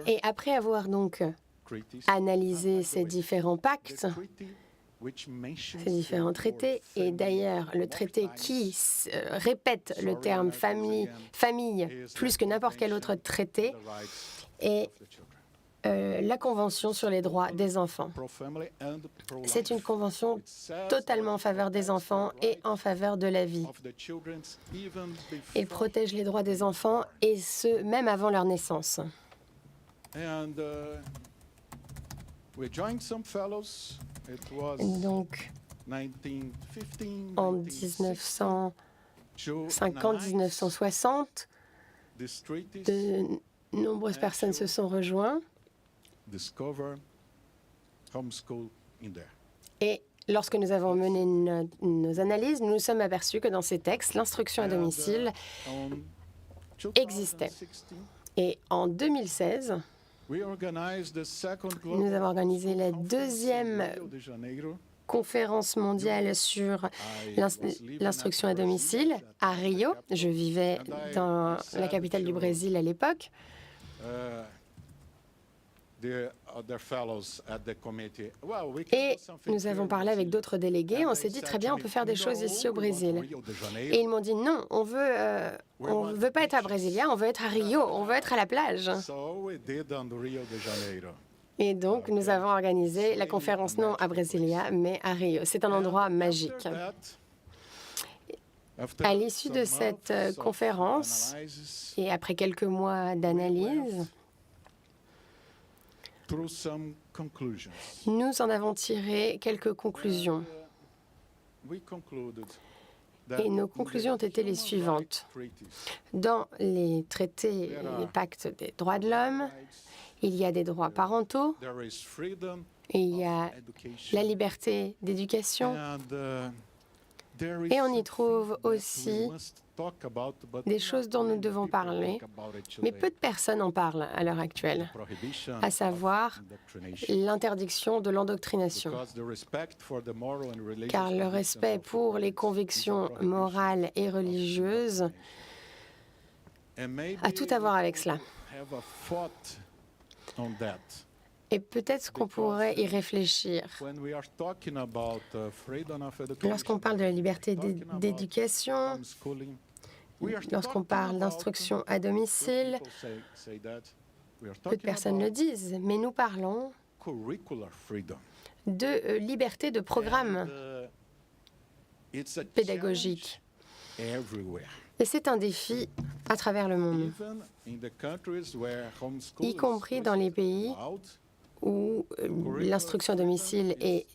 Et après avoir donc analysé ces différents pactes, ces différents traités, et d'ailleurs le traité qui répète le terme famille plus que n'importe quel autre traité est la Convention sur les droits des enfants. C'est une convention totalement en faveur des enfants et en faveur de la vie. Il protège les droits des enfants, et ce, même avant leur naissance. Donc, en 1950-1960, de nombreuses personnes se sont rejointes. Et lorsque nous avons mené nos analyses, nous nous sommes aperçus que dans ces textes, l'instruction à domicile existait. Et en 2016, nous avons organisé la deuxième conférence mondiale sur l'instruction à domicile à Rio. Je vivais dans la capitale du Brésil à l'époque. Et nous avons parlé avec d'autres délégués. On s'est dit, très bien, on peut faire des choses ici au Brésil. Et ils m'ont dit, non, on veut pas être à Brasilia, on veut être à Rio, on veut être à la plage. Et donc, nous avons organisé la conférence non à Brasilia, mais à Rio. C'est un endroit magique. À l'issue de cette conférence, et après quelques mois d'analyse, nous en avons tiré quelques conclusions. Et nos conclusions ont été les suivantes. Dans les traités et les pactes des droits de l'homme, il y a des droits parentaux, et il y a la liberté d'éducation, et on y trouve aussi des choses dont nous devons parler, mais peu de personnes en parlent à l'heure actuelle, à savoir l'interdiction de l'endoctrination. Car le respect pour les convictions morales et religieuses a tout à voir avec cela. Et peut-être qu'on pourrait y réfléchir. Lorsqu'on parle de la liberté d'éducation, lorsqu'on parle d'instruction à domicile, peu de personnes le disent, mais nous parlons de liberté de programme pédagogique. Et c'est un défi à travers le monde, y compris dans les pays où l'instruction à domicile est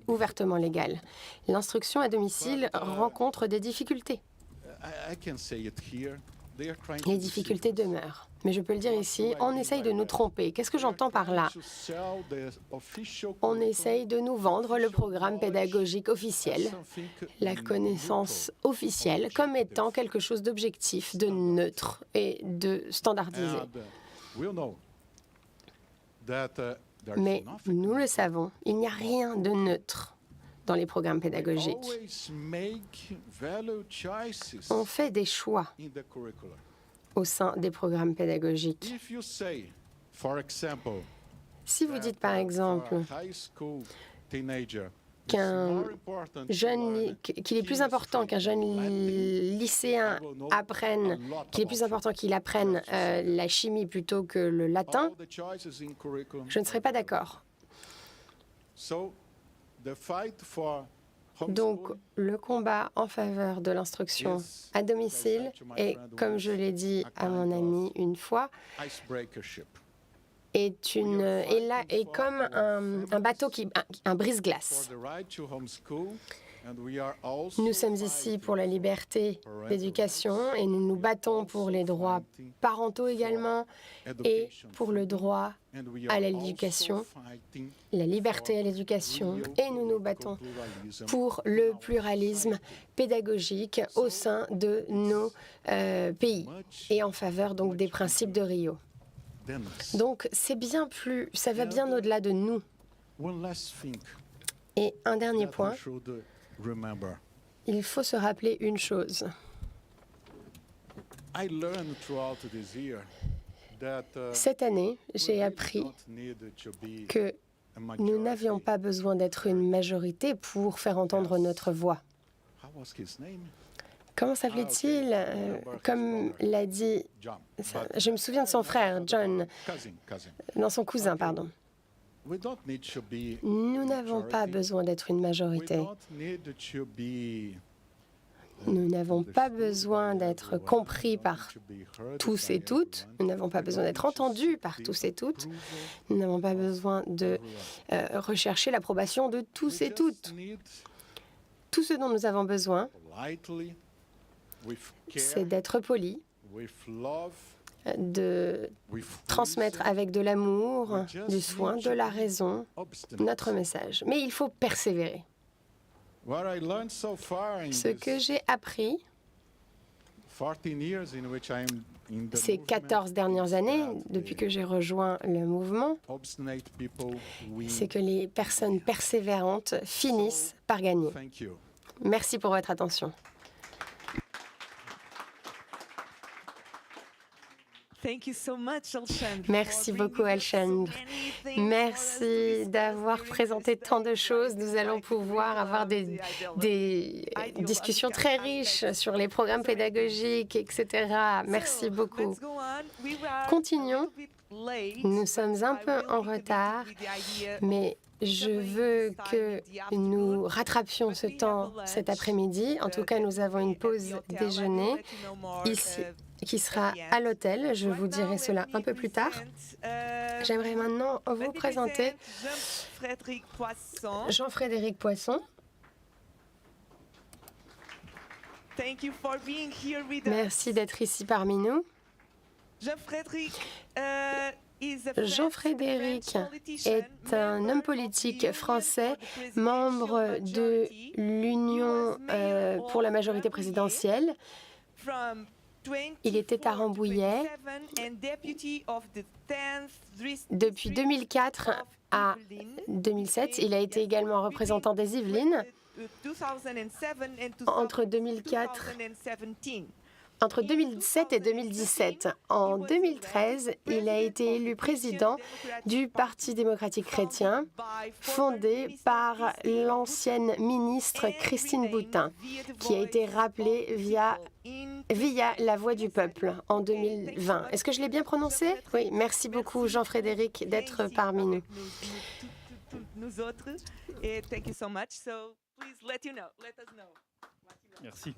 ouvertement légale. L'instruction à domicile rencontre des difficultés. Les difficultés demeurent. Mais je peux le dire ici, on essaye de nous tromper. Qu'est-ce que j'entends par là? On essaye de nous vendre le programme pédagogique officiel, la connaissance officielle, comme étant quelque chose d'objectif, de neutre et de standardisé. Mais nous le savons, il n'y a rien de neutre dans les programmes pédagogiques. On fait des choix au sein des programmes pédagogiques. Si vous dites par exemple qu'il est plus important qu'un jeune lycéen apprenne, qu'il est plus important qu'il apprenne la chimie plutôt que le latin, je ne serais pas d'accord. Donc, le combat en faveur de l'instruction à domicile est, comme je l'ai dit à mon ami une fois, est comme un bateau un brise-glace. Nous sommes ici pour la liberté d'éducation et nous nous battons pour les droits parentaux également et pour le droit à l'éducation, la liberté à l'éducation, et nous nous battons pour le pluralisme pédagogique au sein de nos pays et en faveur donc des principes de Rio. Donc c'est bien plus, ça va bien au-delà de nous. Et un dernier point, il faut se rappeler une chose. Cette année, j'ai appris que nous n'avions pas besoin d'être une majorité pour faire entendre notre voix. Comment s'appelait-il? Comme l'a dit, je me souviens de son frère, John, non, son cousin, pardon. Nous n'avons pas besoin d'être une majorité. Nous n'avons pas besoin d'être compris par tous et toutes. Nous n'avons pas besoin d'être entendus par tous et toutes. Nous n'avons pas besoin de rechercher l'approbation de tous et toutes. Tout ce dont nous avons besoin, c'est d'être polis, de transmettre avec de l'amour, du soin, de la raison, notre message. Mais il faut persévérer. Ce que j'ai appris ces 14 dernières années, depuis que j'ai rejoint le mouvement, c'est que les personnes persévérantes finissent par gagner. Merci pour votre attention. Merci beaucoup, Alchandre. Merci d'avoir présenté tant de choses. Nous allons pouvoir avoir des discussions très riches sur les programmes pédagogiques, etc. Merci beaucoup. Continuons. Nous sommes un peu en retard, mais je veux que nous rattrapions ce temps cet après-midi. En tout cas, nous avons une pause déjeuner ici, qui sera à l'hôtel. Je vous dirai cela un peu plus tard. J'aimerais maintenant vous présenter Jean-Frédéric Poisson. Merci d'être ici parmi nous. Jean-Frédéric est un homme politique français, membre de l'Union pour la majorité présidentielle. Il était à Rambouillet. Depuis 2004 à 2007, il a été également représentant des Yvelines. Entre 2007 et 2017. En 2013, il a été élu président du Parti démocratique chrétien, fondé par l'ancienne ministre Christine Boutin, qui a été rappelée via La Voix du Peuple en 2020. Est-ce que je l'ai bien prononcé? Oui, merci beaucoup Jean-Frédéric d'être parmi nous. Merci.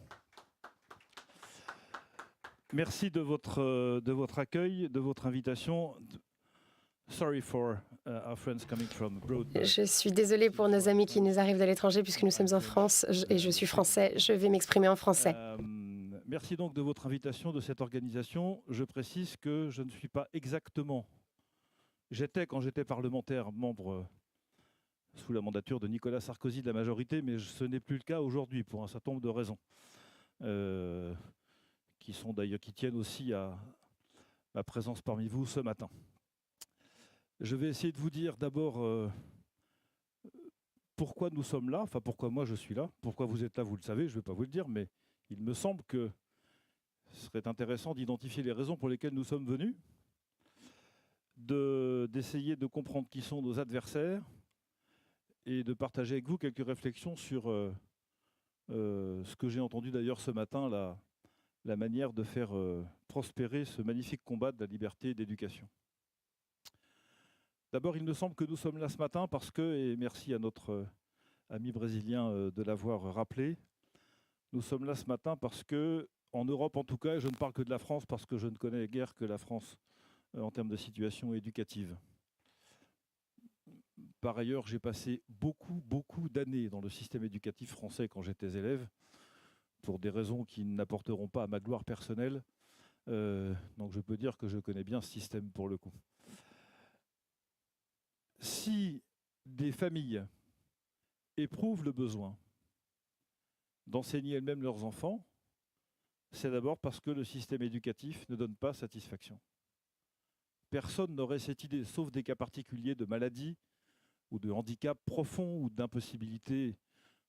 Merci de votre accueil, de votre invitation. Sorry for our friends coming from abroad. Je suis désolée pour nos amis qui nous arrivent de l'étranger puisque nous sommes en France et je suis français. Je vais m'exprimer en français. Merci donc de votre invitation, de cette organisation. Je précise que je ne suis pas exactement... J'étais, quand j'étais parlementaire, membre sous la mandature de Nicolas Sarkozy de la majorité, mais ce n'est plus le cas aujourd'hui pour un certain nombre de raisons. Qui tiennent aussi à ma présence parmi vous ce matin. Je vais essayer de vous dire d'abord pourquoi nous sommes là, enfin pourquoi moi je suis là, pourquoi vous êtes là, vous le savez, je ne vais pas vous le dire, mais il me semble que ce serait intéressant d'identifier les raisons pour lesquelles nous sommes venus, d'essayer de comprendre qui sont nos adversaires et de partager avec vous quelques réflexions sur ce que j'ai entendu d'ailleurs ce matin, la manière de faire prospérer ce magnifique combat de la liberté et d'éducation. D'abord, il me semble que nous sommes là ce matin parce que, et merci à notre ami brésilien de l'avoir rappelé, nous sommes là ce matin parce que, en Europe en tout cas, et je ne parle que de la France parce que je ne connais guère que la France en termes de situation éducative. Par ailleurs, j'ai passé beaucoup d'années dans le système éducatif français quand j'étais élève, pour des raisons qui n'apporteront pas à ma gloire personnelle. Donc je peux dire que je connais bien ce système pour le coup. Si des familles éprouvent le besoin d'enseigner elles-mêmes leurs enfants, c'est d'abord parce que le système éducatif ne donne pas satisfaction. personne n'aurait cette idée, sauf des cas particuliers de maladie ou de handicap profond ou d'impossibilité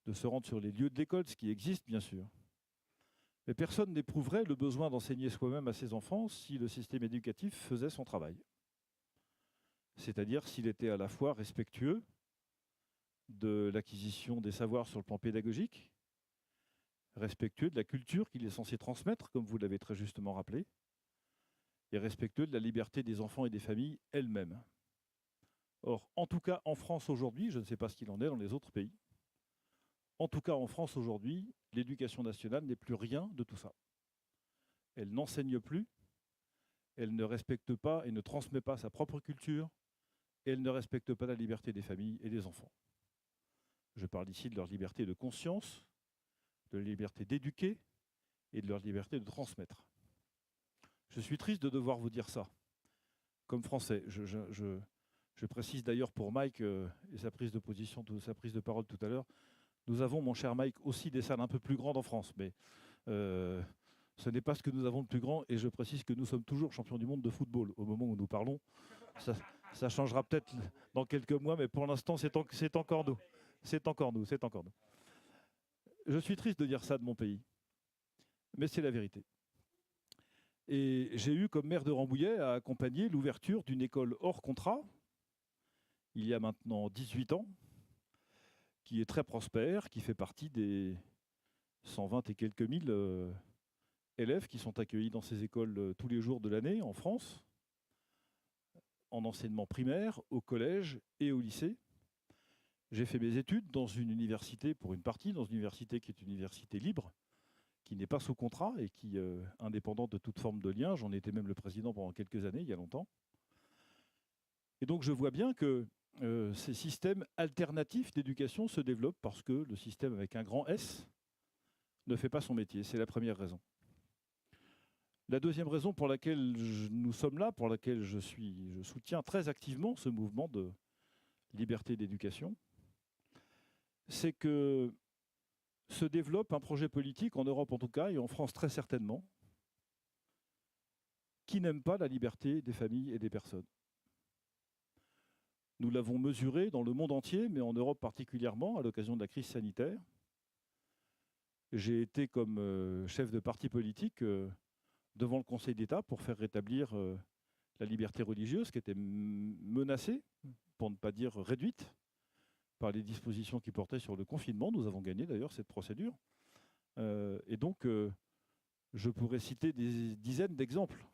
de se rendre sur les lieux de l'école, ce qui existe bien sûr. Mais personne n'éprouverait le besoin d'enseigner soi-même à ses enfants si le système éducatif faisait son travail. C'est-à-dire s'il était à la fois respectueux de l'acquisition des savoirs sur le plan pédagogique, respectueux de la culture qu'il est censé transmettre, comme vous l'avez très justement rappelé, et respectueux de la liberté des enfants et des familles elles-mêmes. Or, en tout cas en France aujourd'hui, je ne sais pas ce qu'il en est dans les autres pays, en tout cas en France aujourd'hui, l'éducation nationale n'est plus rien de tout ça. Elle n'enseigne plus, elle ne respecte pas et ne transmet pas sa propre culture, et elle ne respecte pas la liberté des familles et des enfants. Je parle ici de leur liberté de conscience, de leur liberté d'éduquer et de leur liberté de transmettre. Je suis triste de devoir vous dire ça, comme Français. Je précise d'ailleurs pour Mike et sa prise de position, sa prise de parole tout à l'heure, nous avons, mon cher Mike, aussi des salles un peu plus grandes en France, mais ce n'est pas ce que nous avons de plus grand, et je précise que nous sommes toujours champions du monde de football au moment où nous parlons. Ça changera peut-être dans quelques mois, mais pour l'instant, c'est encore nous. C'est encore nous. Je suis triste de dire ça de mon pays, mais c'est la vérité. Et j'ai eu comme maire de Rambouillet à accompagner l'ouverture d'une école hors contrat, il y a maintenant 18 ans, qui est très prospère, qui fait partie des 120 et quelques mille élèves qui sont accueillis dans ces écoles tous les jours de l'année en France, en enseignement primaire, au collège et au lycée. J'ai fait mes études dans une université, pour une partie, dans une université qui est une université libre, qui n'est pas sous contrat et qui est indépendante de toute forme de lien. J'en étais même le président pendant quelques années, il y a longtemps. Et donc je vois bien que ces systèmes alternatifs d'éducation se développent parce que le système avec un grand S ne fait pas son métier. C'est la première raison. La deuxième raison pour laquelle nous sommes là, pour laquelle je soutiens très activement ce mouvement de liberté d'éducation, c'est que se développe un projet politique, en Europe en tout cas, et en France très certainement, qui n'aime pas la liberté des familles et des personnes. Nous l'avons mesuré dans le monde entier, mais en Europe particulièrement, à l'occasion de la crise sanitaire. J'ai été comme chef de parti politique devant le Conseil d'État pour faire rétablir la liberté religieuse qui était menacée, pour ne pas dire réduite, par les dispositions qui portaient sur le confinement. Nous avons gagné d'ailleurs cette procédure. Et donc, je pourrais citer des dizaines d'exemples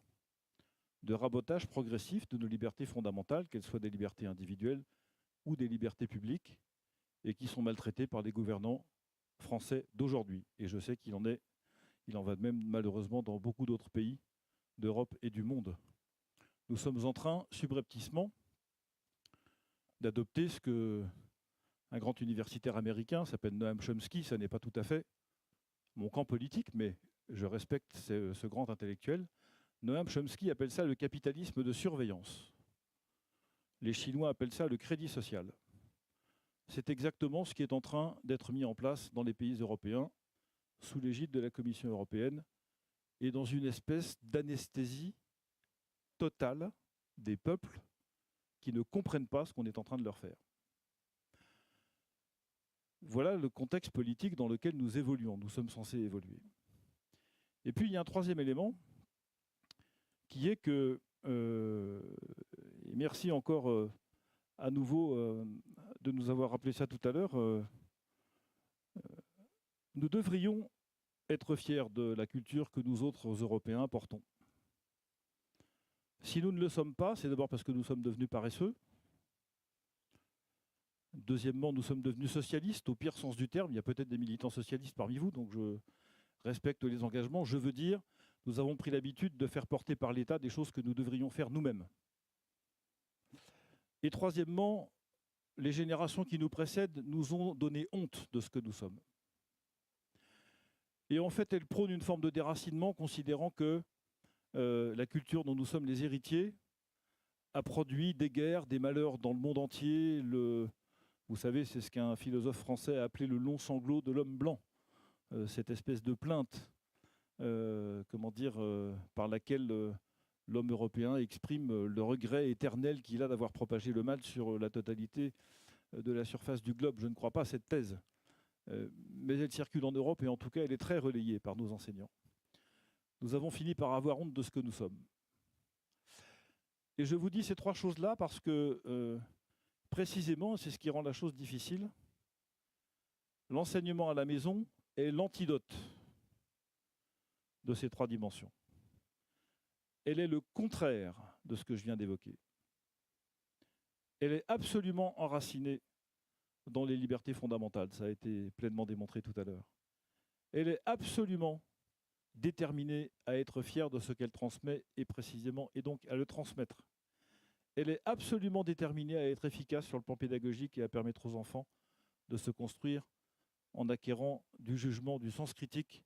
de rabotage progressif de nos libertés fondamentales, qu'elles soient des libertés individuelles ou des libertés publiques, et qui sont maltraitées par les gouvernants français d'aujourd'hui. Et je sais qu'il en va de même malheureusement dans beaucoup d'autres pays d'Europe et du monde. Nous sommes en train, subrepticement, d'adopter ce que un grand universitaire américain s'appelle Noam Chomsky, ça n'est pas tout à fait mon camp politique, mais je respecte ce grand intellectuel. Noam Chomsky appelle ça le capitalisme de surveillance. Les Chinois appellent ça le crédit social. C'est exactement ce qui est en train d'être mis en place dans les pays européens, sous l'égide de la Commission européenne, et dans une espèce d'anesthésie totale des peuples qui ne comprennent pas ce qu'on est en train de leur faire. Voilà le contexte politique dans lequel nous évoluons, nous sommes censés évoluer. Et puis il y a un troisième élément, qui est que, et merci encore à nouveau de nous avoir rappelé ça tout à l'heure, nous devrions être fiers de la culture que nous autres Européens portons. Si nous ne le sommes pas, c'est d'abord parce que nous sommes devenus paresseux. Deuxièmement, nous sommes devenus socialistes, au pire sens du terme. Il y a peut-être des militants socialistes parmi vous, donc je respecte les engagements. Je veux dire, nous avons pris l'habitude de faire porter par l'État des choses que nous devrions faire nous-mêmes. Et troisièmement, les générations qui nous précèdent nous ont donné honte de ce que nous sommes. Et en fait, elles prônent une forme de déracinement, considérant que la culture dont nous sommes les héritiers a produit des guerres, des malheurs dans le monde entier. Vous savez, c'est ce qu'un philosophe français a appelé le long sanglot de l'homme blanc. Cette espèce de plainte, par laquelle l'homme européen exprime le regret éternel qu'il a d'avoir propagé le mal sur la totalité de la surface du globe. Je ne crois pas à cette thèse. Mais elle circule en Europe et en tout cas, elle est très relayée par nos enseignants. Nous avons fini par avoir honte de ce que nous sommes. Et je vous dis ces trois choses-là parce que, précisément, c'est ce qui rend la chose difficile, l'enseignement à la maison est l'antidote de ces trois dimensions. Elle est le contraire de ce que je viens d'évoquer. Elle est absolument enracinée dans les libertés fondamentales. Ça a été pleinement démontré tout à l'heure. Elle est absolument déterminée à être fière de ce qu'elle transmet et précisément, et donc à le transmettre. Elle est absolument déterminée à être efficace sur le plan pédagogique et à permettre aux enfants de se construire en acquérant du jugement, du sens critique,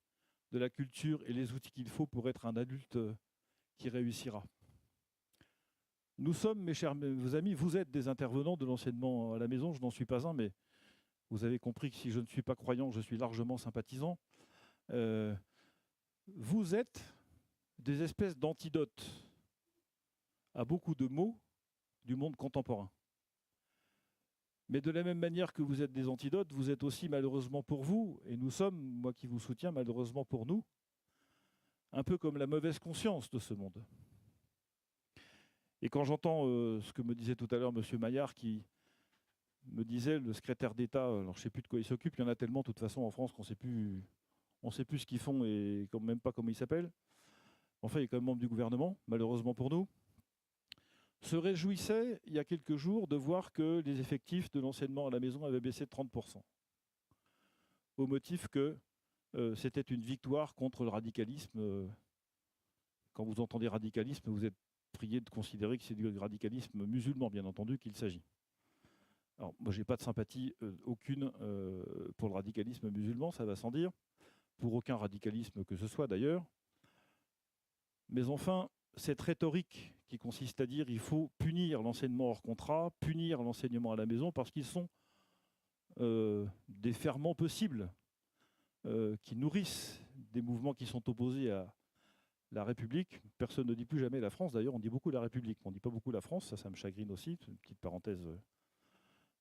de la culture et les outils qu'il faut pour être un adulte qui réussira. Nous sommes, mes chers amis, vous êtes des intervenants de l'enseignement à la maison, je n'en suis pas un, mais vous avez compris que si je ne suis pas croyant, je suis largement sympathisant. Vous êtes des espèces d'antidotes à beaucoup de maux du monde contemporain. Mais de la même manière que vous êtes des antidotes, vous êtes aussi malheureusement pour vous, et nous sommes, moi qui vous soutiens, malheureusement pour nous, un peu comme la mauvaise conscience de ce monde. Et quand j'entends ce que me disait tout à l'heure M. Maillard, qui me disait, le secrétaire d'État, alors je ne sais plus de quoi il s'occupe, il y en a tellement de toute façon en France qu'on ne sait plus ce qu'ils font et même pas comment ils s'appellent. Enfin, il est quand même membre du gouvernement, malheureusement pour nous, se réjouissait il y a quelques jours de voir que les effectifs de l'enseignement à la maison avaient baissé de 30%, au motif que c'était une victoire contre le radicalisme. Quand vous entendez radicalisme, vous êtes prié de considérer que c'est du radicalisme musulman, bien entendu, qu'il s'agit. Alors, moi, je n'ai pas de sympathie aucune pour le radicalisme musulman, ça va sans dire, pour aucun radicalisme que ce soit d'ailleurs. Mais enfin, cette rhétorique qui consiste à dire qu'il faut punir l'enseignement hors contrat, punir l'enseignement à la maison, parce qu'ils sont des ferments possibles qui nourrissent des mouvements qui sont opposés à la République. Personne ne dit plus jamais la France, d'ailleurs, on dit beaucoup la République. On ne dit pas beaucoup la France, ça me chagrine aussi, une petite parenthèse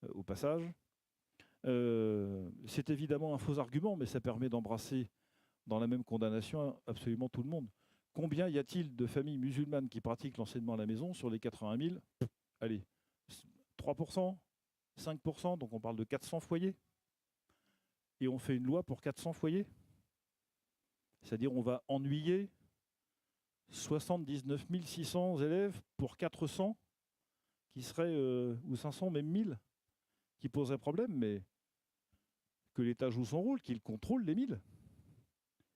au passage. C'est évidemment un faux argument, mais ça permet d'embrasser dans la même condamnation absolument tout le monde. Combien y a-t-il de familles musulmanes qui pratiquent l'enseignement à la maison sur les 80 000 ? Allez, 3%, 5%, donc on parle de 400 foyers. Et on fait une loi pour 400 foyers. C'est-à-dire on va ennuyer 79 600 élèves pour 400 qui seraient, ou 500, même 1000, qui poseraient problème, mais que l'État joue son rôle, qu'il contrôle les 1000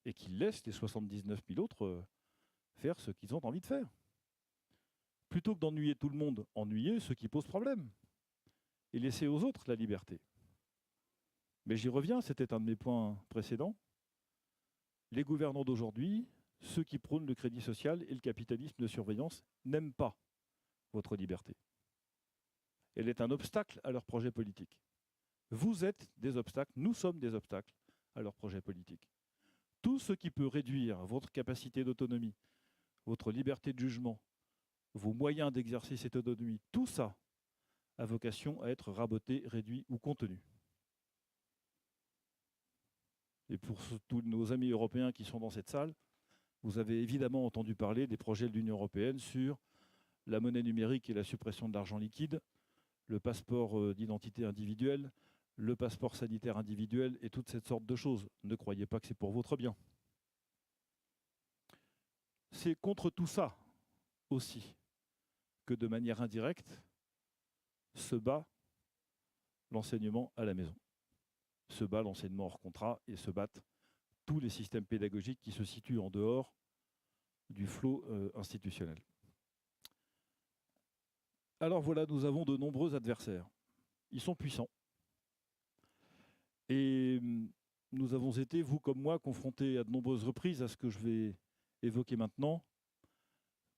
et qu'il laisse les 79 000 autres faire ce qu'ils ont envie de faire. Plutôt que d'ennuyer tout le monde, ennuyer ceux qui posent problème et laisser aux autres la liberté. Mais j'y reviens, c'était un de mes points précédents. Les gouvernants d'aujourd'hui, ceux qui prônent le crédit social et le capitalisme de surveillance, n'aiment pas votre liberté. Elle est un obstacle à leur projet politique. Vous êtes des obstacles, nous sommes des obstacles à leur projet politique. Tout ce qui peut réduire votre capacité d'autonomie, votre liberté de jugement, vos moyens d'exercer cette autonomie, tout ça a vocation à être raboté, réduit ou contenu. Et pour tous nos amis européens qui sont dans cette salle, vous avez évidemment entendu parler des projets de l'Union européenne sur la monnaie numérique et la suppression de l'argent liquide, le passeport d'identité individuelle, le passeport sanitaire individuel et toutes cette sorte de choses. Ne croyez pas que c'est pour votre bien. C'est contre tout ça aussi que de manière indirecte se bat l'enseignement à la maison. Se bat l'enseignement hors contrat et se battent tous les systèmes pédagogiques qui se situent en dehors du flot institutionnel. Alors voilà, nous avons de nombreux adversaires. Ils sont puissants. Et nous avons été, vous comme moi, confrontés à de nombreuses reprises à ce que je vais évoquer maintenant.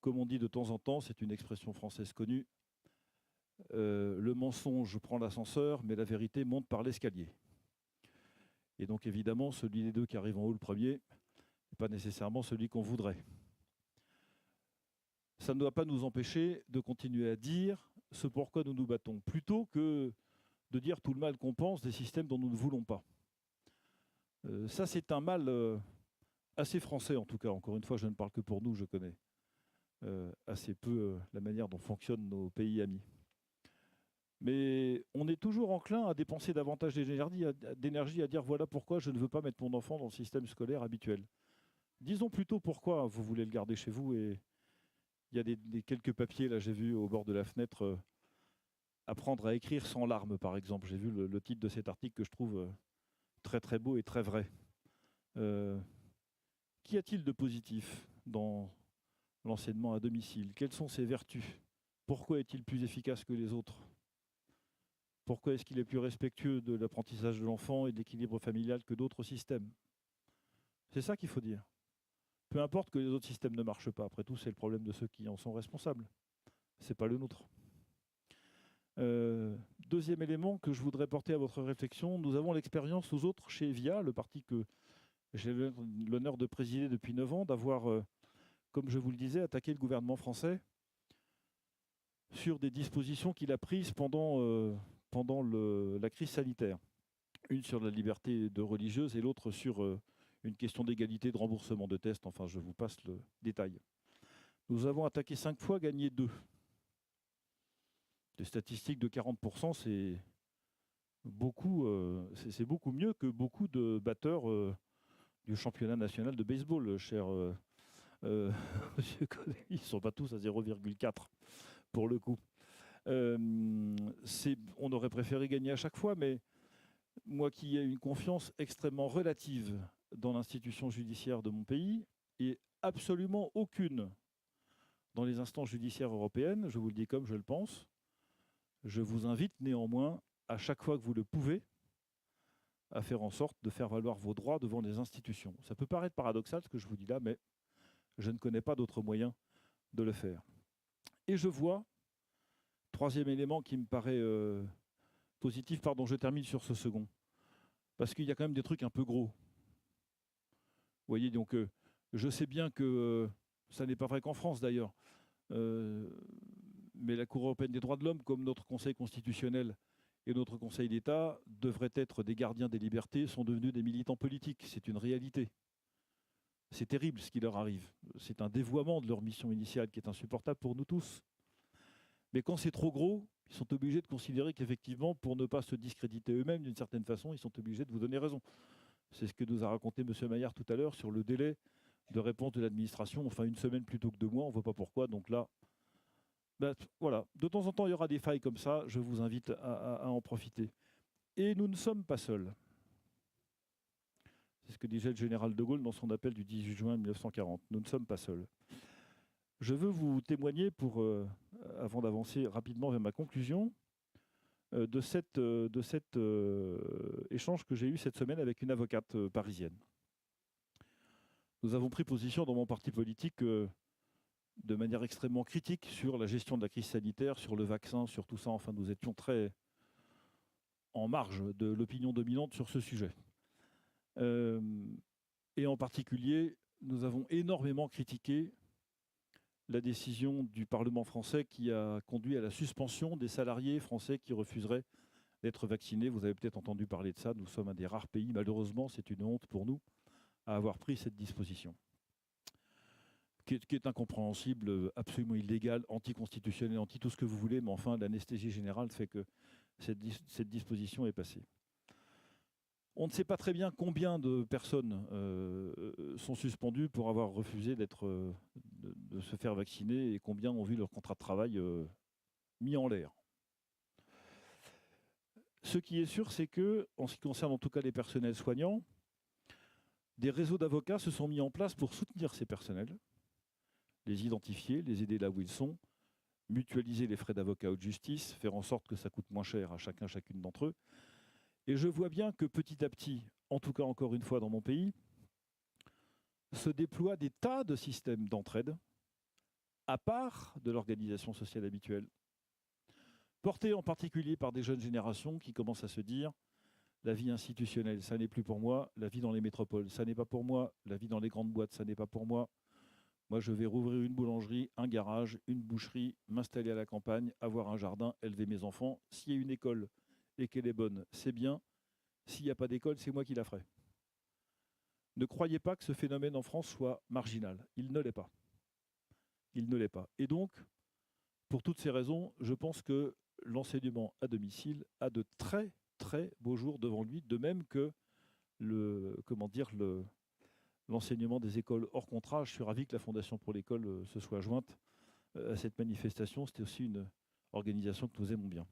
Comme on dit de temps en temps, c'est une expression française connue, le mensonge prend l'ascenseur, mais la vérité monte par l'escalier. Et donc évidemment, celui des deux qui arrive en haut le premier n'est pas nécessairement celui qu'on voudrait. ça ne doit pas nous empêcher de continuer à dire ce pourquoi nous nous battons, plutôt que de dire tout le mal qu'on pense des systèmes dont nous ne voulons pas. Ça, c'est un mal assez français, en tout cas. Encore une fois, je ne parle que pour nous, je connais assez peu la manière dont fonctionnent nos pays amis. Mais on est toujours enclin à dépenser davantage d'énergie, à dire voilà pourquoi je ne veux pas mettre mon enfant dans le système scolaire habituel. Disons plutôt pourquoi vous voulez le garder chez vous. Et il y a quelques papiers, là j'ai vu au bord de la fenêtre, apprendre à écrire sans larmes, par exemple. J'ai vu le titre de cet article que je trouve très très beau et très vrai. Qu'y a-t-il de positif dans l'enseignement à domicile? Quelles sont ses vertus? Pourquoi est-il plus efficace que les autres? Pourquoi est-ce qu'il est plus respectueux de l'apprentissage de l'enfant et de l'équilibre familial que d'autres systèmes? C'est ça qu'il faut dire. Peu importe que les autres systèmes ne marchent pas. Après tout, c'est le problème de ceux qui en sont responsables. Ce n'est pas le nôtre. Deuxième élément que je voudrais porter à votre réflexion, nous avons l'expérience, nous autres, chez VIA, le parti que j'ai l'honneur de présider depuis 9 ans, d'avoir, comme je vous le disais, attaqué le gouvernement français sur des dispositions qu'il a prises pendant la crise sanitaire. Une sur la liberté de religieuse et l'autre sur une question d'égalité de remboursement de tests. Enfin, je vous passe le détail. Nous avons attaqué 5 fois, gagné 2. Des statistiques de 40%, c'est beaucoup mieux que beaucoup de batteurs du championnat national de baseball, cher monsieur Collet. Ils ne sont pas tous à 0,4 pour le coup. On aurait préféré gagner à chaque fois, mais moi qui ai une confiance extrêmement relative dans l'institution judiciaire de mon pays et absolument aucune dans les instances judiciaires européennes, je vous le dis comme je le pense, je vous invite néanmoins, à chaque fois que vous le pouvez, à faire en sorte de faire valoir vos droits devant les institutions. Ça peut paraître paradoxal ce que je vous dis là, mais je ne connais pas d'autre moyen de le faire. Et je vois, troisième élément qui me paraît positif, pardon, je termine sur ce second, parce qu'il y a quand même des trucs un peu gros. Vous voyez, donc je sais bien que ça n'est pas vrai qu'en France d'ailleurs, mais la Cour européenne des droits de l'homme, comme notre Conseil constitutionnel et notre Conseil d'État, devraient être des gardiens des libertés, sont devenus des militants politiques. C'est une réalité. C'est terrible ce qui leur arrive. C'est un dévoiement de leur mission initiale qui est insupportable pour nous tous. Mais quand c'est trop gros, ils sont obligés de considérer qu'effectivement, pour ne pas se discréditer eux-mêmes d'une certaine façon, ils sont obligés de vous donner raison. C'est ce que nous a raconté M. Maillard tout à l'heure sur le délai de réponse de l'administration. Enfin, 1 semaine plutôt que 2 mois, on ne voit pas pourquoi. Donc là, ben, voilà. De temps en temps, il y aura des failles comme ça. Je vous invite à en profiter. Et nous ne sommes pas seuls. C'est ce que disait le général de Gaulle dans son appel du 18 juin 1940. Nous ne sommes pas seuls. Je veux vous témoigner, avant d'avancer rapidement vers ma conclusion, de cet échange que j'ai eu cette semaine avec une avocate parisienne. Nous avons pris position dans mon parti politique de manière extrêmement critique sur la gestion de la crise sanitaire, sur le vaccin, sur tout ça. Enfin, nous étions très en marge de l'opinion dominante sur ce sujet. Et en particulier, nous avons énormément critiqué la décision du Parlement français qui a conduit à la suspension des salariés français qui refuseraient d'être vaccinés. Vous avez peut-être entendu parler de ça. Nous sommes un des rares pays, malheureusement, c'est une honte pour nous, à avoir pris cette disposition, qui est incompréhensible, absolument illégale, anticonstitutionnelle, anti tout ce que vous voulez, mais enfin, l'anesthésie générale fait que cette disposition est passée. On ne sait pas très bien combien de personnes sont suspendues pour avoir refusé de se faire vacciner et combien ont vu leur contrat de travail mis en l'air. Ce qui est sûr, c'est que, en ce qui concerne en tout cas les personnels soignants, des réseaux d'avocats se sont mis en place pour soutenir ces personnels, les identifier, les aider là où ils sont, mutualiser les frais d'avocat ou de justice, faire en sorte que ça coûte moins cher à chacune d'entre eux. Et je vois bien que petit à petit, en tout cas encore une fois dans mon pays, se déploient des tas de systèmes d'entraide, à part de l'organisation sociale habituelle, portés en particulier par des jeunes générations qui commencent à se dire « la vie institutionnelle, ça n'est plus pour moi, la vie dans les métropoles, ça n'est pas pour moi, la vie dans les grandes boîtes, ça n'est pas pour moi, Moi, je vais rouvrir une boulangerie, un garage, une boucherie, m'installer à la campagne, avoir un jardin, élever mes enfants. S'il y a une école et qu'elle est bonne, c'est bien. S'il n'y a pas d'école, c'est moi qui la ferai. Ne croyez pas que ce phénomène en France soit marginal. Il ne l'est pas. Il ne l'est pas. Et donc, pour toutes ces raisons, je pense que l'enseignement à domicile a de très, très beaux jours devant lui, de même que l'enseignement des écoles hors contrat. Je suis ravi que la Fondation pour l'école se soit jointe à cette manifestation. C'était aussi une organisation que nous aimons bien.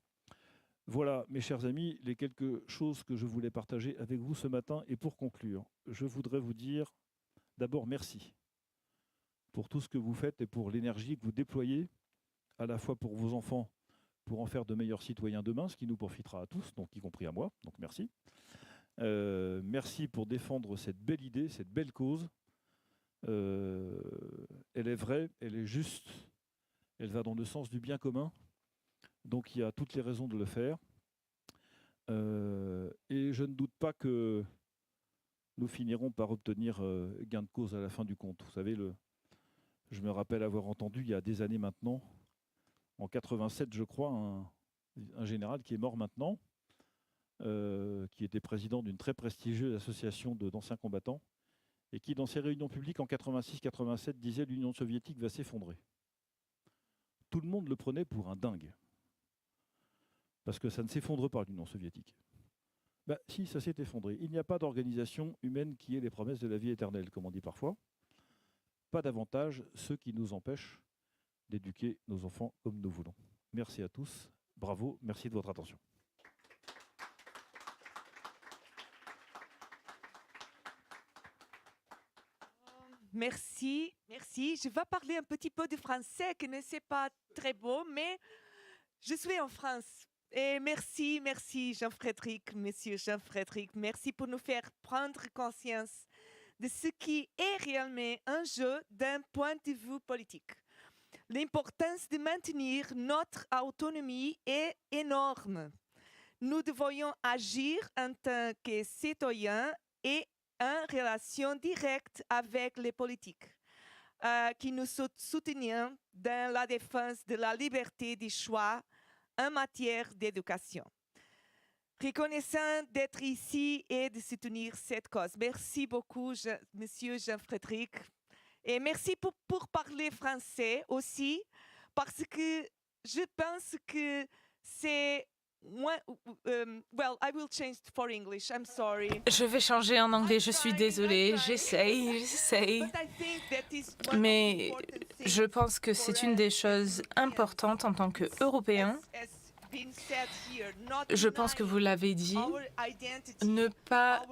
Voilà, mes chers amis, les quelques choses que je voulais partager avec vous ce matin. Et pour conclure, je voudrais vous dire d'abord merci pour tout ce que vous faites et pour l'énergie que vous déployez, à la fois pour vos enfants, pour en faire de meilleurs citoyens demain, ce qui nous profitera à tous, donc y compris à moi. Donc merci. Merci pour défendre cette belle idée, cette belle cause. Elle est vraie, elle est juste, elle va dans le sens du bien commun. Donc il y a toutes les raisons de le faire. Et je ne doute pas que nous finirons par obtenir gain de cause à la fin du compte. Vous savez, je me rappelle avoir entendu il y a des années maintenant, en 87 je crois, un général qui est mort maintenant, qui était président d'une très prestigieuse association d'anciens combattants, et qui dans ses réunions publiques en 86-87 disait « l'Union soviétique va s'effondrer ». Tout le monde le prenait pour un dingue. Parce que ça ne s'effondre pas, l'Union soviétique. Ben, si, ça s'est effondré. Il n'y a pas d'organisation humaine qui ait les promesses de la vie éternelle, comme on dit parfois. Pas davantage ceux qui nous empêchent d'éduquer nos enfants comme nous voulons. Merci à tous. Bravo. Merci de votre attention. Merci, merci. Je vais parler un petit peu de français, qui ne c'est pas très beau, mais je suis en France. Et merci, merci Jean-Frédéric, monsieur Jean-Frédéric. Merci pour nous faire prendre conscience de ce qui est réellement un jeu d'un point de vue politique. L'importance de maintenir notre autonomie est énorme. Nous devons agir en tant que citoyens et en relation directe avec les politiques qui nous soutiennent dans la défense de la liberté du choix en matière d'éducation. Reconnaissant d'être ici et de soutenir cette cause. Merci beaucoup, monsieur Jean-Frédéric. Et merci pour parler français aussi, parce que je pense que c'est... well, I will change for English. I'm sorry. Je vais changer en anglais, je suis désolée, j'essaye. Mais je pense que c'est une des choses importantes en tant qu'Européens. Je pense que vous l'avez dit, ne pas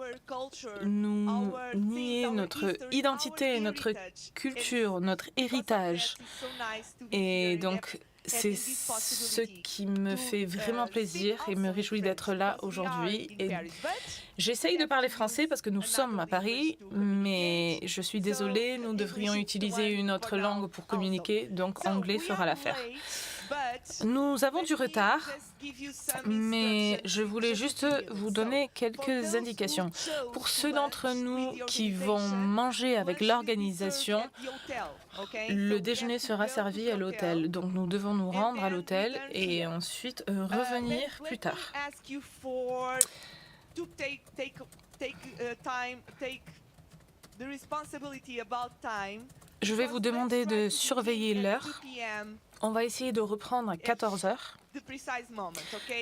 nous nier notre identité, notre culture, notre héritage. Et donc, c'est ce qui me fait vraiment plaisir et me réjouit d'être là aujourd'hui. Et j'essaye de parler français parce que nous sommes à Paris, mais je suis désolée, nous devrions utiliser une autre langue pour communiquer, donc anglais fera l'affaire. Nous avons du retard, mais je voulais juste vous donner quelques indications. Pour ceux d'entre nous qui vont manger avec l'organisation, le déjeuner sera servi à l'hôtel. Donc nous devons nous rendre à l'hôtel et ensuite revenir plus tard. Je vais vous demander de surveiller l'heure. On va essayer de reprendre à 14h.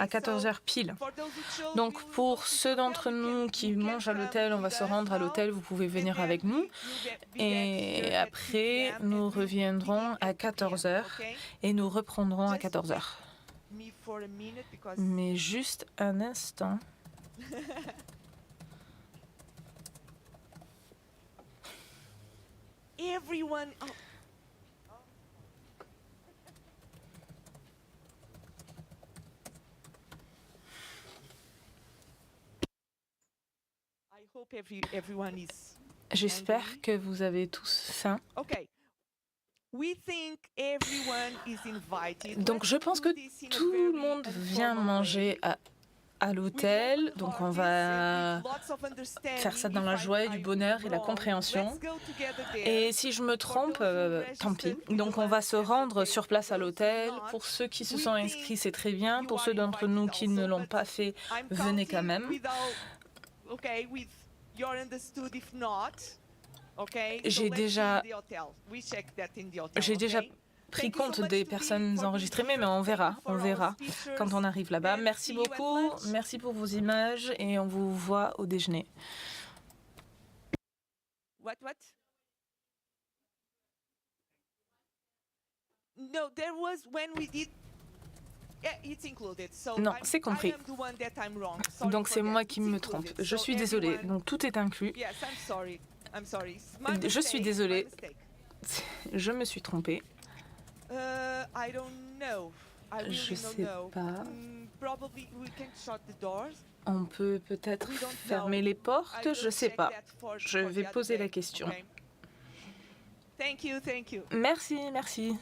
À 14h pile. Donc pour ceux d'entre nous qui mangent à l'hôtel, on va se rendre à l'hôtel, vous pouvez venir avec nous. Et après, nous reviendrons à 14h et nous reprendrons à 14h. Mais juste un instant. J'espère que vous avez tous faim. Donc je pense que tout le monde vient manger à l'hôtel, donc on va faire ça dans la joie et du bonheur et la compréhension. Et si je me trompe, tant pis. Donc on va se rendre sur place à l'hôtel. Pour ceux qui se sont inscrits, c'est très bien. Pour ceux d'entre nous qui ne l'ont pas fait, venez quand même. J'ai déjà pris compte des personnes enregistrées, mais on verra quand on arrive là-bas. Merci beaucoup, merci pour vos images et on vous voit au déjeuner. Non, c'est compris. Donc c'est moi qui me trompe. Je suis désolée. Donc tout est inclus. Je suis désolée. Je me suis trompée. Je sais pas. On peut peut-être fermer les portes, je sais pas. Je vais poser la question. Merci, merci.